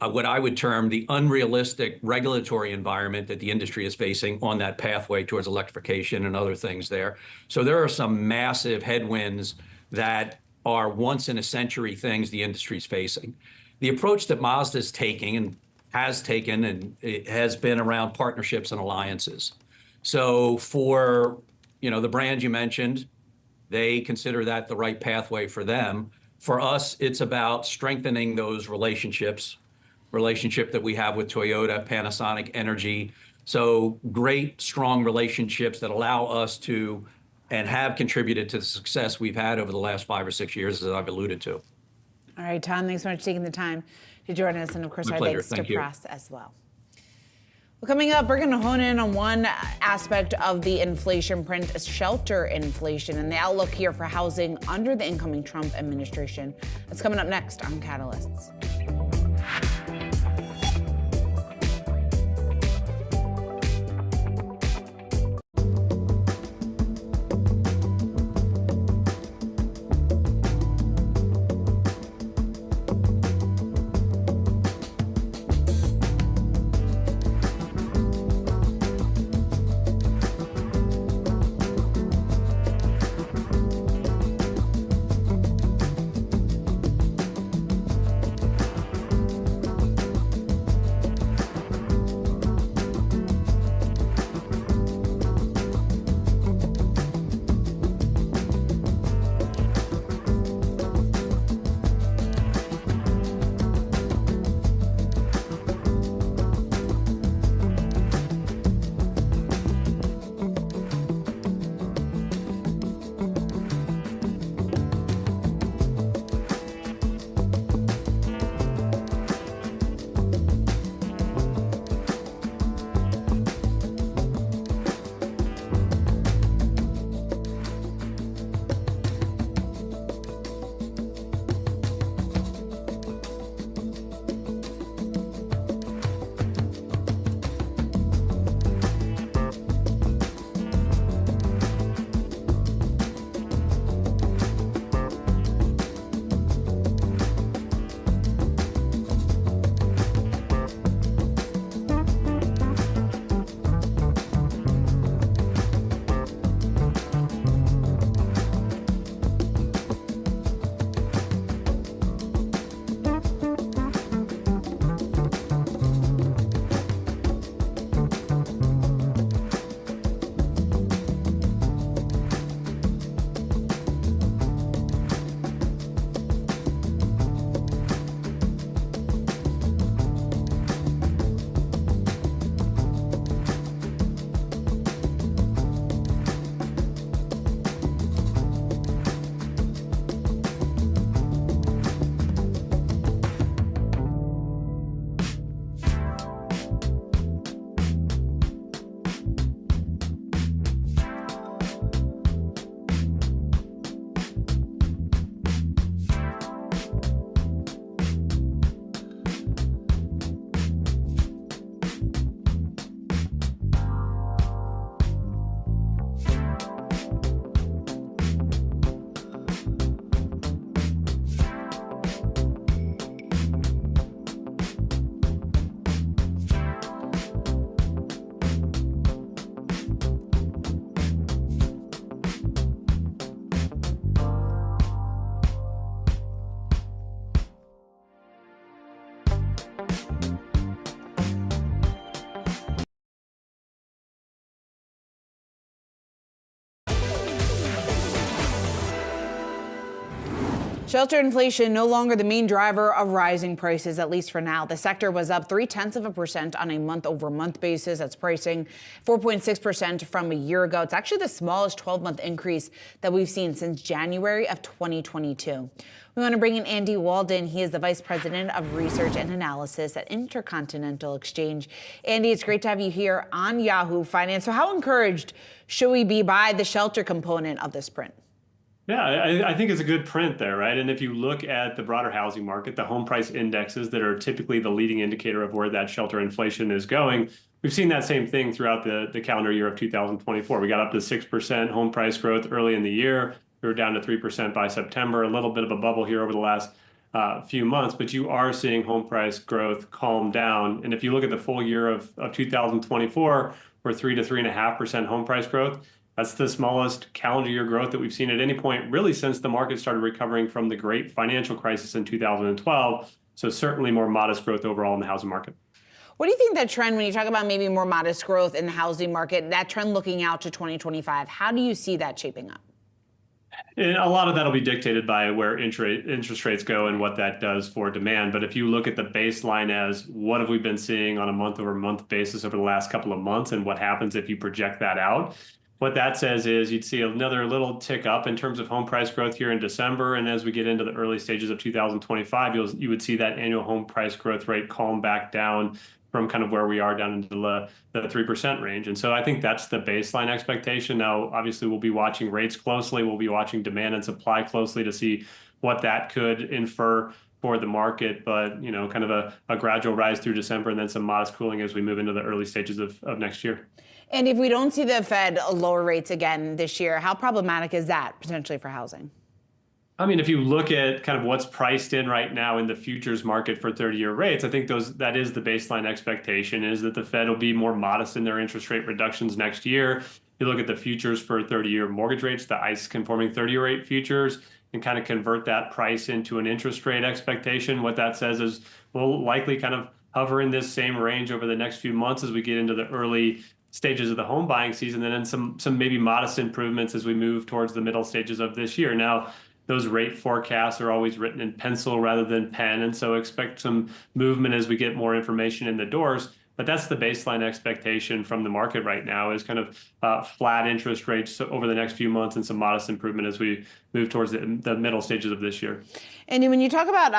what I would term the unrealistic regulatory environment that the industry is facing on that pathway towards electrification and other things there. So there are some massive headwinds that are once in a century things the industry is facing. The approach that Mazda is taking and has taken and it has been around partnerships and alliances. So for the brand you mentioned, they consider that the right pathway for them. For us, it's about strengthening those relationship that we have with Toyota, Panasonic, Energy. So great, strong relationships that allow us to and have contributed to the success we've had over the last 5 or 6 years, as I've alluded to. All right, Tom, thanks so much for taking the time to join us. And of course, our thanks to press as well. Well, coming up, we're going to hone in on one aspect of the inflation print, shelter inflation, and the outlook here for housing under the incoming Trump administration. That's coming up next on Catalysts. Shelter inflation no longer the main driver of rising prices, at least for now. The sector was up 0.3% on a month-over-month basis. That's pricing 4.6% from a year ago. It's actually the smallest 12-month increase that we've seen since January of 2022. We want to bring in Andy Walden. He is the Vice President of Research and Analysis at Intercontinental Exchange. Andy, it's great to have you here on Yahoo Finance. So how encouraged should we be by the shelter component of this print? Yeah, I think it's a good print there, right? And if you look at the broader housing market, the home price indexes that are typically the leading indicator of where that shelter inflation is going, we've seen that same thing throughout the calendar year of 2024. We got up to 6% home price growth early in the year. We were down to 3% by September, a little bit of a bubble here over the last few months, but you are seeing home price growth calm down. And if you look at the full year of 2024, we're 3 to 3.5% home price growth. That's the smallest calendar year growth that we've seen at any point, really, since the market started recovering from the great financial crisis in 2012. So certainly more modest growth overall in the housing market. What do you think that trend, when you talk about maybe more modest growth in the housing market, that trend looking out to 2025, how do you see that shaping up? And a lot of that will be dictated by where interest rates go and what that does for demand. But if you look at the baseline as what have we been seeing on a month-over-month basis over the last couple of months and what happens if you project that out, what that says is you'd see another little tick up in terms of home price growth here in December. And as we get into the early stages of 2025, you would see that annual home price growth rate calm back down from kind of where we are down into the 3% range. And so I think that's the baseline expectation. Now, obviously, we'll be watching rates closely. We'll be watching demand and supply closely to see what that could infer for the market. But, kind of a gradual rise through December and then some modest cooling as we move into the early stages of next year. And if we don't see the Fed lower rates again this year, how problematic is that potentially for housing? I mean, if you look at kind of what's priced in right now in the futures market for 30-year rates, I think that is the baseline expectation, is that the Fed will be more modest in their interest rate reductions next year. You look at the futures for 30-year mortgage rates, the ICE conforming 30-year rate futures, and kind of convert that price into an interest rate expectation. What that says is we'll likely kind of hover in this same range over the next few months as we get into the early stages of the home buying season, and then some maybe modest improvements as we move towards the middle stages of this year. Now, those rate forecasts are always written in pencil rather than pen, and so expect some movement as we get more information in the doors. But that's the baseline expectation from the market right now, is kind of flat interest rates over the next few months and some modest improvement as we move towards the middle stages of this year. And when you talk about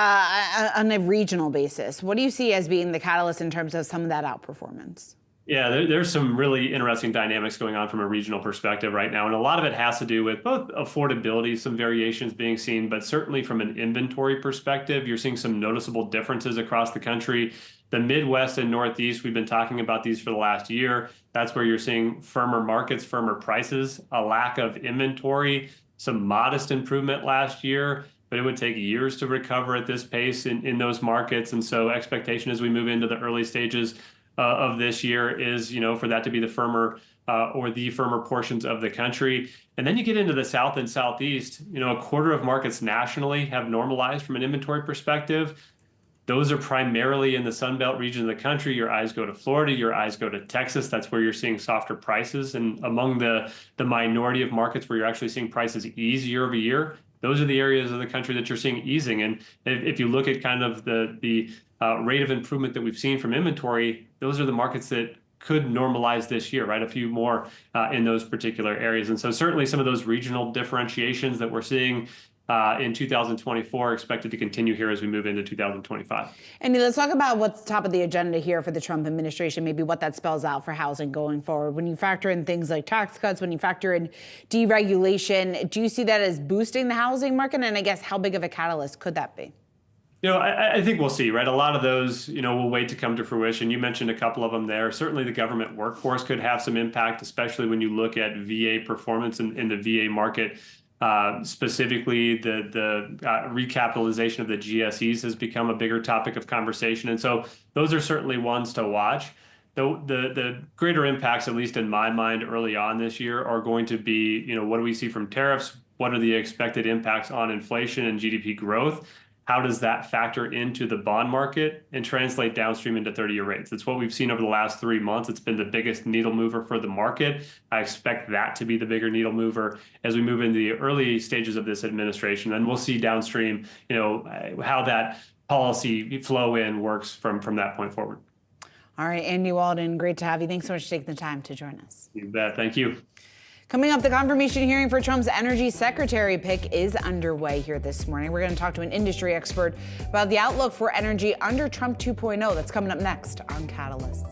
on a regional basis, what do you see as being the catalyst in terms of some of that outperformance? Yeah, there's some really interesting dynamics going on from a regional perspective right now. And a lot of it has to do with both affordability, some variations being seen, but certainly from an inventory perspective, you're seeing some noticeable differences across the country. The Midwest and Northeast, we've been talking about these for the last year. That's where you're seeing firmer markets, firmer prices, a lack of inventory, some modest improvement last year, but it would take years to recover at this pace in those markets. And so expectation as we move into the early stages of this year is, for that to be the firmer or the firmer portions of the country. And then you get into the South and Southeast, a quarter of markets nationally have normalized from an inventory perspective. Those are primarily in the Sun Belt region of the country. Your eyes go to Florida, your eyes go to Texas. That's where you're seeing softer prices. And among the minority of markets where you're actually seeing prices ease year over year, those are the areas of the country that you're seeing easing. And if you look at kind of the rate of improvement that we've seen from inventory, those are the markets that could normalize this year, right? A few more in those particular areas. And so certainly some of those regional differentiations that we're seeing in 2024 expected to continue here as we move into 2025. Andy, let's talk about what's top of the agenda here for the Trump administration, maybe what that spells out for housing going forward. When you factor in things like tax cuts, when you factor in deregulation, do you see that as boosting the housing market? And I guess how big of a catalyst could that be? I think we'll see, right? A lot of those, will wait to come to fruition. You mentioned a couple of them there. Certainly the government workforce could have some impact, especially when you look at VA performance in the VA market. Specifically, the recapitalization of the GSEs has become a bigger topic of conversation. And so those are certainly ones to watch. The greater impacts, at least in my mind, early on this year are going to be, what do we see from tariffs? What are the expected impacts on inflation and GDP growth? How does that factor into the bond market and translate downstream into 30-year rates? It's what we've seen over the last 3 months. It's been the biggest needle mover for the market. I expect that to be the bigger needle mover as we move into the early stages of this administration. And we'll see downstream, how that policy flow in works from that point forward. All right, Andy Walden, great to have you. Thanks so much for taking the time to join us. You bet. Thank you. Coming up, the confirmation hearing for Trump's energy secretary pick is underway here this morning. We're going to talk to an industry expert about the outlook for energy under Trump 2.0. That's coming up next on Catalysts.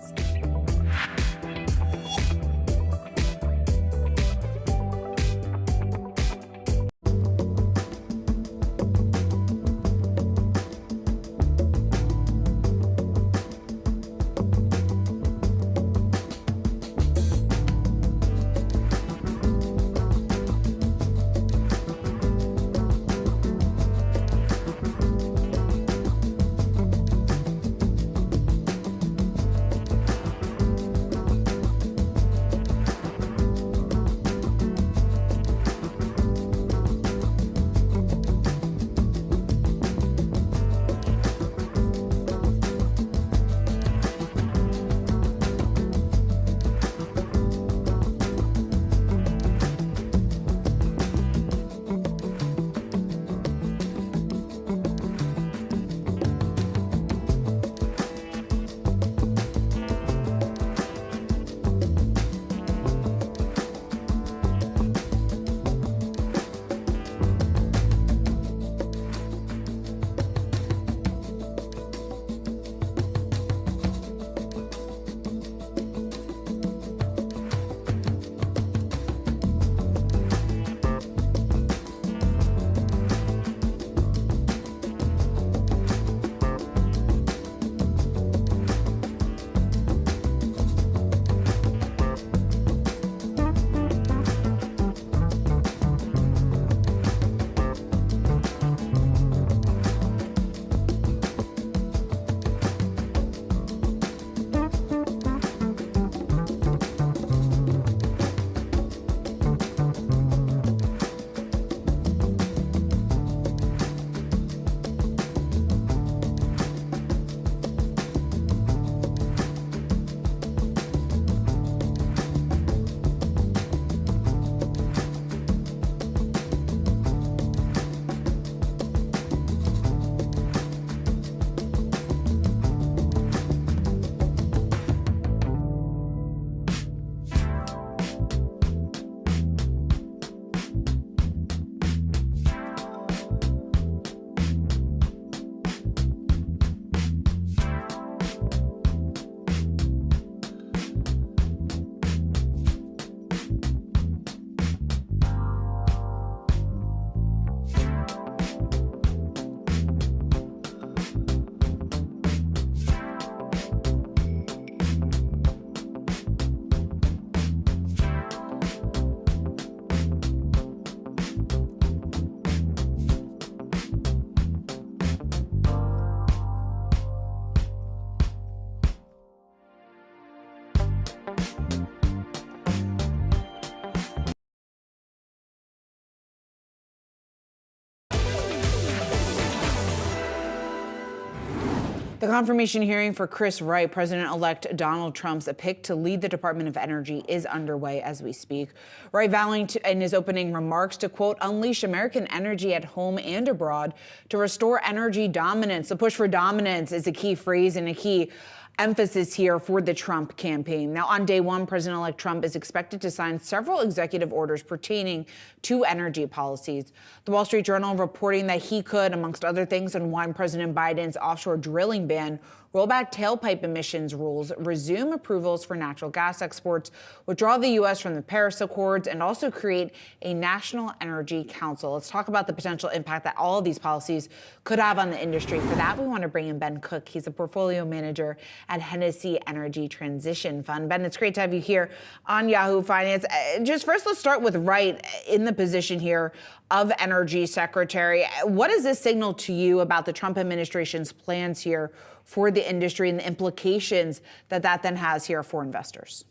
The confirmation hearing for Chris Wright, President-elect Donald Trump's pick to lead the Department of Energy, is underway as we speak. Wright vowing in his opening remarks to, quote, unleash American energy at home and abroad to restore energy dominance. The push for dominance is a key phrase and a key emphasis here for the Trump campaign. Now, on day one, President-elect Trump is expected to sign several executive orders pertaining to energy policies. The Wall Street Journal reporting that he could, amongst other things, unwind President Biden's offshore drilling ban, roll back tailpipe emissions rules, resume approvals for natural gas exports, withdraw the U.S. from the Paris Accords, and also create a National Energy Council. Let's talk about the potential impact that all of these policies could have on the industry. For that, we want to bring in Ben Cook. He's a portfolio manager at Hennessy Energy Transition Fund. Ben, it's great to have you here on Yahoo Finance. Just first, let's start with Wright in the position here of Energy Secretary. What does this signal to you about the Trump administration's plans here for the industry and the implications that that then has here for investors?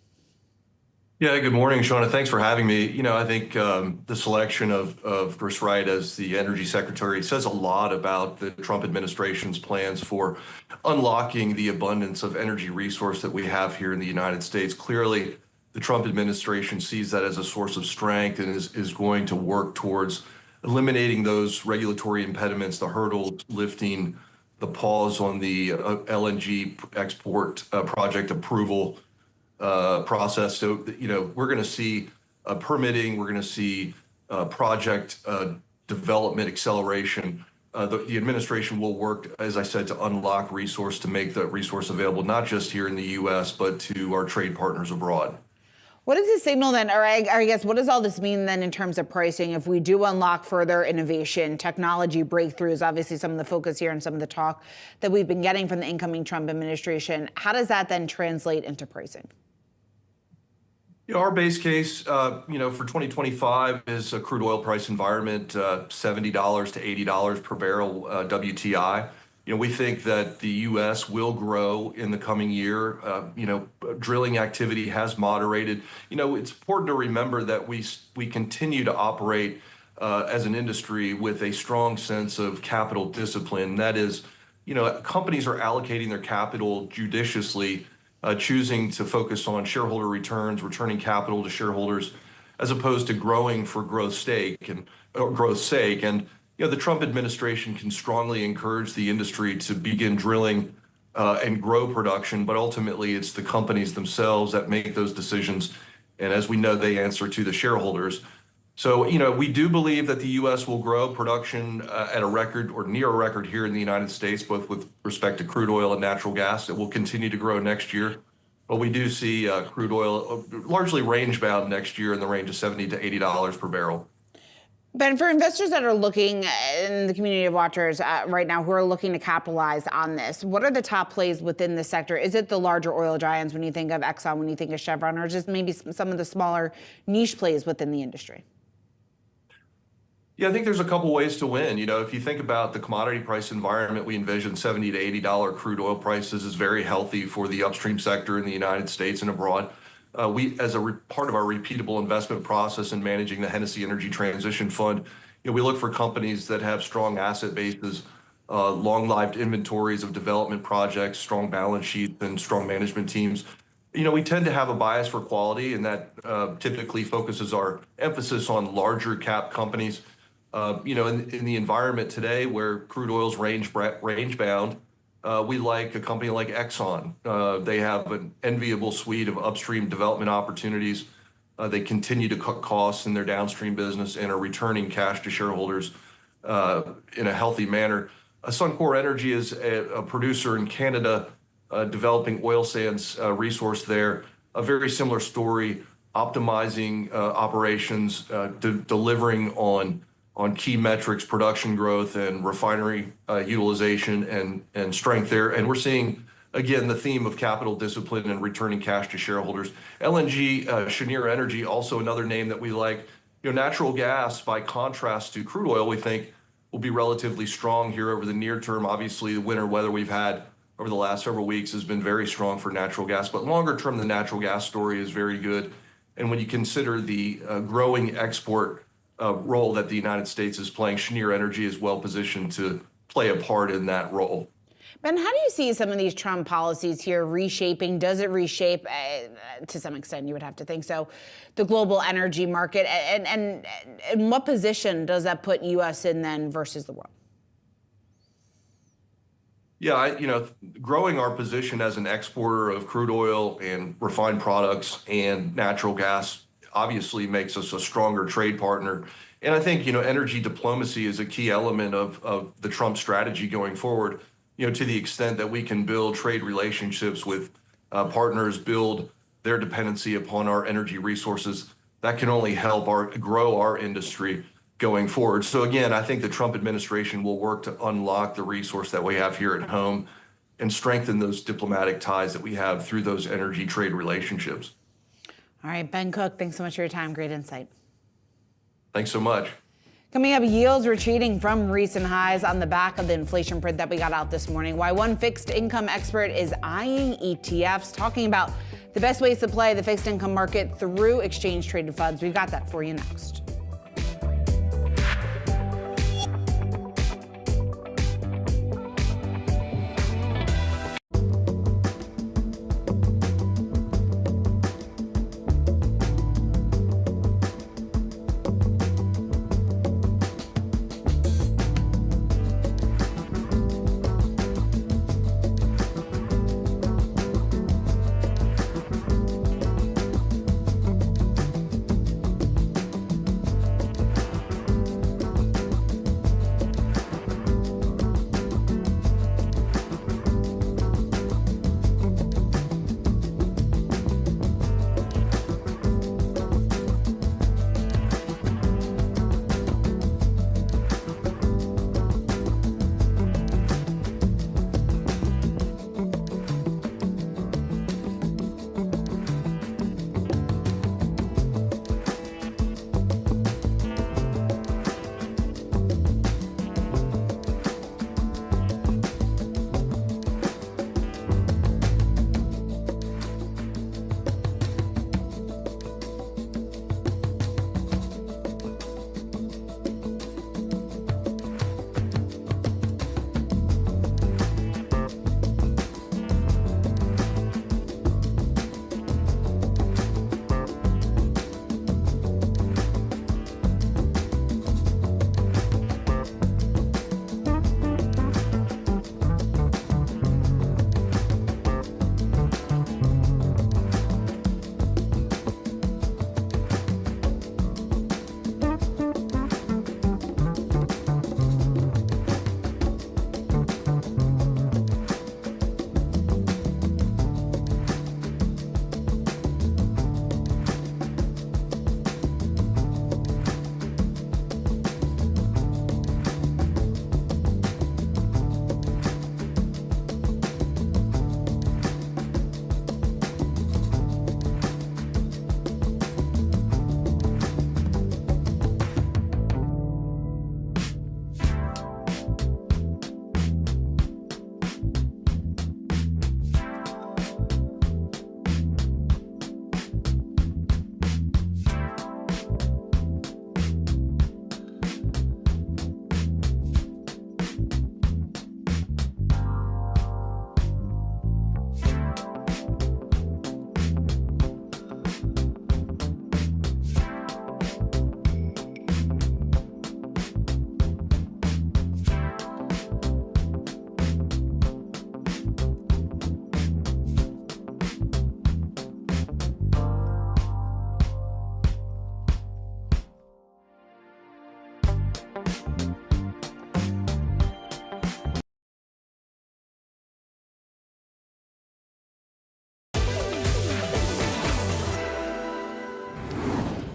Yeah, good morning, Shauna. Thanks for having me. You know, I think the selection of Chris Wright as the Energy Secretary says a lot about the Trump administration's plans for unlocking the abundance of energy resource that we have here in the United States. Clearly, the Trump administration sees that as a source of strength and is going to work towards eliminating those regulatory impediments, the hurdles, lifting the pause on the LNG export project approval process. So, you know, we're going to see permitting, we're going to see project development acceleration. The administration will work, as I said, to unlock resource, to make the resource available, not just here in the U.S., but to our trade partners abroad. What does this signal then, or I guess, what does all this mean then in terms of pricing? If we do unlock further innovation, technology breakthroughs, obviously some of the focus here and some of the talk that we've been getting from the incoming Trump administration, how does that then translate into pricing? Our base case, for 2025 is a crude oil price environment, $70 to $80 per barrel WTI. We think that the U.S. will grow in the coming year. Drilling activity has moderated. It's important to remember that we continue to operate as an industry with a strong sense of capital discipline. That is, companies are allocating their capital judiciously, choosing to focus on shareholder returns, returning capital to shareholders, as opposed to growing for growth's sake. And the Trump administration can strongly encourage the industry to begin drilling and grow production, but ultimately it's the companies themselves that make those decisions. And as we know, they answer to the shareholders. So, we do believe that the U.S. will grow production at a record or near a record here in the United States, both with respect to crude oil and natural gas. It will continue to grow next year. But we do see crude oil largely range bound next year in the range of $70 to $80 per barrel. Ben, for investors that are looking in the community of watchers right now who are looking to capitalize on this, what are the top plays within the sector? Is it the larger oil giants when you think of Exxon, when you think of Chevron, or just maybe some of the smaller niche plays within the industry? Yeah, I think there's a couple ways to win. If you think about the commodity price environment, we envision $70 to $80 crude oil prices is very healthy for the upstream sector in the United States and abroad. We, as a part of our repeatable investment process in managing the Hennessy Energy Transition Fund, we look for companies that have strong asset bases, long-lived inventories of development projects, strong balance sheets, and strong management teams. We tend to have a bias for quality, and that typically focuses our emphasis on larger cap companies. In the environment today where crude oil's range bound, we like a company like Exxon. They have an enviable suite of upstream development opportunities. They continue to cut costs in their downstream business and are returning cash to shareholders in a healthy manner. Suncor Energy is a producer in Canada, developing oil sands resource there. A very similar story, optimizing operations, delivering on key metrics, production growth and refinery utilization and strength there. And we're seeing, again, the theme of capital discipline and returning cash to shareholders. LNG, Cheniere Energy, also another name that we like. Natural gas, by contrast to crude oil, we think will be relatively strong here over the near term. Obviously, the winter weather we've had over the last several weeks has been very strong for natural gas, but longer term, the natural gas story is very good. And when you consider the growing export role that the United States is playing, Cheniere Energy is well positioned to play a part in that role. Ben, how do you see some of these Trump policies here reshaping? Does it reshape, to some extent, you would have to think so, the global energy market? And what position does that put U.S. in then versus the world? Yeah, growing our position as an exporter of crude oil and refined products and natural gas obviously makes us a stronger trade partner. And I think, energy diplomacy is a key element of the Trump strategy going forward, to the extent that we can build trade relationships with partners, build their dependency upon our energy resources. That can only help grow our industry going forward. So again, I think the Trump administration will work to unlock the resource that we have here at home and strengthen those diplomatic ties that we have through those energy trade relationships. All right, Ben Cook, thanks so much for your time. Great insight. Thanks so much. Coming up, yields retreating from recent highs on the back of the inflation print that we got out this morning. Why one fixed income expert is eyeing ETFs, talking about the best ways to play the fixed income market through exchange traded funds. We've got that for you next.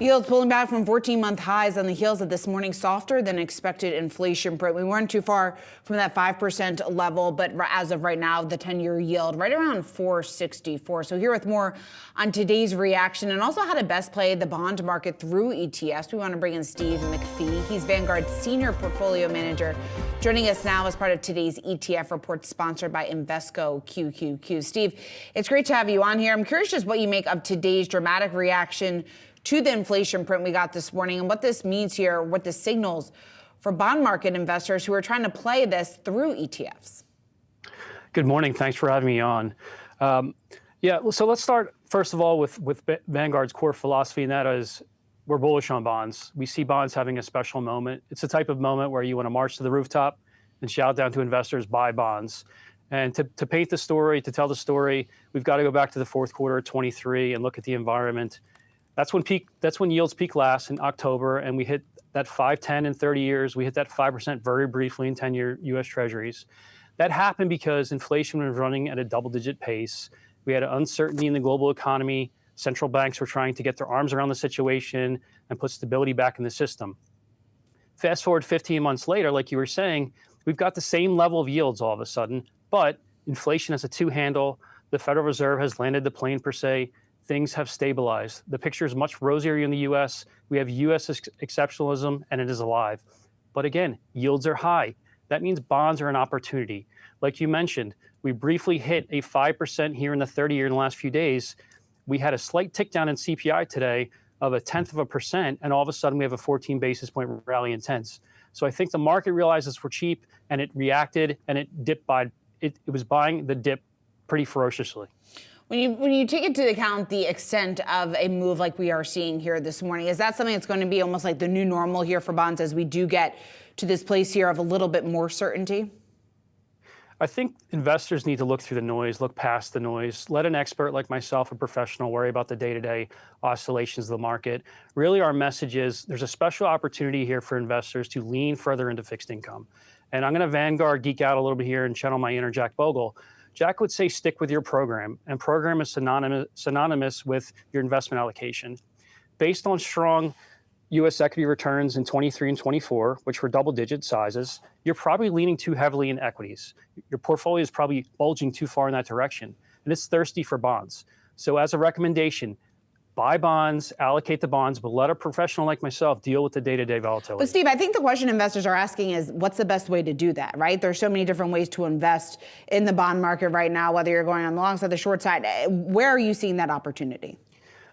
Yields pulling back from 14-month highs on the heels of this morning's softer than expected inflation print. We weren't too far from that 5% level, but as of right now, the 10-year yield right around 4.64. So here with more on today's reaction and also how to best play the bond market through ETFs, we want to bring in Steve McPhee. He's Vanguard's Senior Portfolio Manager, joining us now as part of today's ETF report sponsored by Invesco QQQ. Steve, it's great to have you on here. I'm curious just what you make of today's dramatic reaction to the inflation print we got this morning and what this means here, what this signals for bond market investors who are trying to play this through ETFs. Good morning. Thanks for having me on. So let's start, first of all, with Vanguard's core philosophy, and that is we're bullish on bonds. We see bonds having a special moment. It's the type of moment where you want to march to the rooftop and shout down to investors, buy bonds. And to paint the story, to tell the story, we've got to go back to the fourth quarter of 23 and look at the environment. That's when yields peak last in October, and we hit that 5, 10, and 30 years. We hit that 5% very briefly in 10-year U.S. Treasuries. That happened because inflation was running at a double-digit pace. We had uncertainty in the global economy. Central banks were trying to get their arms around the situation and put stability back in the system. Fast forward 15 months later, like you were saying, we've got the same level of yields all of a sudden, but inflation has a two-handle. The Federal Reserve has landed the plane per se. Things have stabilized. The picture is much rosier in the U.S. We have U.S. exceptionalism, and it is alive. But again, yields are high. That means bonds are an opportunity. Like you mentioned, we briefly hit a 5% here in the 30-year in the last few days. We had a slight tick down in CPI today of 0.1%, and all of a sudden we have a 14 basis point rally in tenths. So I think the market realizes we're cheap, and it reacted, and it dipped it was buying the dip pretty ferociously. When you take into account the extent of a move like we are seeing here this morning, is that something that's going to be almost like the new normal here for bonds as we do get to this place here of a little bit more certainty? I think investors need to look through the noise, look past the noise, let an expert like myself, a professional, worry about the day-to-day oscillations of the market. Really, our message is there's a special opportunity here for investors to lean further into fixed income. And I'm going to Vanguard geek out a little bit here and channel my inner Jack Bogle. Jack would say stick with your program, and program is synonymous with your investment allocation. Based on strong U.S. equity returns in 23 and 24, which were double-digit sizes, you're probably leaning too heavily in equities. Your portfolio is probably bulging too far in that direction, and it's thirsty for bonds. So as a recommendation, buy bonds, allocate the bonds, but let a professional like myself deal with the day-to-day volatility. But Steve, I think the question investors are asking is, what's the best way to do that, right? There's so many different ways to invest in the bond market right now, whether you're going on the long side, the short side. Where are you seeing that opportunity?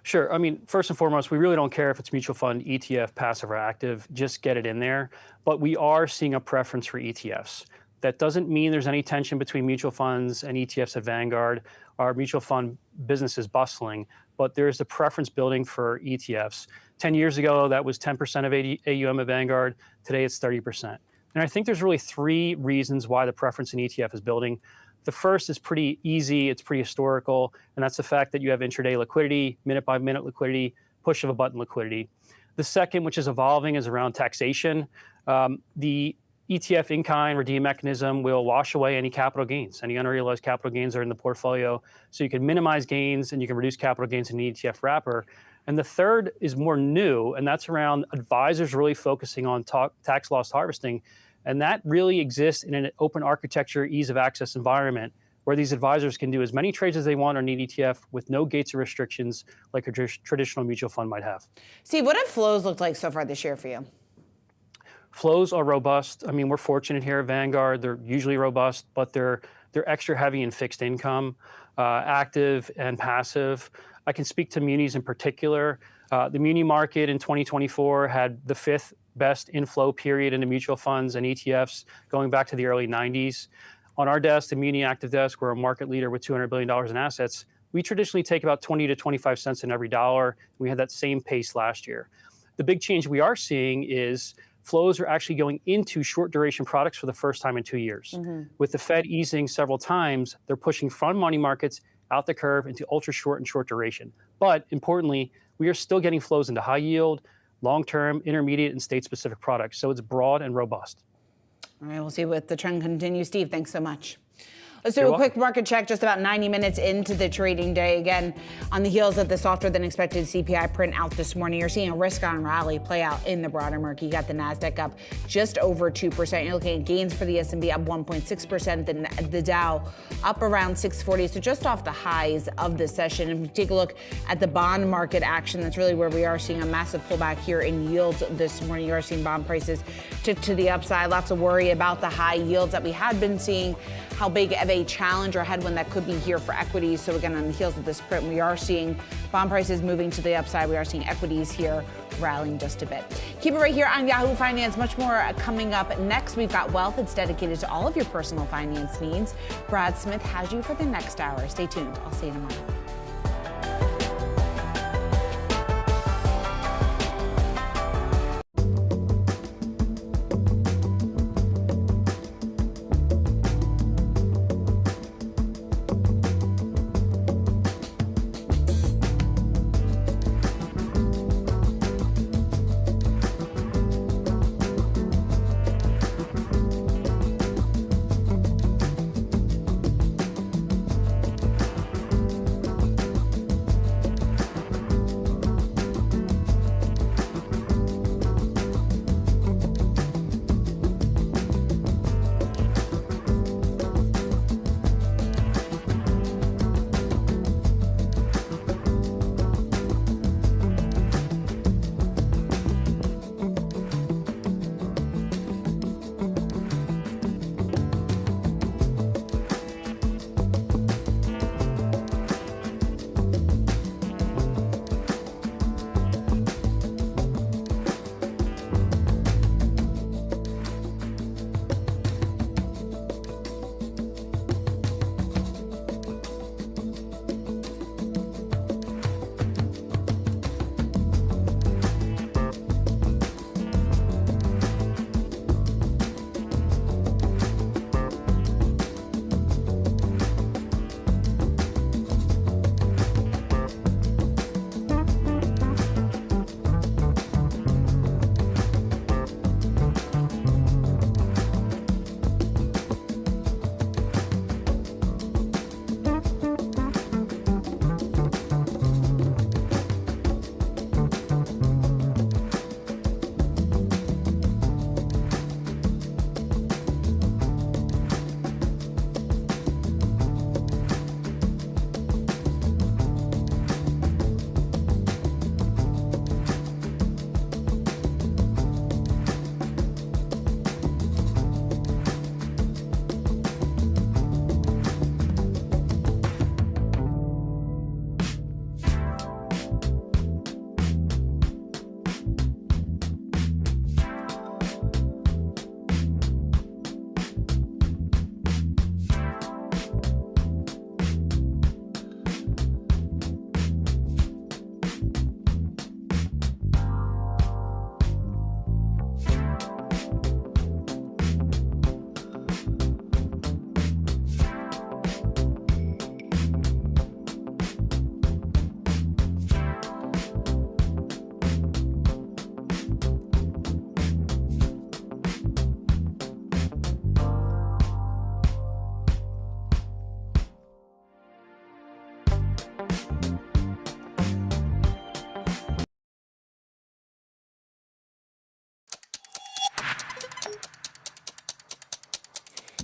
Sure. I mean, first and foremost, we really don't care if it's mutual fund, ETF, passive or active. Just get it in there. But we are seeing a preference for ETFs. That doesn't mean there's any tension between mutual funds and ETFs at Vanguard. Our mutual fund business is bustling, but there's a preference building for ETFs. 10 years ago, that was 10% of AUM at Vanguard. Today, it's 30%. And I think there's really three reasons why the preference in ETF is building. The first is pretty easy, it's pretty historical, and that's the fact that you have intraday liquidity, minute-by-minute liquidity, push-of-a-button liquidity. The second, which is evolving, is around taxation. The ETF in-kind redeem mechanism will wash away any capital gains. Any unrealized capital gains are in the portfolio, so you can minimize gains and you can reduce capital gains in an ETF wrapper. And the third is more new, and that's around advisors really focusing on tax loss harvesting. And that really exists in an open architecture, ease of access environment where these advisors can do as many trades as they want on an ETF with no gates or restrictions like a traditional mutual fund might have. Steve, what have flows looked like so far this year for you? Flows are robust. I mean, we're fortunate here at Vanguard. They're usually robust, but they're extra heavy in fixed income, active and passive. I can speak to munis in particular. The muni market in 2024 had the fifth best inflow period into mutual funds and ETFs going back to the early 90s. On our desk, the muni active desk, we're a market leader with $200 billion in assets. We traditionally take about 20 to 25 cents in every dollar. We had that same pace last year. The big change we are seeing is flows are actually going into short duration products for the first time in 2 years. Mm-hmm. With the Fed easing several times, they're pushing fund money markets out the curve into ultra short and short duration. But importantly, we are still getting flows into high yield, long-term, intermediate, and state-specific products. So it's broad and robust. All right, we'll see what the trend continues. Steve, thanks so much. Let's do a quick market check just about 90 minutes into the trading day. Again, on the heels of the softer than expected CPI print out this morning, you're seeing a risk-on rally play out in the broader market. You got the Nasdaq up just over 2%. You're looking at gains for the S&P up 1.6%. The Dow up around 640, so just off the highs of the session. If we take a look at the bond market action, that's really where we are seeing a massive pullback here in yields this morning. You are seeing bond prices to the upside. Lots of worry about the high yields that we had been seeing, how big of of a challenge or headwind that could be here for equities. So again, on the heels of this print, we are seeing bond prices moving to the upside. We are seeing equities here rallying just a bit. Keep it right here on Yahoo Finance. Much more coming up next. We've got Wealth. It's dedicated to all of your personal finance needs. Brad Smith has you for the next hour. Stay tuned. I'll see you tomorrow.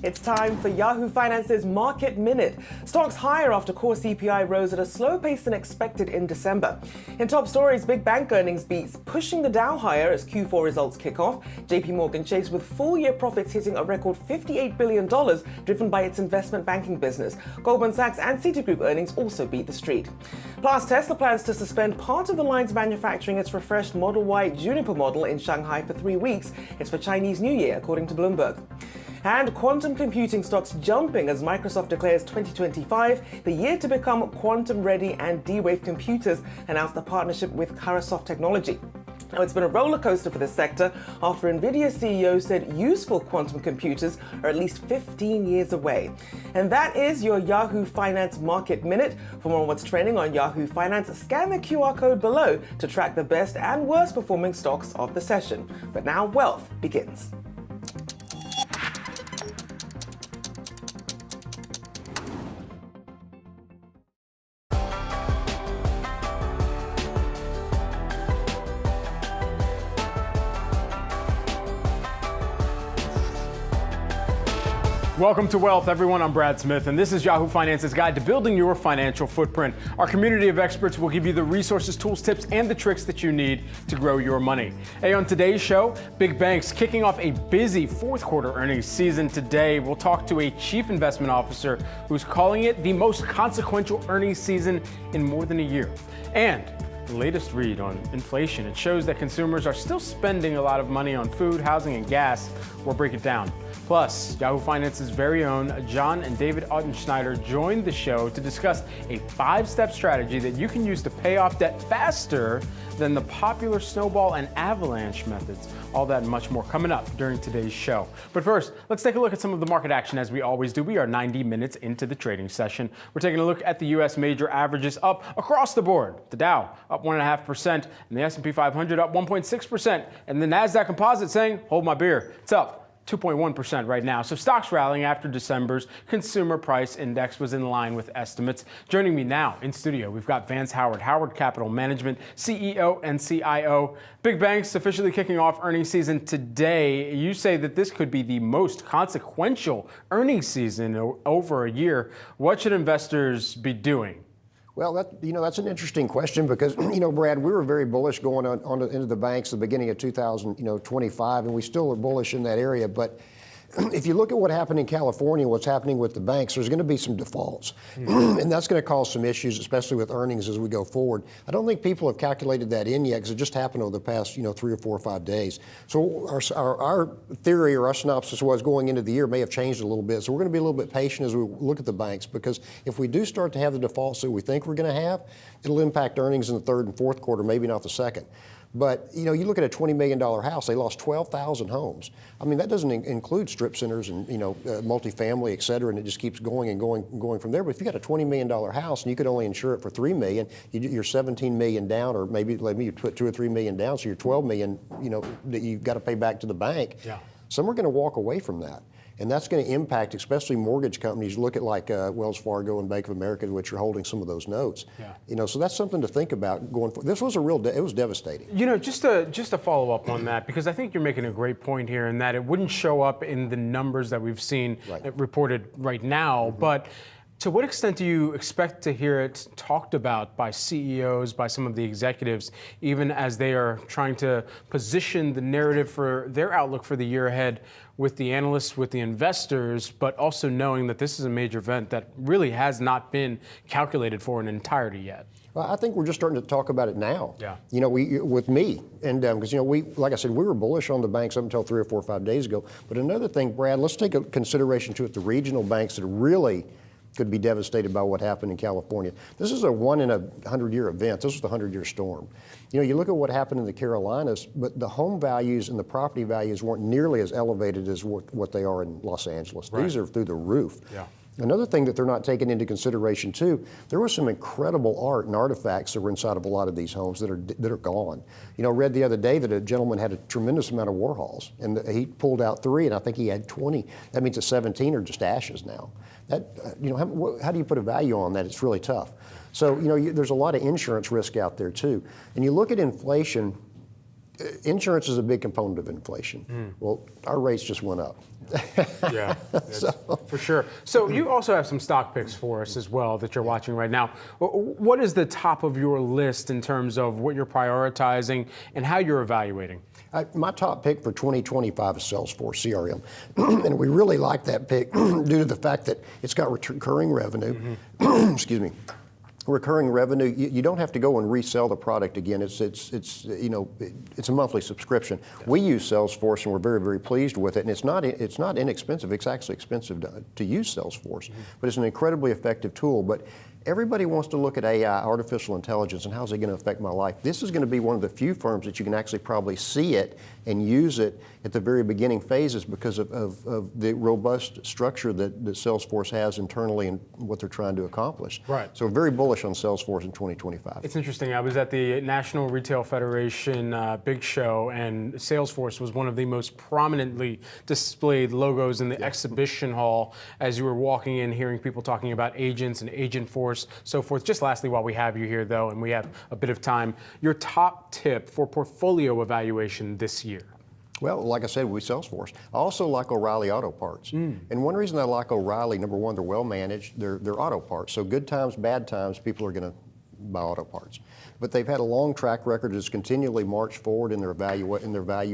It's time for Yahoo Finance's Market Minute. Stocks higher after core CPI rose at a slower pace than expected in December. In top stories, big bank earnings beats pushing the Dow higher as Q4 results kick off. JP Morgan Chase with full-year profits hitting a record $58 billion, driven by its investment banking business. Goldman Sachs and Citigroup earnings also beat the street. Plus, Tesla plans to suspend part of the lines manufacturing its refreshed Model Y Juniper model in Shanghai for 3 weeks. It's for Chinese New Year, according to Bloomberg. And quantum computing stocks jumping as Microsoft declares 2025 the year to become quantum-ready, and D-Wave Computers announced a partnership with Karasoft Technology. Now, it's been a roller coaster for this sector after NVIDIA CEO said useful quantum computers are at least 15 years away. And that is your Yahoo Finance Market Minute. For more on what's trending on Yahoo Finance, scan the QR code below to track the best and worst performing stocks of the session. But now Wealth begins. Welcome to Wealth, everyone. I'm Brad Smith, and this is Yahoo Finance's guide to building your financial footprint. Our community of experts will give you the resources, tools, tips, and the tricks that you need to grow your money. Hey, on today's show, big banks kicking off a busy fourth quarter earnings season today. We'll talk to a chief investment officer who's calling it the most consequential earnings season in more than a year. And the latest read on inflation. It shows that consumers are still spending a lot of money on food, housing, and gas. We'll break it down. Plus, Yahoo Finance's very own John and David Ottenschneider joined the show to discuss a 5-step strategy that you can use to pay off debt faster than the popular snowball and avalanche methods. All that and much more coming up during today's show. But first, let's take a look at some of the market action as we always do. We are 90 minutes into the trading session. We're taking a look at the U.S. major averages up across the board. The Dow up 1.5%, and the S&P 500 up 1.6%, and the Nasdaq Composite saying, hold my beer, it's up 2.1% right now. So stocks rallying after December's consumer price index was in line with estimates. Joining me now in studio, we've got Vance Howard, Howard Capital Management, CEO and CIO. Big banks officially kicking off earnings season today. You say that this could be the most consequential earnings season over a year. What should investors be doing? Well, that's an interesting question because, Brad, we were very bullish going into the banks at the beginning of 2025, and we still are bullish in that area. But if you look at what happened in California, what's happening with the banks, there's going to be some defaults. And that's going to cause some issues, especially with earnings as we go forward. I don't think people have calculated that in yet because it just happened over the past, 3 or 4 or 5 days. So our theory or our synopsis was going into the year may have changed a little bit. So we're going to be a little bit patient as we look at the banks because if we do start to have the defaults that we think we're going to have, it'll impact earnings in the third and fourth quarter, maybe not the second. But, you look at a $20 million house, they lost 12,000 homes. I mean, that doesn't include strip centers and, multifamily, et cetera, and it just keeps going and going from there. But if you got a $20 million house and you could only insure it for $3 million, you're 17 million down, or maybe you put 2 or 3 million down, so you're 12 million, that you've got to pay back to the bank. Yeah. Some are going to walk away from that. And that's going to impact, especially mortgage companies. Look at like Wells Fargo and Bank of America, which are holding some of those notes. Yeah. So that's something to think about going forward. This was it was devastating. Just to follow up on that, because I think you're making a great point here in that it wouldn't show up in the numbers that we've seen reported right now, but to what extent do you expect to hear it talked about by CEOs, by some of the executives, even as they are trying to position the narrative for their outlook for the year ahead with the analysts, with the investors, but also knowing that this is a major event that really has not been calculated for in entirety yet? Well, I think we're just starting to talk about it now. Yeah. With me, and because like I said, we were bullish on the banks up until 3 or 4 or 5 days ago. But another thing, Brad, let's take a consideration to it. The regional banks that really could be devastated by what happened in California. This is a 1 in a 100-year event. This was the 100-year storm. You look at what happened in the Carolinas, but the home values and the property values weren't nearly as elevated as what they are in Los Angeles. Right. These are through the roof. Yeah. Another thing that they're not taking into consideration too, there was some incredible art and artifacts that were inside of a lot of these homes that are gone. Read the other day that a gentleman had a tremendous amount of Warhols, and he pulled out 3, and I think he had 20. That means that 17 are just ashes now. That how do you put a value on that? It's really tough. So there's a lot of insurance risk out there too. And you look at inflation. Insurance is a big component of inflation. Well, our rates just went up. Yeah, for sure. So you also have some stock picks for us as well that you're watching right now. What is the top of your list in terms of what you're prioritizing and how you're evaluating? My top pick for 2025 is Salesforce CRM. And we really like that pick due to the fact that it's got recurring revenue. Excuse me. Recurring revenue, you don't have to go and resell the product again. It's a monthly subscription. Yeah. We use Salesforce and we're very, very pleased with it. And it's not inexpensive. It's actually expensive to use Salesforce, but it's an incredibly effective tool. But everybody wants to look at AI, artificial intelligence, and how's it going to affect my life. This is going to be one of the few firms that you can actually probably see it and use it at the very beginning phases because of the robust structure that Salesforce has internally and what they're trying to accomplish. Right. So very bullish on Salesforce in 2025. It's interesting. I was at the National Retail Federation big show, and Salesforce was one of the most prominently displayed logos in the exhibition hall as you were walking in, hearing people talking about agents and agent force, so forth. Just lastly, while we have you here, though, and we have a bit of time, your top tip for portfolio evaluation this year? Well, like I said, we Salesforce. I also like O'Reilly Auto Parts. And one reason I like O'Reilly, number one, they're well managed. They're auto parts. So good times, bad times, people are going to buy auto parts. But they've had a long track record that's continually marched forward in their value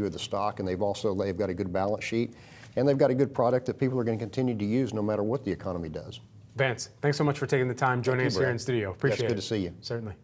of the stock, and they've got a good balance sheet, and they've got a good product that people are going to continue to use no matter what the economy does. Vance, thanks so much for taking the time joining us here in studio. Appreciate it. Good to see you. Certainly.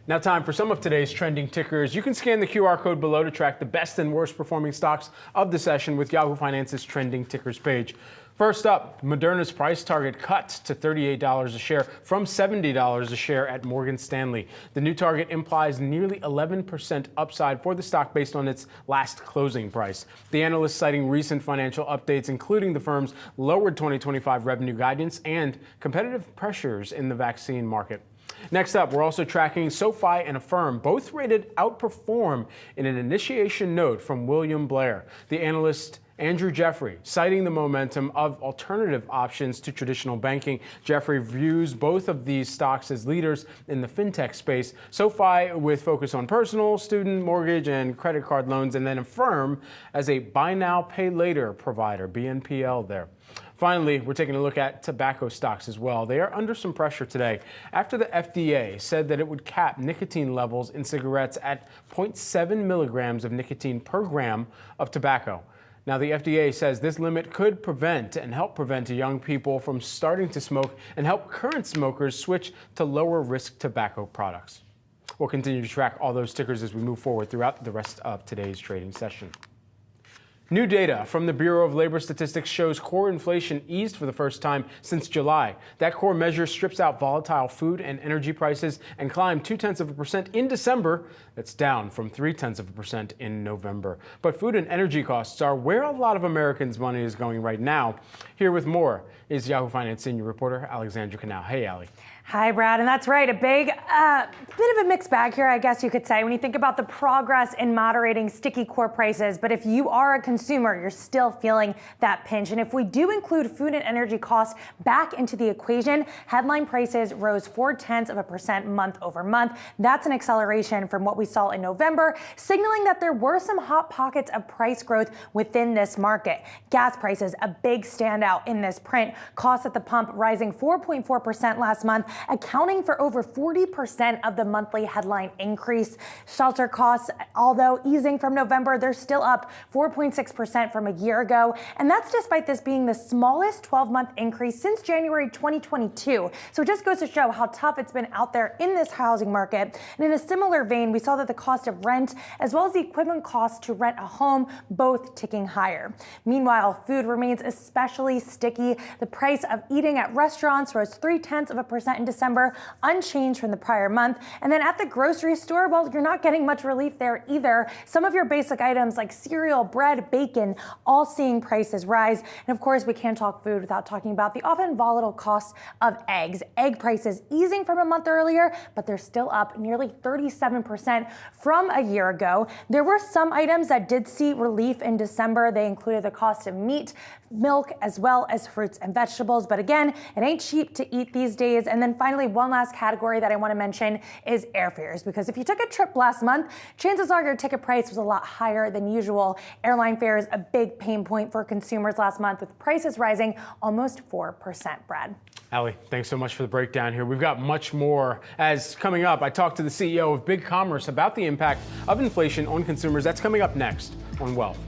Now time for some of today's trending tickers. You can scan the QR code below to track the best and worst performing stocks of the session with Yahoo Finance's trending tickers page. First up, Moderna's price target cut to $38 a share from $70 a share at Morgan Stanley. The new target implies nearly 11% upside for the stock based on its last closing price. The analyst citing recent financial updates, including the firm's lowered 2025 revenue guidance and competitive pressures in the vaccine market. Next up, we're also tracking SoFi and Affirm, both rated outperform in an initiation note from William Blair. The analyst Andrew Jeffrey, citing the momentum of alternative options to traditional banking. Jeffrey views both of these stocks as leaders in the fintech space. SoFi with focus on personal, student, mortgage, and credit card loans, and then Affirm as a buy now, pay later provider, BNPL there. Finally, we're taking a look at tobacco stocks as well. They are under some pressure today after the FDA said that it would cap nicotine levels in cigarettes at 0.7 milligrams of nicotine per gram of tobacco. Now, the FDA says this limit could prevent and help prevent young people from starting to smoke and help current smokers switch to lower risk tobacco products. We'll continue to track all those tickers as we move forward throughout the rest of today's trading session. New data from the Bureau of Labor Statistics shows core inflation eased for the first time since July. That core measure strips out volatile food and energy prices and climbed 0.2% in December. That's down from 0.3% in November. But food and energy costs are where a lot of Americans' money is going right now. Here with more is Yahoo Finance senior reporter Alexandra Canal. Hey, Allie. Hi, Brad, and that's right, a bit of a mixed bag here, I guess you could say, when you think about the progress in moderating sticky core prices. But if you are a consumer, you're still feeling that pinch. And if we do include food and energy costs back into the equation, headline prices rose 0.4% month over month. That's an acceleration from what we saw in November, signaling that there were some hot pockets of price growth within this market. Gas prices, a big standout in this print. Costs at the pump rising 4.4% last month, accounting for over 40% of the monthly headline increase. Shelter costs, although easing from November, they're still up 4.6% from a year ago. And that's despite this being the smallest 12-month increase since January 2022. So it just goes to show how tough it's been out there in this housing market. And in a similar vein, we saw that the cost of rent, as well as the equivalent cost to rent a home, both ticking higher. Meanwhile, food remains especially sticky. The price of eating at restaurants rose 0.3% in December, unchanged from the prior month. And then at the grocery store, well, you're not getting much relief there either. Some of your basic items like cereal, bread, bacon, all seeing prices rise. And of course, we can't talk food without talking about the often volatile costs of eggs. Egg prices easing from a month earlier, but they're still up nearly 37% from a year ago. There were some items that did see relief in December. They included the cost of meat, milk, as well as fruits and vegetables. But again, it ain't cheap to eat these days. And then finally, one last category that I want to mention is airfares, because if you took a trip last month, chances are your ticket price was a lot higher than usual. Airline fares, a big pain point for consumers last month, with prices rising almost 4%, Brad. Allie, thanks so much for the breakdown here. We've got much more. As coming up, I talked to the CEO of Big Commerce about the impact of inflation on consumers. That's coming up next on Wealth.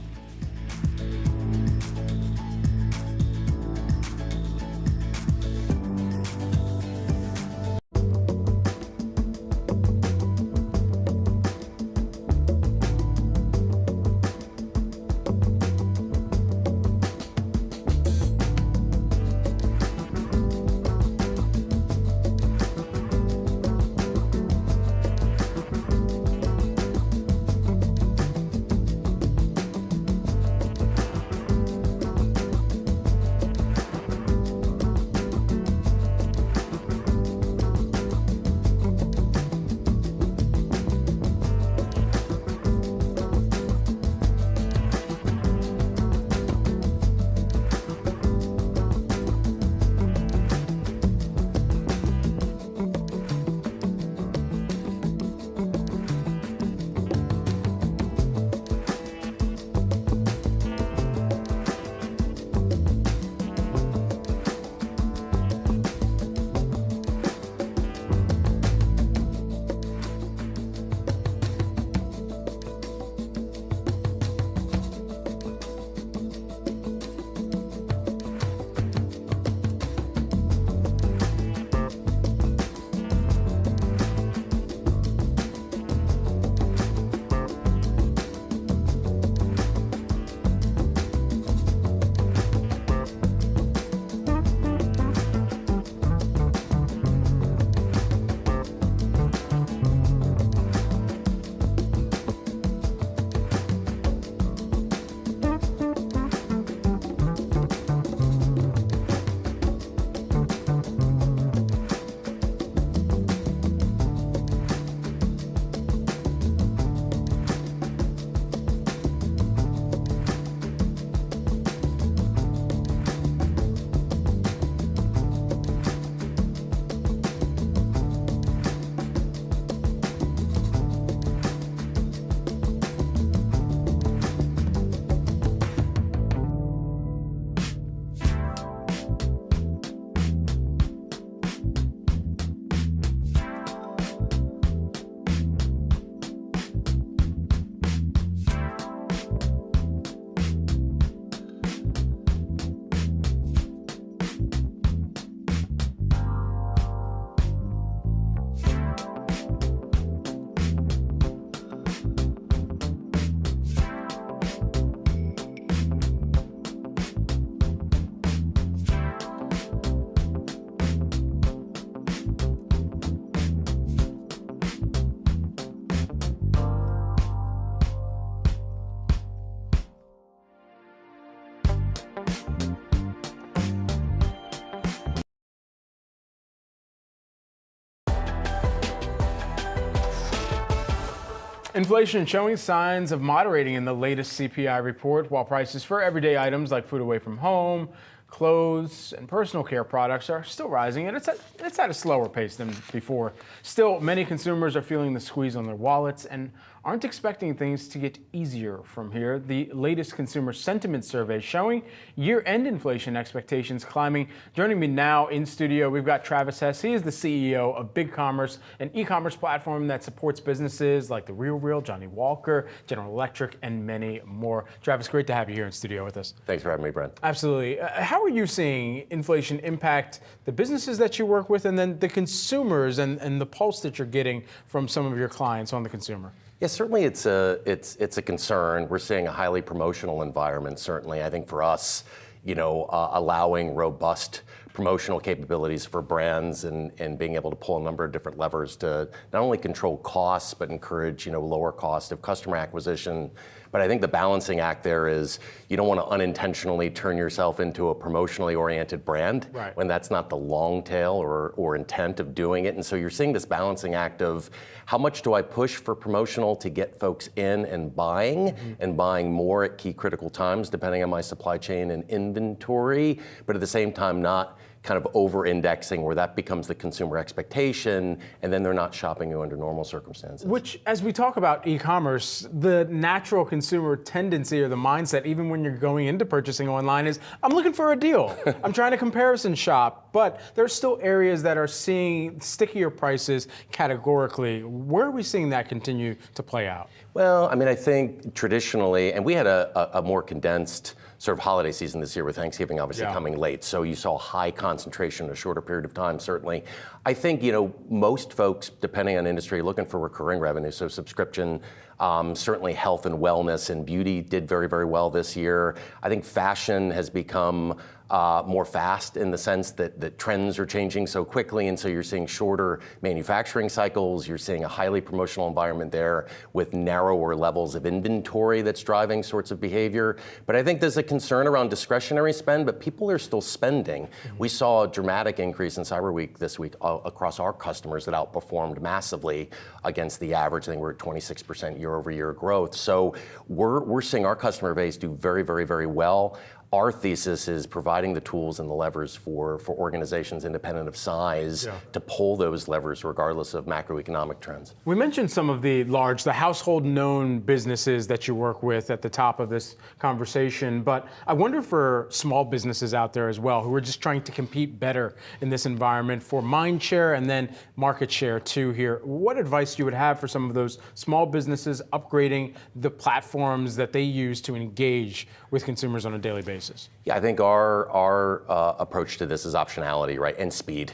Inflation showing signs of moderating in the latest CPI report, while prices for everyday items like food away from home, clothes, and personal care products are still rising, and it's at a slower pace than before. Still, many consumers are feeling the squeeze on their wallets and aren't expecting things to get easier from here. The latest consumer sentiment survey showing year-end inflation expectations climbing. Joining me now in studio, we've got Travis Hess. He is the CEO of BigCommerce, an e-commerce platform that supports businesses like The RealReal, Johnny Walker, General Electric, and many more. Travis, great to have you here in studio with us. Thanks for having me, Brent. Absolutely. How are you seeing inflation impact the businesses that you work with and then the consumers and the pulse that you're getting from some of your clients on the consumer? Yeah, certainly it's a concern. We're seeing a highly promotional environment, certainly. I think for us, allowing robust promotional capabilities for brands and being able to pull a number of different levers to not only control costs, but encourage, lower cost of customer acquisition. But I think the balancing act there is you don't want to unintentionally turn yourself into a promotionally oriented brand when that's not the long tail or intent of doing it. And so you're seeing this balancing act of how much do I push for promotional to get folks in and buying more at key critical times, depending on my supply chain and inventory, but at the same time not kind of over-indexing where that becomes the consumer expectation, and then they're not shopping you under normal circumstances. Which, as we talk about e-commerce, the natural consumer tendency or the mindset, even when you're going into purchasing online, is I'm looking for a deal. I'm trying to comparison shop, but there's still areas that are seeing stickier prices categorically. Where are we seeing that continue to play out? Well, I mean, I think traditionally, and we had a more condensed sort of holiday season this year with Thanksgiving obviously coming late. So you saw high concentration in a shorter period of time, certainly. I think, most folks, depending on industry, looking for recurring revenue, so subscription, certainly health and wellness and beauty did very, very well this year. I think fashion has become more fast in the sense that trends are changing so quickly, and so you're seeing shorter manufacturing cycles. You're seeing a highly promotional environment there with narrower levels of inventory that's driving sorts of behavior. But I think there's a concern around discretionary spend, but people are still spending. We saw a dramatic increase in Cyber Week this week across our customers that outperformed massively against the average. I think we're at 26% year-over-year growth. So we're seeing our customer base do very, very, very well. Our thesis is providing the tools and the levers for organizations independent of size to pull those levers regardless of macroeconomic trends. We mentioned some of the household known businesses that you work with at the top of this conversation, but I wonder for small businesses out there as well who are just trying to compete better in this environment for mind share and then market share too here. What advice you would have for some of those small businesses upgrading the platforms that they use to engage with consumers on a daily basis? Yeah, I think our approach to this is optionality, right, and speed.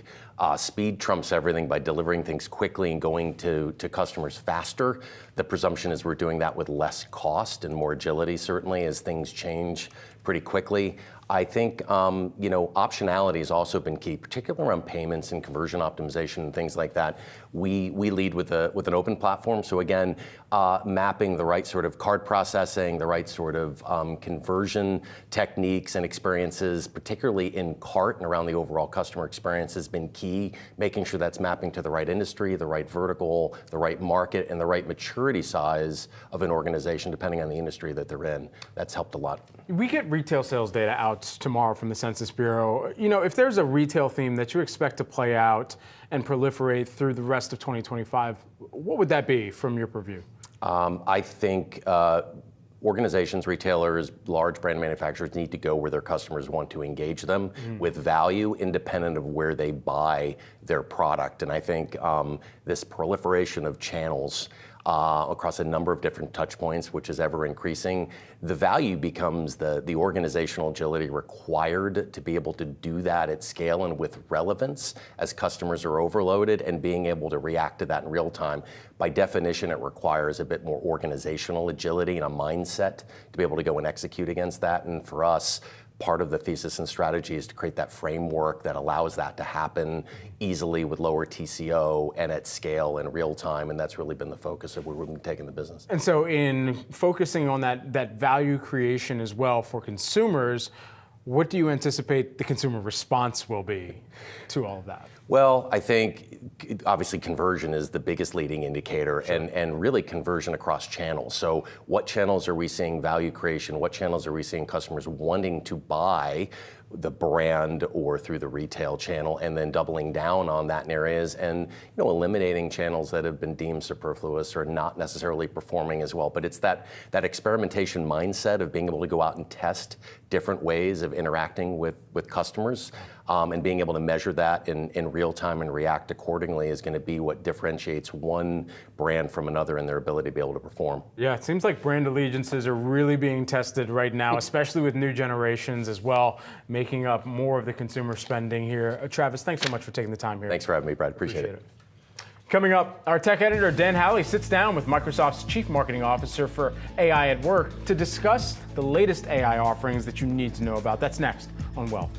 Speed trumps everything by delivering things quickly and going to customers faster. The presumption is we're doing that with less cost and more agility, certainly, as things change pretty quickly. I think optionality has also been key, particularly around payments and conversion optimization and things like that. We lead with an open platform. So again, mapping the right sort of card processing, the right sort of conversion techniques and experiences, particularly in cart and around the overall customer experience, has been key. Making sure that's mapping to the right industry, the right vertical, the right market, and the right maturity size of an organization, depending on the industry that they're in. That's helped a lot. We get retail sales data out tomorrow from the Census Bureau. If there's a retail theme that you expect to play out and proliferate through the rest of 2025, what would that be from your purview? I think organizations, retailers, large brand manufacturers need to go where their customers want to engage them with value, independent of where they buy their product. And I think this proliferation of channels across a number of different touch points, which is ever increasing, the value becomes the organizational agility required to be able to do that at scale and with relevance as customers are overloaded, and being able to react to that in real time. By definition, it requires a bit more organizational agility and a mindset to be able to go and execute against that. And for us, part of the thesis and strategy is to create that framework that allows that to happen easily with lower TCO and at scale in real time, and that's really been the focus of where we've been taking the business. And so in focusing on that value creation as well for consumers, what do you anticipate the consumer response will be to all of that? Well, I think obviously conversion is the biggest leading indicator, and really conversion across channels. So what channels are we seeing value creation? What channels are we seeing customers wanting to buy the brand or through the retail channel, and then doubling down on that in areas, and eliminating channels that have been deemed superfluous or not necessarily performing as well. But it's that experimentation mindset of being able to go out and test different ways of interacting with customers, and being able to measure that in real time and react accordingly is going to be what differentiates one brand from another in their ability to be able to perform. Yeah, it seems like brand allegiances are really being tested right now, especially with new generations as well, making up more of the consumer spending here. Travis, thanks so much for taking the time here. Thanks for having me, Brad. Appreciate it. Coming up, our tech editor, Dan Howley, sits down with Microsoft's Chief Marketing Officer for AI at Work to discuss the latest AI offerings that you need to know about. That's next on Wealth.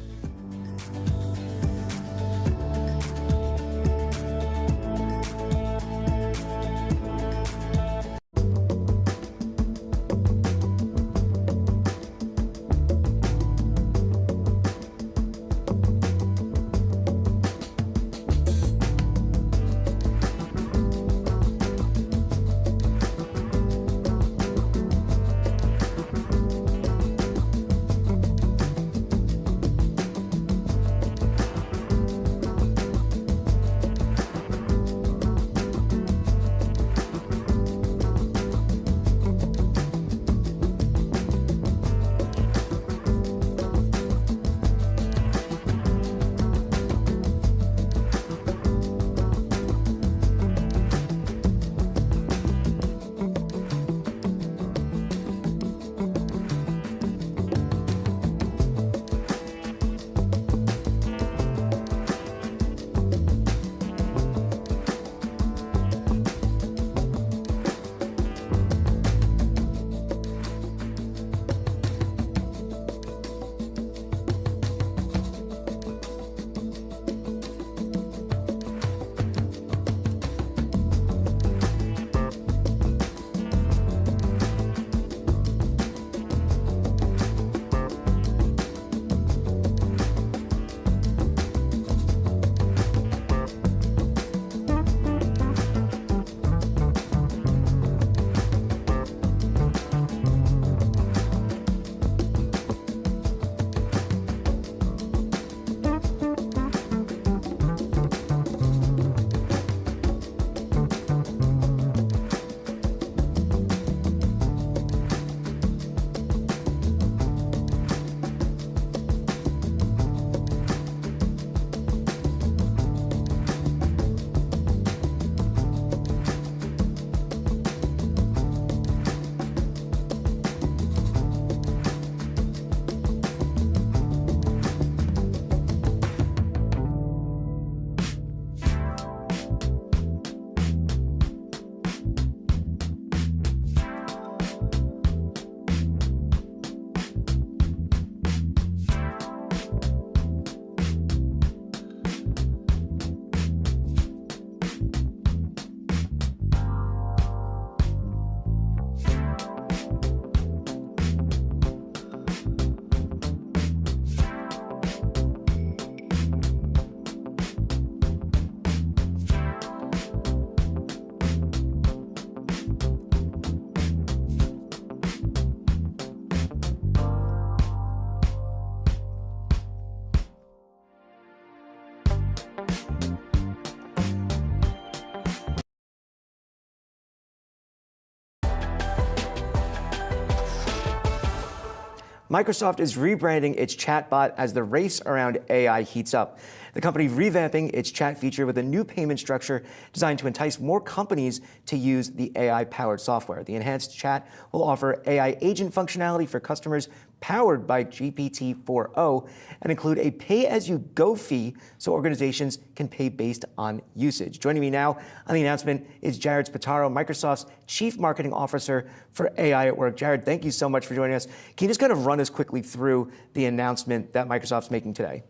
Microsoft is rebranding its chatbot as the race around AI heats up. The company revamping its chat feature with a new payment structure designed to entice more companies to use the AI-powered software. The enhanced chat will offer AI agent functionality for customers powered by GPT-4o and include a pay-as-you-go fee so organizations can pay based on usage. Joining me now on the announcement is Jared Spataro, Microsoft's Chief Marketing Officer for AI at Work. Jared, thank you so much for joining us. Can you just kind of run us quickly through the announcement that Microsoft's making today?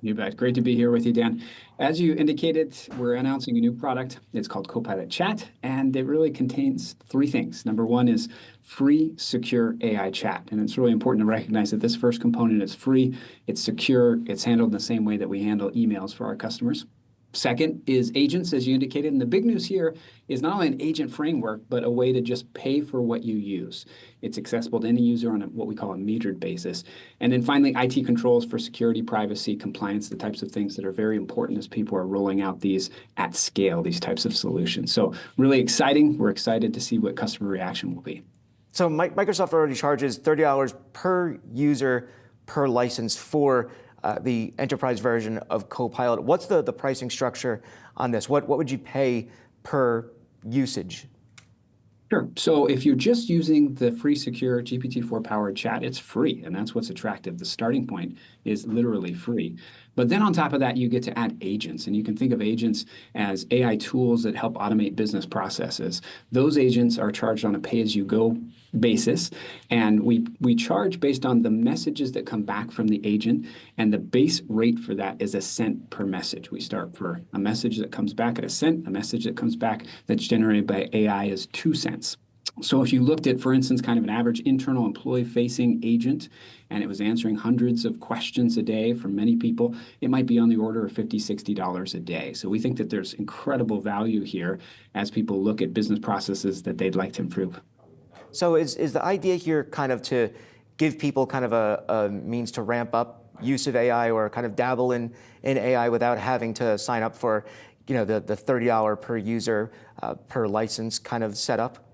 You bet. Great to be here with you, Dan. As you indicated, we're announcing a new product. It's called Copilot Chat, and it really contains three things. Number one is free, secure AI chat. And it's really important to recognize that this first component is free, it's secure, it's handled in the same way that we handle emails for our customers. Second is agents, as you indicated. And the big news here is not only an agent framework, but a way to just pay for what you use. It's accessible to any user on what we call a metered basis. And then finally, IT controls for security, privacy, compliance, the types of things that are very important as people are rolling out these at scale, these types of solutions. So really exciting. We're excited to see what customer reaction will be. So Microsoft already charges $30 per user per license for the enterprise version of Copilot. What's the pricing structure on this? What would you pay per usage? Sure. So if you're just using the free, secure GPT-4 powered chat, it's free, and that's what's attractive. The starting point is literally free. But then on top of that, you get to add agents, and you can think of agents as AI tools that help automate business processes. Those agents are charged on a pay-as-you-go basis, and we charge based on the messages that come back from the agent, and the base rate for that is a cent per message. We start for a message that comes back at a cent, a message that comes back that's generated by AI is 2 cents. So if you looked at, for instance, kind of an average internal employee-facing agent, and it was answering hundreds of questions a day from many people, it might be on the order of $50, $60 a day. So we think that there's incredible value here as people look at business processes that they'd like to improve. So is the idea here kind of to give people kind of a means to ramp up use of AI or kind of dabble in AI without having to sign up for, the $30 per user per license kind of setup?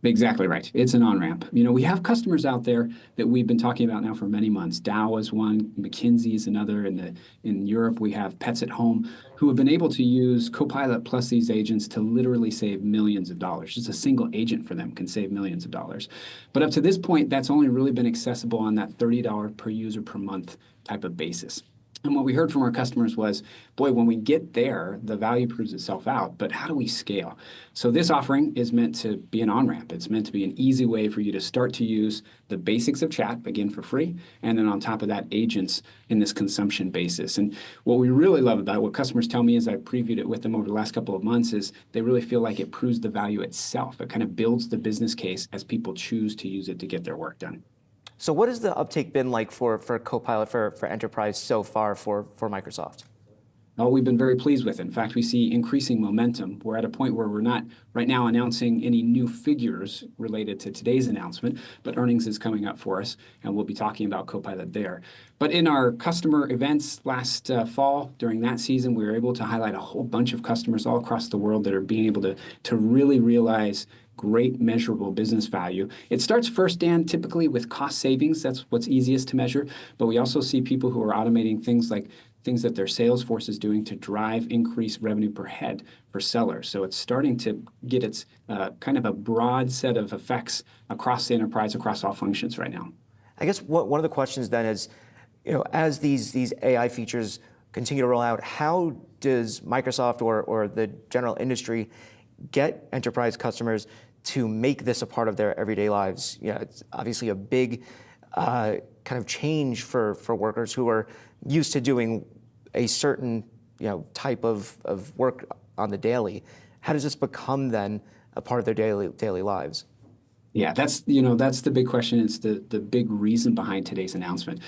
Exactly right. It's an on-ramp. We have customers out there that we've been talking about now for many months. Dow is one, McKinsey is another. In Europe, we have Pets at Home who have been able to use Copilot plus these agents to literally save millions of dollars. Just a single agent for them can save millions of dollars. But up to this point, that's only really been accessible on that $30 per user per month type of basis. And what we heard from our customers was, boy, when we get there, the value proves itself out, but how do we scale? So this offering is meant to be an on-ramp. It's meant to be an easy way for you to start to use the basics of chat, again, for free, and then on top of that, agents in this consumption basis. And what we really love about it, what customers tell me as I've previewed it with them over the last couple of months, is they really feel like it proves the value itself. It kind of builds the business case as people choose to use it to get their work done. So what has the uptake been like for Copilot for enterprise so far for Microsoft? Oh, we've been very pleased with it. In fact, we see increasing momentum. We're at a point where we're not right now announcing any new figures related to today's announcement, but earnings is coming up for us, and we'll be talking about Copilot there. But in our customer events last fall, during that season, we were able to highlight a whole bunch of customers all across the world that are being able to really realize great measurable business value. It starts first, Dan, typically with cost savings. That's what's easiest to measure. But we also see people who are automating things that their sales force is doing to drive increased revenue per head for sellers. So it's starting to get its kind of a broad set of effects across the enterprise, across all functions right now. I guess one of the questions then is, as these AI features continue to roll out, how does Microsoft or the general industry get enterprise customers to make this a part of their everyday lives? It's obviously a big kind of change for workers who are used to doing a certain type of work on the daily. How does this become then a part of their daily lives? Yeah, that's the big question. It's the big reason behind today's announcement.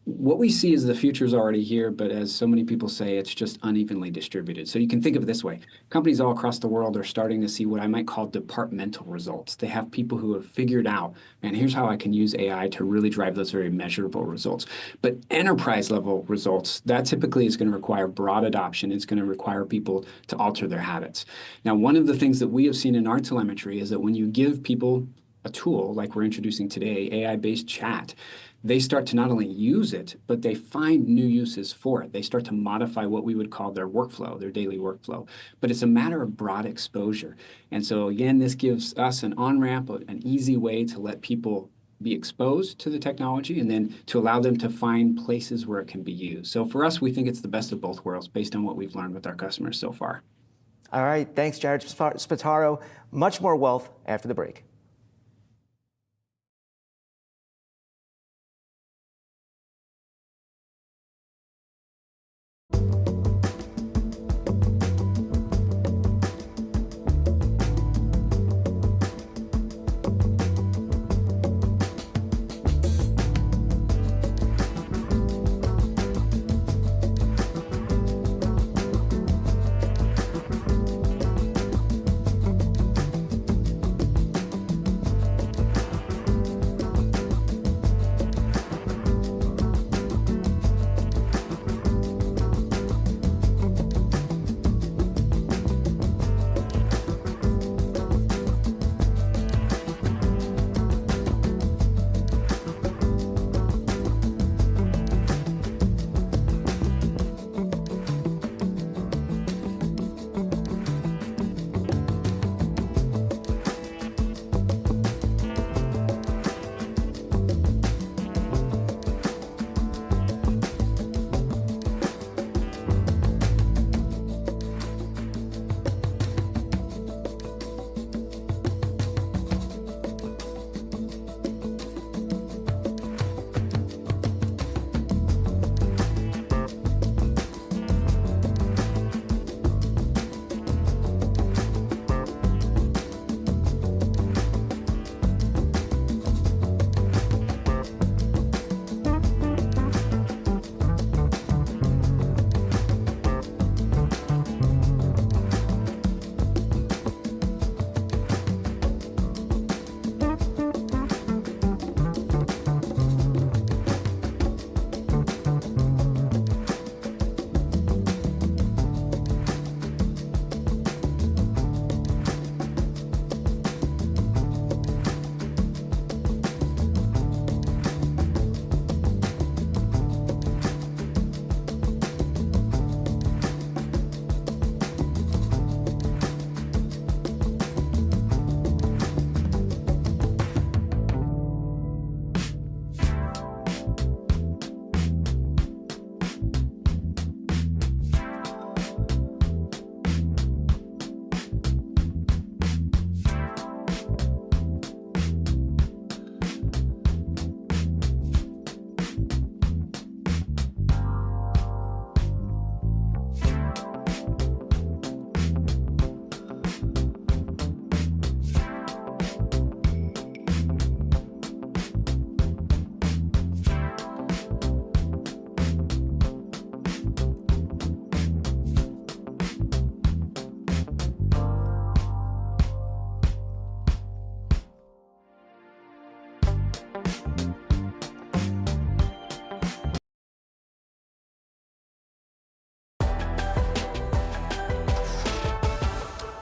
What we see is the future is already here, but as so many people say, it's just unevenly distributed. So you can think of it this way. Companies all across the world are starting to see what I might call departmental results. They have people who have figured out, man, here's how I can use AI to really drive those very measurable results. But enterprise level results, that typically is going to require broad adoption. It's going to require people to alter their habits. Now, one of the things that we have seen in our telemetry is that when you give people a tool like we're introducing today, AI-based chat, they start to not only use it, but they find new uses for it. They start to modify what we would call their workflow, their daily workflow. But it's a matter of broad exposure. And so again, this gives us an on-ramp, an easy way to let people be exposed to the technology and then to allow them to find places where it can be used. So for us, we think it's the best of both worlds based on what we've learned with our customers so far. All right, thanks, Jared Spataro. Much more wealth after the break.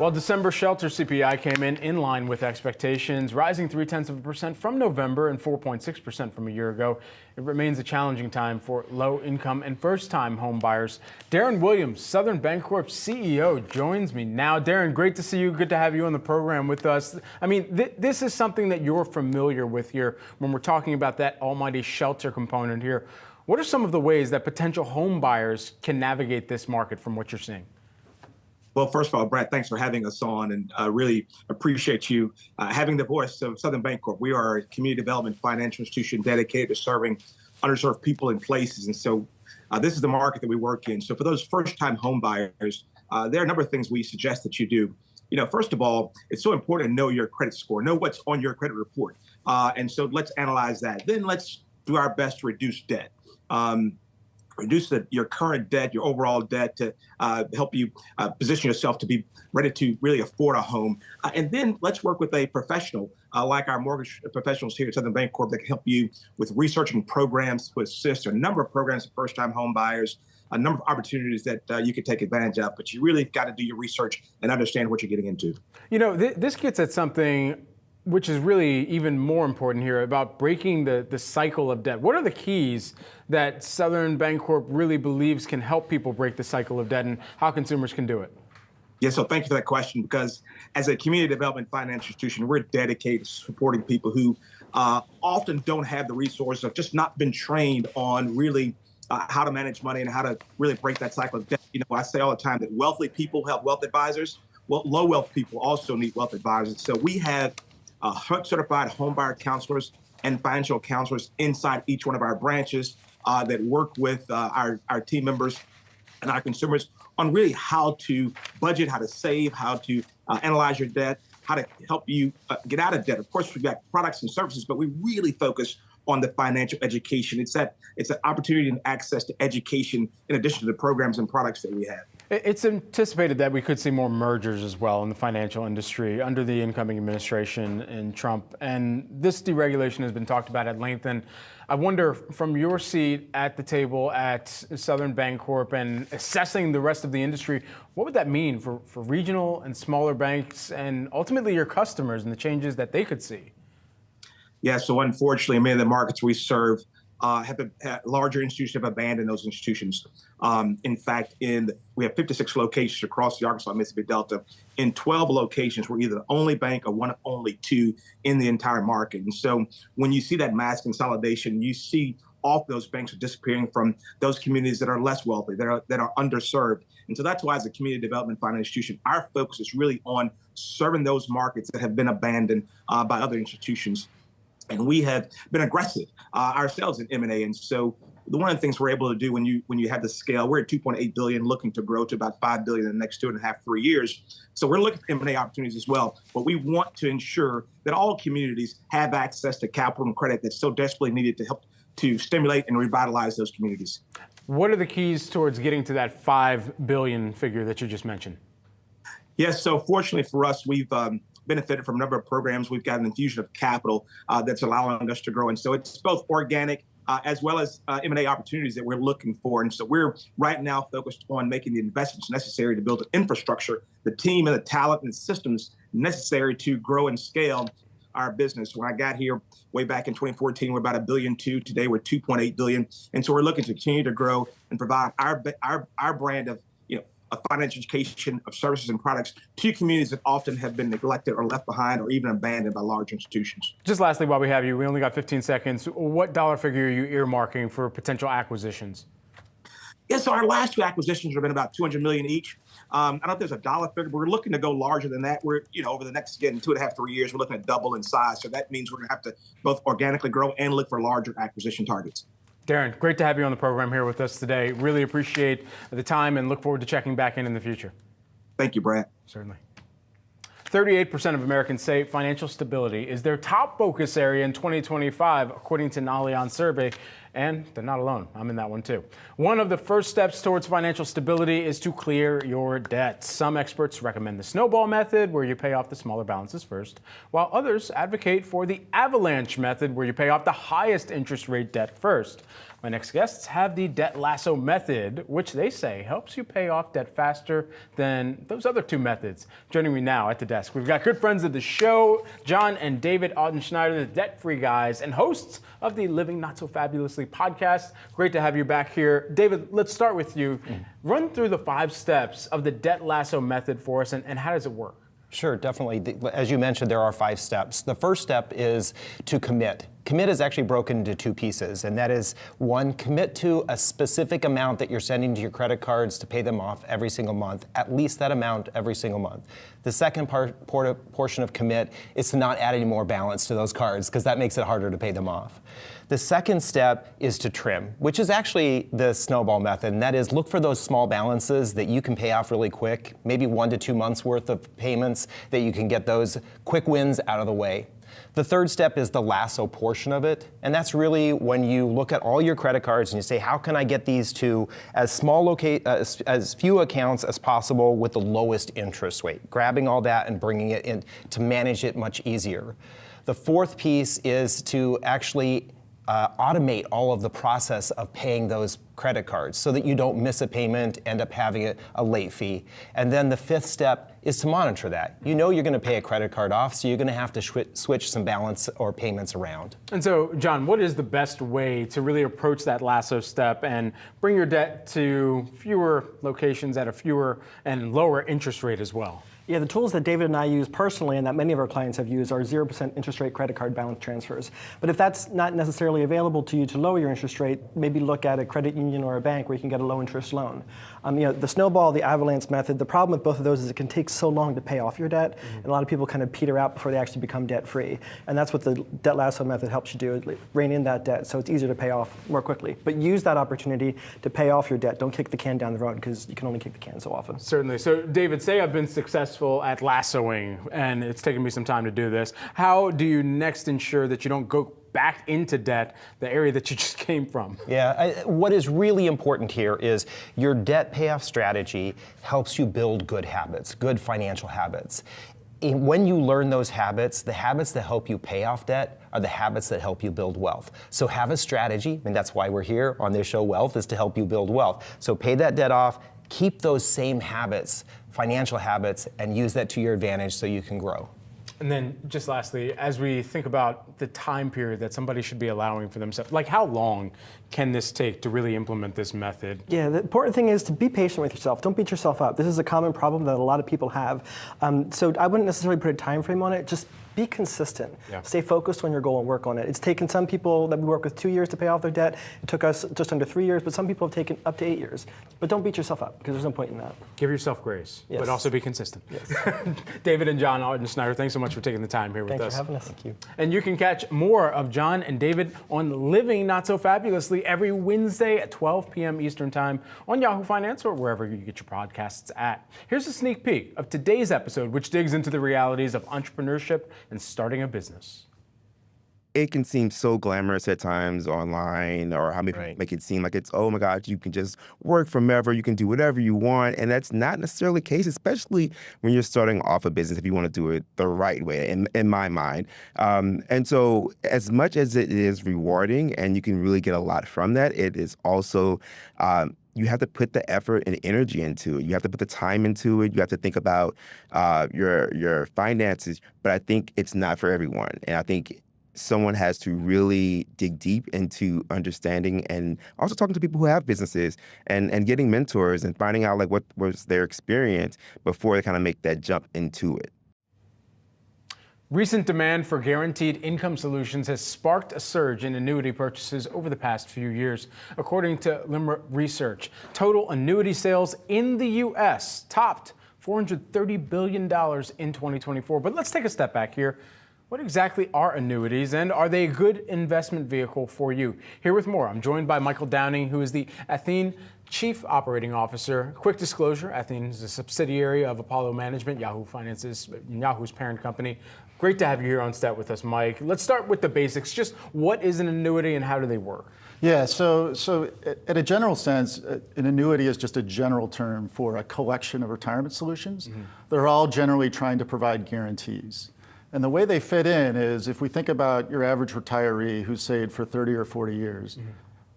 Well, December shelter CPI came in line with expectations, rising 0.3% from November and 4.6% from a year ago. It remains a challenging time for low-income and first-time home buyers. Darren Williams, Southern Bancorp CEO, joins me now. Darren, great to see you. Good to have you on the program with us. I mean, this is something that you're familiar with here when we're talking about that almighty shelter component here. What are some of the ways that potential home buyers can navigate this market from what you're seeing? Well, first of all, Brad, thanks for having us on, and really appreciate you having the voice of Southern Bancorp. We are a community development financial institution dedicated to serving underserved people and places, and so this is the market that we work in. So for those first-time home buyers, there are a number of things we suggest that you do. You know, first of all, it's so important to know your credit score, know what's on your credit report, and so let's analyze that. Then let's do our best to reduce debt. Reduce your current debt, your overall debt, to help you position yourself to be ready to really afford a home. And then let's work with a professional like our mortgage professionals here at Southern Bancorp that can help you with researching programs to assist, a number of programs for first-time home buyers, a number of opportunities that you could take advantage of. But you really got to do your research and understand what you're getting into. You know, this gets at something which is really even more important here about breaking the cycle of debt. What are the keys that Southern Bancorp really believes can help people break the cycle of debt, and how consumers can do it? Yeah, so thank you for that question, because as a community development financial institution, we're dedicated to supporting people who often don't have the resources, have just not been trained on really how to manage money and how to really break that cycle of debt. You know, I say all the time that wealthy people have wealth advisors. Well, low wealth people also need wealth advisors. So we have certified homebuyer counselors and financial counselors inside each one of our branches that work with our team members and our consumers on really how to budget, how to save, how to analyze your debt, how to help you get out of debt. Of course, we've got products and services, but we really focus on the financial education. It's an opportunity and access to education in addition to the programs and products that we have. It's anticipated that we could see more mergers as well in the financial industry under the incoming administration in Trump. And this deregulation has been talked about at length. And I wonder, from your seat at the table at Southern Bancorp and assessing the rest of the industry, what would that mean for regional and smaller banks and ultimately your customers and the changes that they could see? Yeah, so unfortunately, many of the markets we serve larger institutions have abandoned those institutions. In fact, we have 56 locations across the Arkansas-Mississippi Delta. In 12 locations, we're either the only bank or one of only two in the entire market. And so when you see that mass consolidation, you see all of those banks are disappearing from those communities that are less wealthy, that are underserved. And so that's why, as a community development financial institution, our focus is really on serving those markets that have been abandoned by other institutions. And we have been aggressive ourselves in M&A. And so one of the things we're able to do when you have the scale, we're at $2.8 billion, looking to grow to about $5 billion in the next 2.5, 3 years. So we're looking at M&A opportunities as well. But we want to ensure that all communities have access to capital and credit that's so desperately needed to help to stimulate and revitalize those communities. What are the keys towards getting to that $5 billion figure that you just mentioned? Yes, so fortunately for us, we've benefited from a number of programs. We've got an infusion of capital that's allowing us to grow. And so it's both organic as well as M&A opportunities that we're looking for. And so we're right now focused on making the investments necessary to build the infrastructure, the team and the talent and the systems necessary to grow and scale our business. When I got here way back in 2014, we're about $1.2 billion. Today, we're $2.8 billion. And so we're looking to continue to grow and provide our brand of financial education, of services and products to communities that often have been neglected or left behind or even abandoned by large institutions. Just lastly, while we have you, we only got 15 seconds. What dollar figure are you earmarking for potential acquisitions? Yeah, so our last two acquisitions have been about $200 million each. I don't know if there's a dollar figure, but we're looking to go larger than that. We're, over the next, 2.5, 3 years, we're looking at double in size. So that means we're going to have to both organically grow and look for larger acquisition targets. Darren, great to have you on the program here with us today. Really appreciate the time and look forward to checking back in the future. Thank you, Brad. Certainly. 38% of Americans say financial stability is their top focus area in 2025, according to an Allianz survey. And they're not alone. I'm in that one too. One of the first steps towards financial stability is to clear your debt. Some experts recommend the snowball method, where you pay off the smaller balances first, while others advocate for the avalanche method, where you pay off the highest interest rate debt first. My next guests have the debt lasso method, which they say helps you pay off debt faster than those other two methods. Joining me now at the desk, we've got good friends of the show, John and David Ottenschneider, the debt-free guys and hosts of the Living Not So Fabulously podcast. Great to have you back here. David, let's start with you. Run through the 5 steps of the debt lasso method for us, and how does it work? Sure, definitely. As you mentioned, there are 5 steps. The first step is to commit. Commit is actually broken into 2 pieces, and that is, 1, commit to a specific amount that you're sending to your credit cards to pay them off every single month, at least that amount every single month. The second portion of commit is to not add any more balance to those cards, because that makes it harder to pay them off. The second step is to trim, which is actually the snowball method, and that is, look for those small balances that you can pay off really quick, maybe 1 to 2 months worth of payments, that you can get those quick wins out of the way. The third step is the lasso portion of it, and that's really when you look at all your credit cards and you say, how can I get these to as as few accounts as possible with the lowest interest rate, grabbing all that and bringing it in to manage it much easier. The fourth piece is to actually automate all of the process of paying those credit cards so that you don't miss a payment, end up having a late fee. And then the fifth step is to monitor that. You know you're going to pay a credit card off, so you're going to have to switch some balance or payments around. And so, John, what is the best way to really approach that lasso step and bring your debt to fewer locations at a fewer and lower interest rate as well? Yeah, the tools that David and I use personally and that many of our clients have used are 0% interest rate credit card balance transfers. But if that's not necessarily available to you to lower your interest rate, maybe look at a credit union or a bank where you can get a low interest loan. The snowball, the avalanche method, the problem with both of those is it can take so long to pay off your debt, and a lot of people kind of peter out before they actually become debt free. And that's what the debt lasso method helps you do, rein in that debt so it's easier to pay off more quickly. But use that opportunity to pay off your debt. Don't kick the can down the road, because you can only kick the can so often. Certainly. So, David, say I've been successful at lassoing, and it's taken me some time to do this. How do you next ensure that you don't go back into debt, the area that you just came from? Yeah, what is really important here is your debt payoff strategy helps you build good habits, good financial habits. And when you learn those habits, the habits that help you pay off debt are the habits that help you build wealth. So have a strategy, and that's why we're here on this show, Wealth, is to help you build wealth. So pay that debt off, keep those same habits, financial habits, and use that to your advantage so you can grow. And then just lastly, as we think about the time period that somebody should be allowing for themselves, like how long can this take to really implement this method? Yeah, the important thing is to be patient with yourself. Don't beat yourself up. This is a common problem that a lot of people have. So I wouldn't necessarily put a time frame on it. Just be consistent. Yeah. Stay focused on your goal and work on it. It's taken some people that we work with 2 years to pay off their debt. It took us just under 3 years, but some people have taken up to 8 years. But don't beat yourself up, because there's no point in that. Give yourself grace, yes. But also be consistent. Yes. David and John Ottenschneider, thanks so much for taking the time here with us. Thanks for having us. Thank you. And you can catch more of John and David on Living Not So Fabulously every Wednesday at 12 p.m. Eastern Time on Yahoo Finance or wherever you get your podcasts at. Here's a sneak peek of today's episode, which digs into the realities of entrepreneurship and starting a business. It can seem so glamorous at times online, or how many people make it seem like it's, oh my God, you can just work from ever, you can do whatever you want. And that's not necessarily the case, especially when you're starting off a business, if you want to do it the right way, in my mind. And so as much as it is rewarding and you can really get a lot from that, it is also you have to put the effort and energy into it. You have to put the time into it. You have to think about your finances. But I think it's not for everyone. And I think someone has to really dig deep into understanding and also talking to people who have businesses and getting mentors and finding out like what was their experience before they kind of make that jump into it. Recent demand for guaranteed income solutions has sparked a surge in annuity purchases over the past few years. According to LIMRA research, total annuity sales in the U.S. topped $430 billion in 2024. But let's take a step back here. What exactly are annuities, and are they a good investment vehicle for you? Here with more, I'm joined by Michael Downing, who is the Athene Chief Operating Officer. Quick disclosure, Athene is a subsidiary of Apollo Management, Yahoo Finance's, Yahoo's parent company. Great to have you here on set with us, Mike. Let's start with the basics. Just what is an annuity and how do they work? Yeah, so at a general sense, an annuity is just a general term for a collection of retirement solutions. They're all generally trying to provide guarantees. And the way they fit in is if we think about your average retiree who's saved for 30 or 40 years,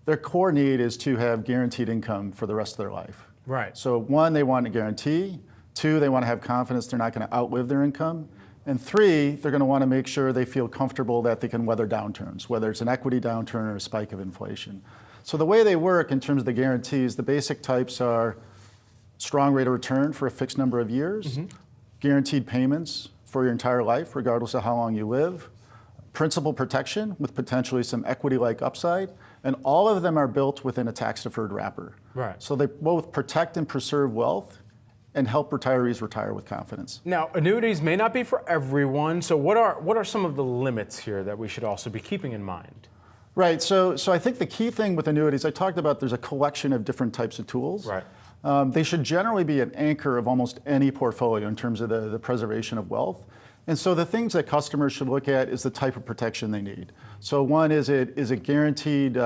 their core need is to have guaranteed income for the rest of their life. Right. So one, they want a guarantee. Two, they want to have confidence they're not going to outlive their income. And three, they're going to want to make sure they feel comfortable that they can weather downturns, whether it's an equity downturn or a spike of inflation. So the way they work in terms of the guarantees, the basic types are strong rate of return for a fixed number of years, guaranteed payments for your entire life, regardless of how long you live, principal protection with potentially some equity-like upside, and all of them are built within a tax-deferred wrapper. Right. So they both protect and preserve wealth and help retirees retire with confidence. Now, annuities may not be for everyone, so what are some of the limits here that we should also be keeping in mind? Right, so I think the key thing with annuities, I talked about there's a collection of different types of tools. Right. They should generally be an anchor of almost any portfolio in terms of the preservation of wealth. And so the things that customers should look at is the type of protection they need. So one is it guaranteed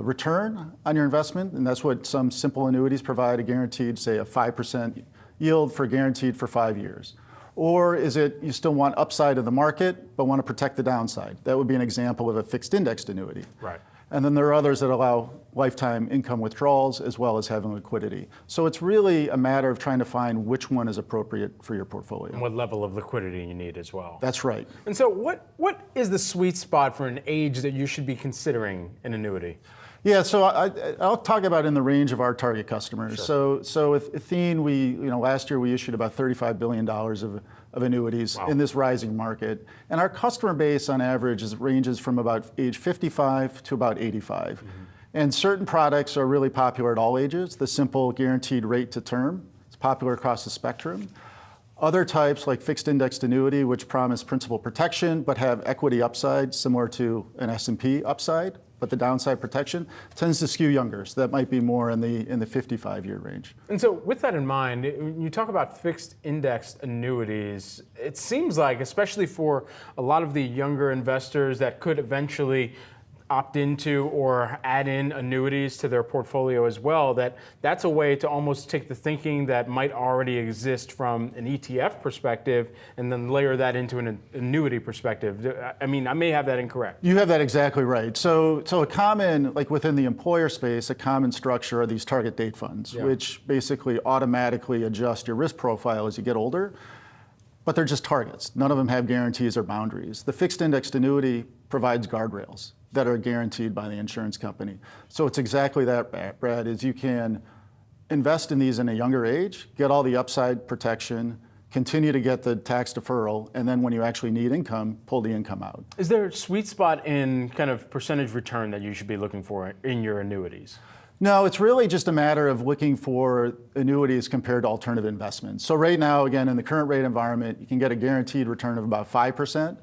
return on your investment, and that's what some simple annuities provide, a guaranteed, say, a 5% yield for guaranteed for 5 years. Or is it you still want upside of the market, but want to protect the downside? That would be an example of a fixed indexed annuity. Right. And then there are others that allow lifetime income withdrawals as well as having liquidity. So it's really a matter of trying to find which one is appropriate for your portfolio. And what level of liquidity you need as well. That's right. And so what is the sweet spot for an age that you should be considering an annuity? Yeah, so I'll talk about in the range of our target customers. Sure. So with Athene, last year we issued about $35 billion of annuities in this rising market. And our customer base on average ranges from about age 55 to about 85. And certain products are really popular at all ages. The simple guaranteed rate to term is popular across the spectrum. Other types like fixed indexed annuity, which promise principal protection but have equity upside similar to an S&P upside, but the downside protection tends to skew younger. So that might be more in the 55-year range. And so with that in mind, when you talk about fixed indexed annuities, it seems like, especially for a lot of the younger investors that could eventually opt into or add in annuities to their portfolio as well, that's a way to almost take the thinking that might already exist from an ETF perspective and then layer that into an annuity perspective. I mean, I may have that incorrect. You have that exactly right. So a common, like within the employer space, a common structure are these target date funds, which basically automatically adjust your risk profile as you get older, but they're just targets. None of them have guarantees or boundaries. The fixed indexed annuity provides guardrails that are guaranteed by the insurance company. So it's exactly that, Brad, is you can invest in these in a younger age, get all the upside protection, continue to get the tax deferral, and then when you actually need income, pull the income out. Is there a sweet spot in kind of percentage return that you should be looking for in your annuities? No, it's really just a matter of looking for annuities compared to alternative investments. So right now, again, in the current rate environment, you can get a guaranteed return of about 5%.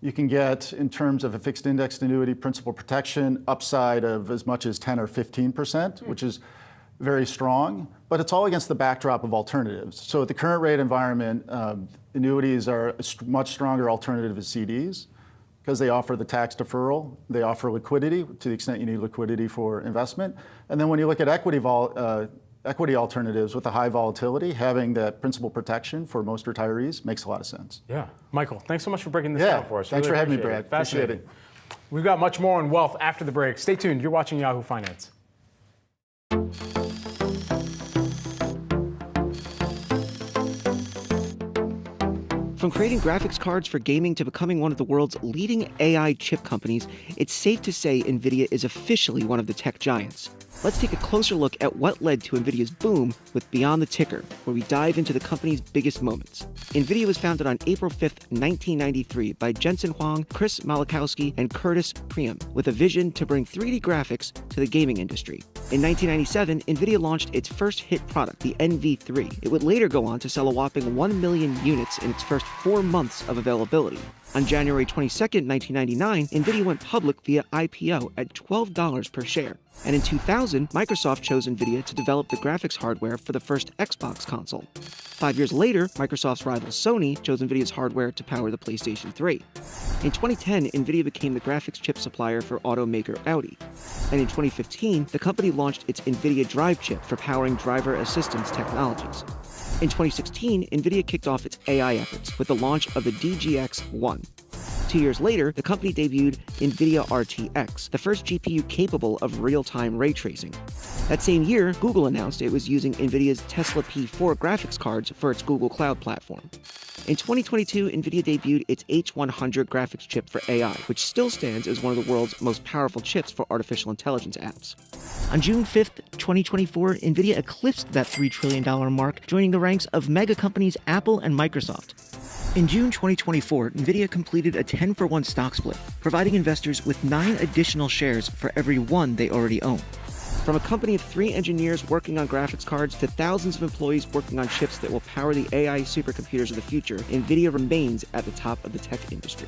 You can get, in terms of a fixed indexed annuity, principal protection upside of as much as 10 or 15%, which is very strong, but it's all against the backdrop of alternatives. So at the current rate environment, annuities are a much stronger alternative to CDs because they offer the tax deferral, they offer liquidity to the extent you need liquidity for investment. And then when you look at equity alternatives with a high volatility, having that principal protection for most retirees makes a lot of sense. Yeah. Michael, thanks so much for breaking this down for us. Thanks Really for having me, appreciate Brad. it. Fascinating. Appreciate it. We've got much more on wealth after the break. Stay tuned. You're watching Yahoo Finance. From creating graphics cards for gaming to becoming one of the world's leading AI chip companies, it's safe to say NVIDIA is officially one of the tech giants. Let's take a closer look at what led to NVIDIA's boom with Beyond the Ticker, where we dive into the company's biggest moments. NVIDIA was founded on April 5th, 1993 by Jensen Huang, Chris Malachowski, and Curtis Priam, with a vision to bring 3D graphics to the gaming industry. In 1997, NVIDIA launched its first hit product, the NV3. It would later go on to sell a whopping 1 million units in its first 4 months of availability. On January 22, 1999, NVIDIA went public via IPO at $12 per share. And in 2000, Microsoft chose NVIDIA to develop the graphics hardware for the first Xbox console. 5 years later, Microsoft's rival Sony chose NVIDIA's hardware to power the PlayStation 3. In 2010, NVIDIA became the graphics chip supplier for automaker Audi. And in 2015, the company launched its NVIDIA Drive chip for powering driver assistance technologies. In 2016, NVIDIA kicked off its AI efforts with the launch of the DGX-1. 2 years later, the company debuted NVIDIA RTX, the first GPU capable of real-time ray tracing. That same year, Google announced it was using NVIDIA's Tesla P4 graphics cards for its Google Cloud platform. In 2022, NVIDIA debuted its H100 graphics chip for AI, which still stands as one of the world's most powerful chips for artificial intelligence apps. On June 5th, 2024, NVIDIA eclipsed that $3 trillion mark, joining the ranks of mega companies Apple and Microsoft. In June 2024, NVIDIA completed a 10-for-1 stock split, providing investors with 9 additional shares for every one they already own. From a company of 3 engineers working on graphics cards to thousands of employees working on chips that will power the AI supercomputers of the future, NVIDIA remains at the top of the tech industry.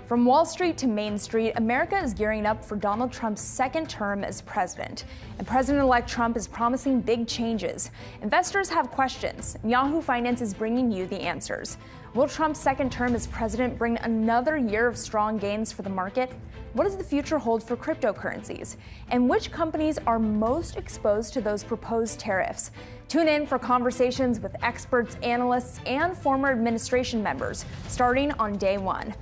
From Wall Street to Main Street, America is gearing up for Donald Trump's second term as president. And President-elect Trump is promising big changes. Investors have questions, and Yahoo Finance is bringing you the answers. Will Trump's second term as president bring another year of strong gains for the market? What does the future hold for cryptocurrencies? And which companies are most exposed to those proposed tariffs? Tune in for conversations with experts, analysts, and former administration members, starting on day one.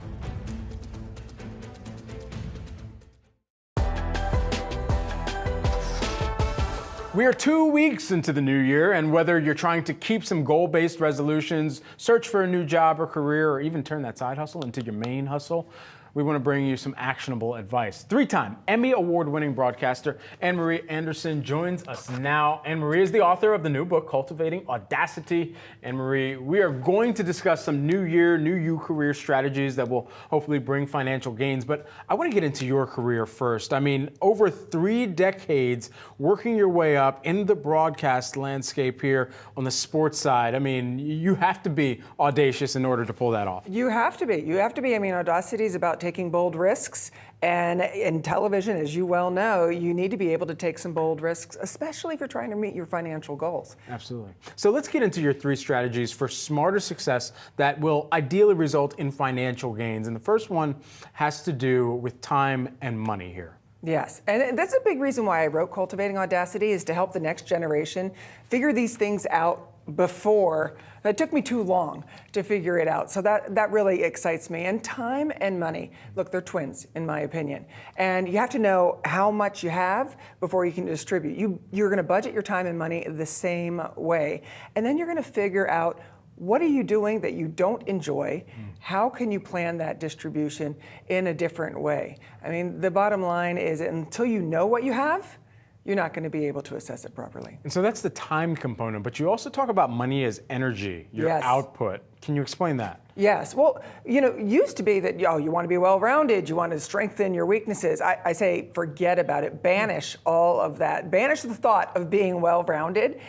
We are 2 weeks into the new year, and whether you're trying to keep some goal-based resolutions, search for a new job or career, or even turn that side hustle into your main hustle, we want to bring you some actionable advice. 3-time Emmy Award-winning broadcaster Anne-Marie Anderson joins us now. Anne-Marie is the author of the new book, Cultivating Audacity. Anne-Marie, we are going to discuss some new year, new you career strategies that will hopefully bring financial gains. But I want to get into your career first. I mean, over 3 decades working your way up in the broadcast landscape here on the sports side. I mean, you have to be audacious in order to pull that off. You have to be. You have to be. I mean, audacity is about taking bold risks. And in television, as you well know, you need to be able to take some bold risks, especially if you're trying to meet your financial goals. Absolutely. So let's get into your 3 strategies for smarter success that will ideally result in financial gains. And the first one has to do with time and money here. Yes, and that's a big reason why I wrote Cultivating Audacity, is to help the next generation figure these things out before. It took me too long to figure it out. So that really excites me. And time and money, look, they're twins, in my opinion. And you have to know how much you have before you can distribute. You're going to budget your time and money the same way. And then you're going to figure out, what are you doing that you don't enjoy? How can you plan that distribution in a different way? I mean, the bottom line is, until you know what you have, you're not going to be able to assess it properly. And so that's the time component, but you also talk about money as energy, your output. Can you explain that? Yes. Well, it used to be that, you want to be well-rounded, you want to strengthen your weaknesses. I say forget about it. Banish all of that. Banish the thought of being well-rounded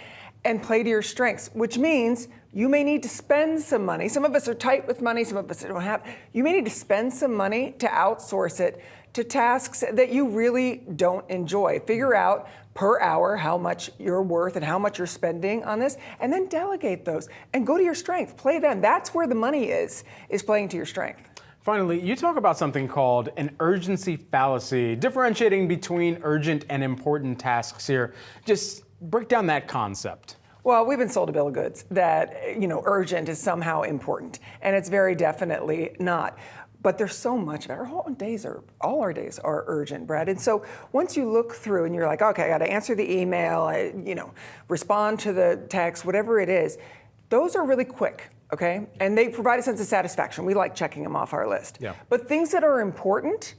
and play to your strengths, which means you may need to spend some money. Some of us are tight with money, some of us don't have. You may need to spend some money to outsource it to tasks that you really don't enjoy. Figure out per hour how much you're worth and how much you're spending on this, and then delegate those and go to your strength. Play them. That's where the money is playing to your strength. Finally, you talk about something called an urgency fallacy, differentiating between urgent and important tasks here. Just break down that concept. Well, we've been sold a bill of goods that, urgent is somehow important, and it's very definitely not. But there's so much of it. All our days are urgent, Brad. And so once you look through and you're like, okay, I got to answer the email, respond to the text, whatever it is, those are really quick, okay? And they provide a sense of satisfaction. We like checking them off our list. Yeah. But things that are important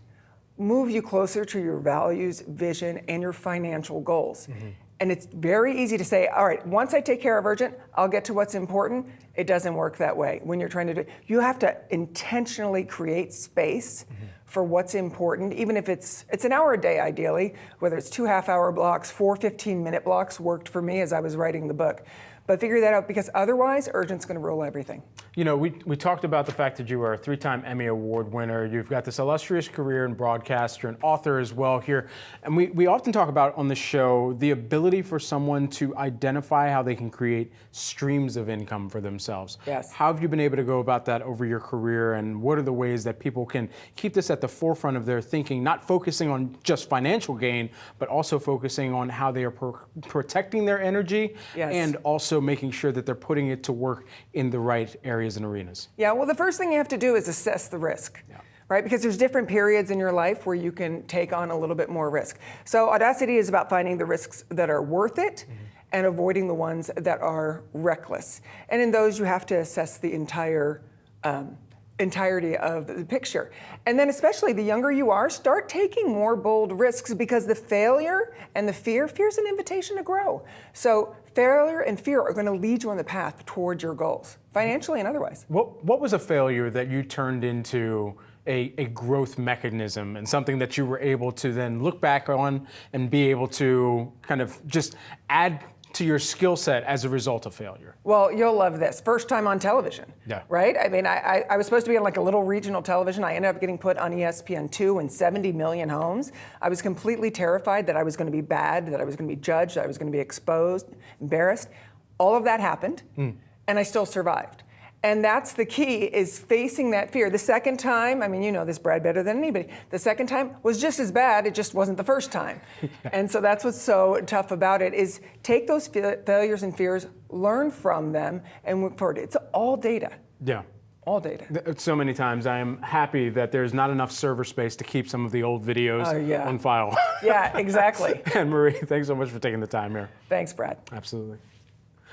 move you closer to your values, vision, and your financial goals. Mm-hmm. And it's very easy to say, all right, once I take care of urgent, I'll get to what's important. It doesn't work that way. When you're trying to do it, you have to intentionally create space for what's important, even if it's an hour a day, ideally, whether it's 2 half-hour blocks, 4 15-minute blocks worked for me as I was writing the book. But figure that out, because otherwise, urgent's going to rule everything. We talked about the fact that you are a 3-time Emmy Award winner. You've got this illustrious career in broadcast. You're an author as well here. And we often talk about on the show the ability for someone to identify how they can create streams of income for themselves. Yes. How have you been able to go about that over your career, and what are the ways that people can keep this at the forefront of their thinking, not focusing on just financial gain, but also focusing on how they are protecting their energy and also making sure that they're putting it to work in the right areas and arenas? Yeah, well, the first thing you have to do is assess the risk, right? Because there's different periods in your life where you can take on a little bit more risk. So Audacity is about finding the risks that are worth it and avoiding the ones that are reckless. And in those, you have to assess the entirety of the picture. And then especially the younger you are, start taking more bold risks, because the failure and the fear's an invitation to grow. So failure and fear are going to lead you on the path towards your goals, financially and otherwise. What was a failure that you turned into a growth mechanism, and something that you were able to then look back on and be able to kind of just add to your skill set as a result of failure? Well, you'll love this. First time on television, right? I mean, I was supposed to be on like a little regional television. I ended up getting put on ESPN2 in 70 million homes. I was completely terrified that I was going to be bad, that I was going to be judged, that I was going to be exposed, embarrassed. All of that happened, and I still survived. And that's the key, is facing that fear. The second time, I mean, you know this, Brad, better than anybody. The second time was just as bad, it just wasn't the first time. And so that's what's so tough about it, is take those failures and fears, learn from them, and move forward. It's all data. Yeah. All data. So many times I am happy that there's not enough server space to keep some of the old videos on file. Yeah, exactly. And Marie, thanks so much for taking the time here. Thanks, Brad. Absolutely.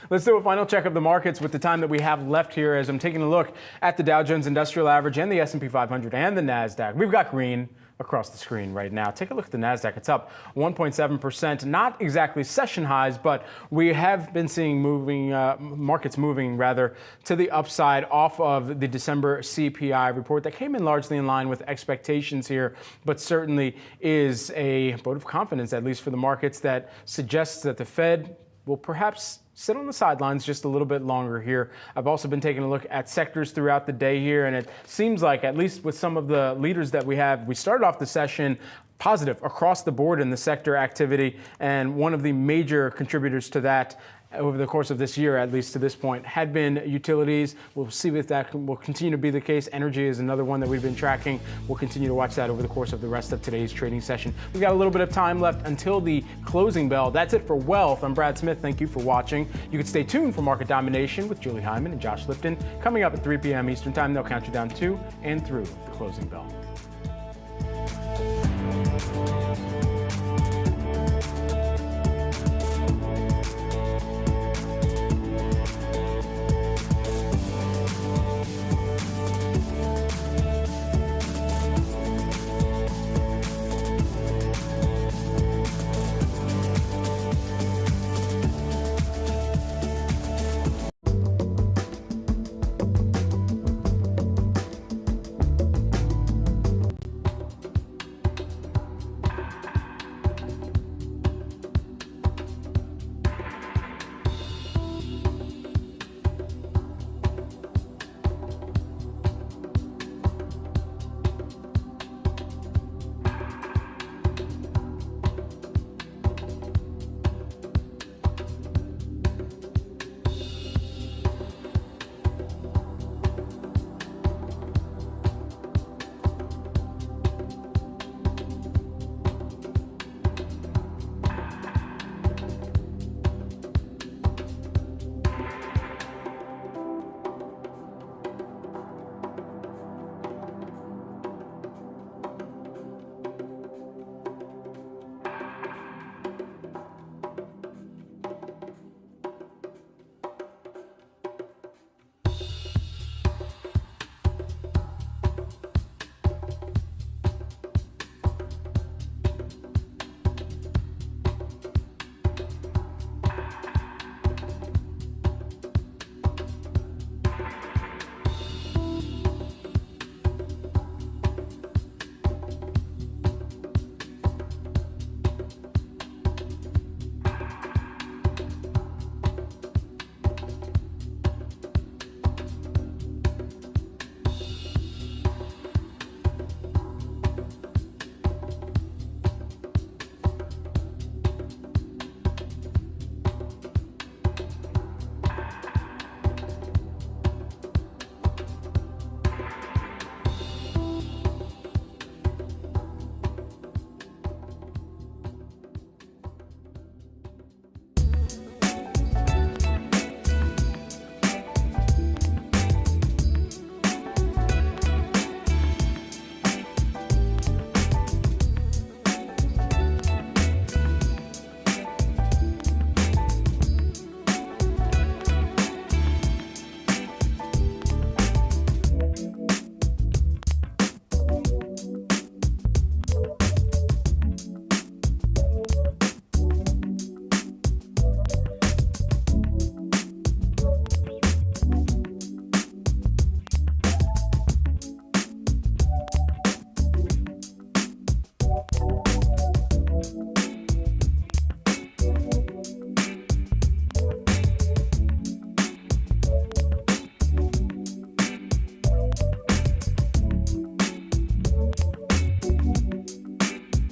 Let's do a final check of the markets with the time that we have left here as I'm taking a look at the Dow Jones Industrial Average and the S&P 500 and the Nasdaq. We've got green across the screen right now. Take a look at the Nasdaq. It's up 1.7%. Not exactly session highs, but we have been seeing markets moving rather to the upside off of the December CPI report that came in largely in line with expectations here, but certainly is a vote of confidence, at least for the markets, that suggests that the Fed will perhaps sit on the sidelines just a little bit longer here. I've also been taking a look at sectors throughout the day here, and it seems like, at least with some of the leaders that we have, we started off the session positive across the board in the sector activity, and one of the major contributors to that over the course of this year, at least to this point, had been utilities. We'll see if that will continue to be the case. Energy is another one that we've been tracking. We'll continue to watch that over the course of the rest of today's trading session. We've got a little bit of time left until the closing bell. That's it for Wealth. I'm Brad Smith. Thank you for watching. You can stay tuned for Market Domination with Julie Hyman and Josh Lipton. Coming up at 3 p.m. Eastern Time, they'll count you down to and through the closing bell.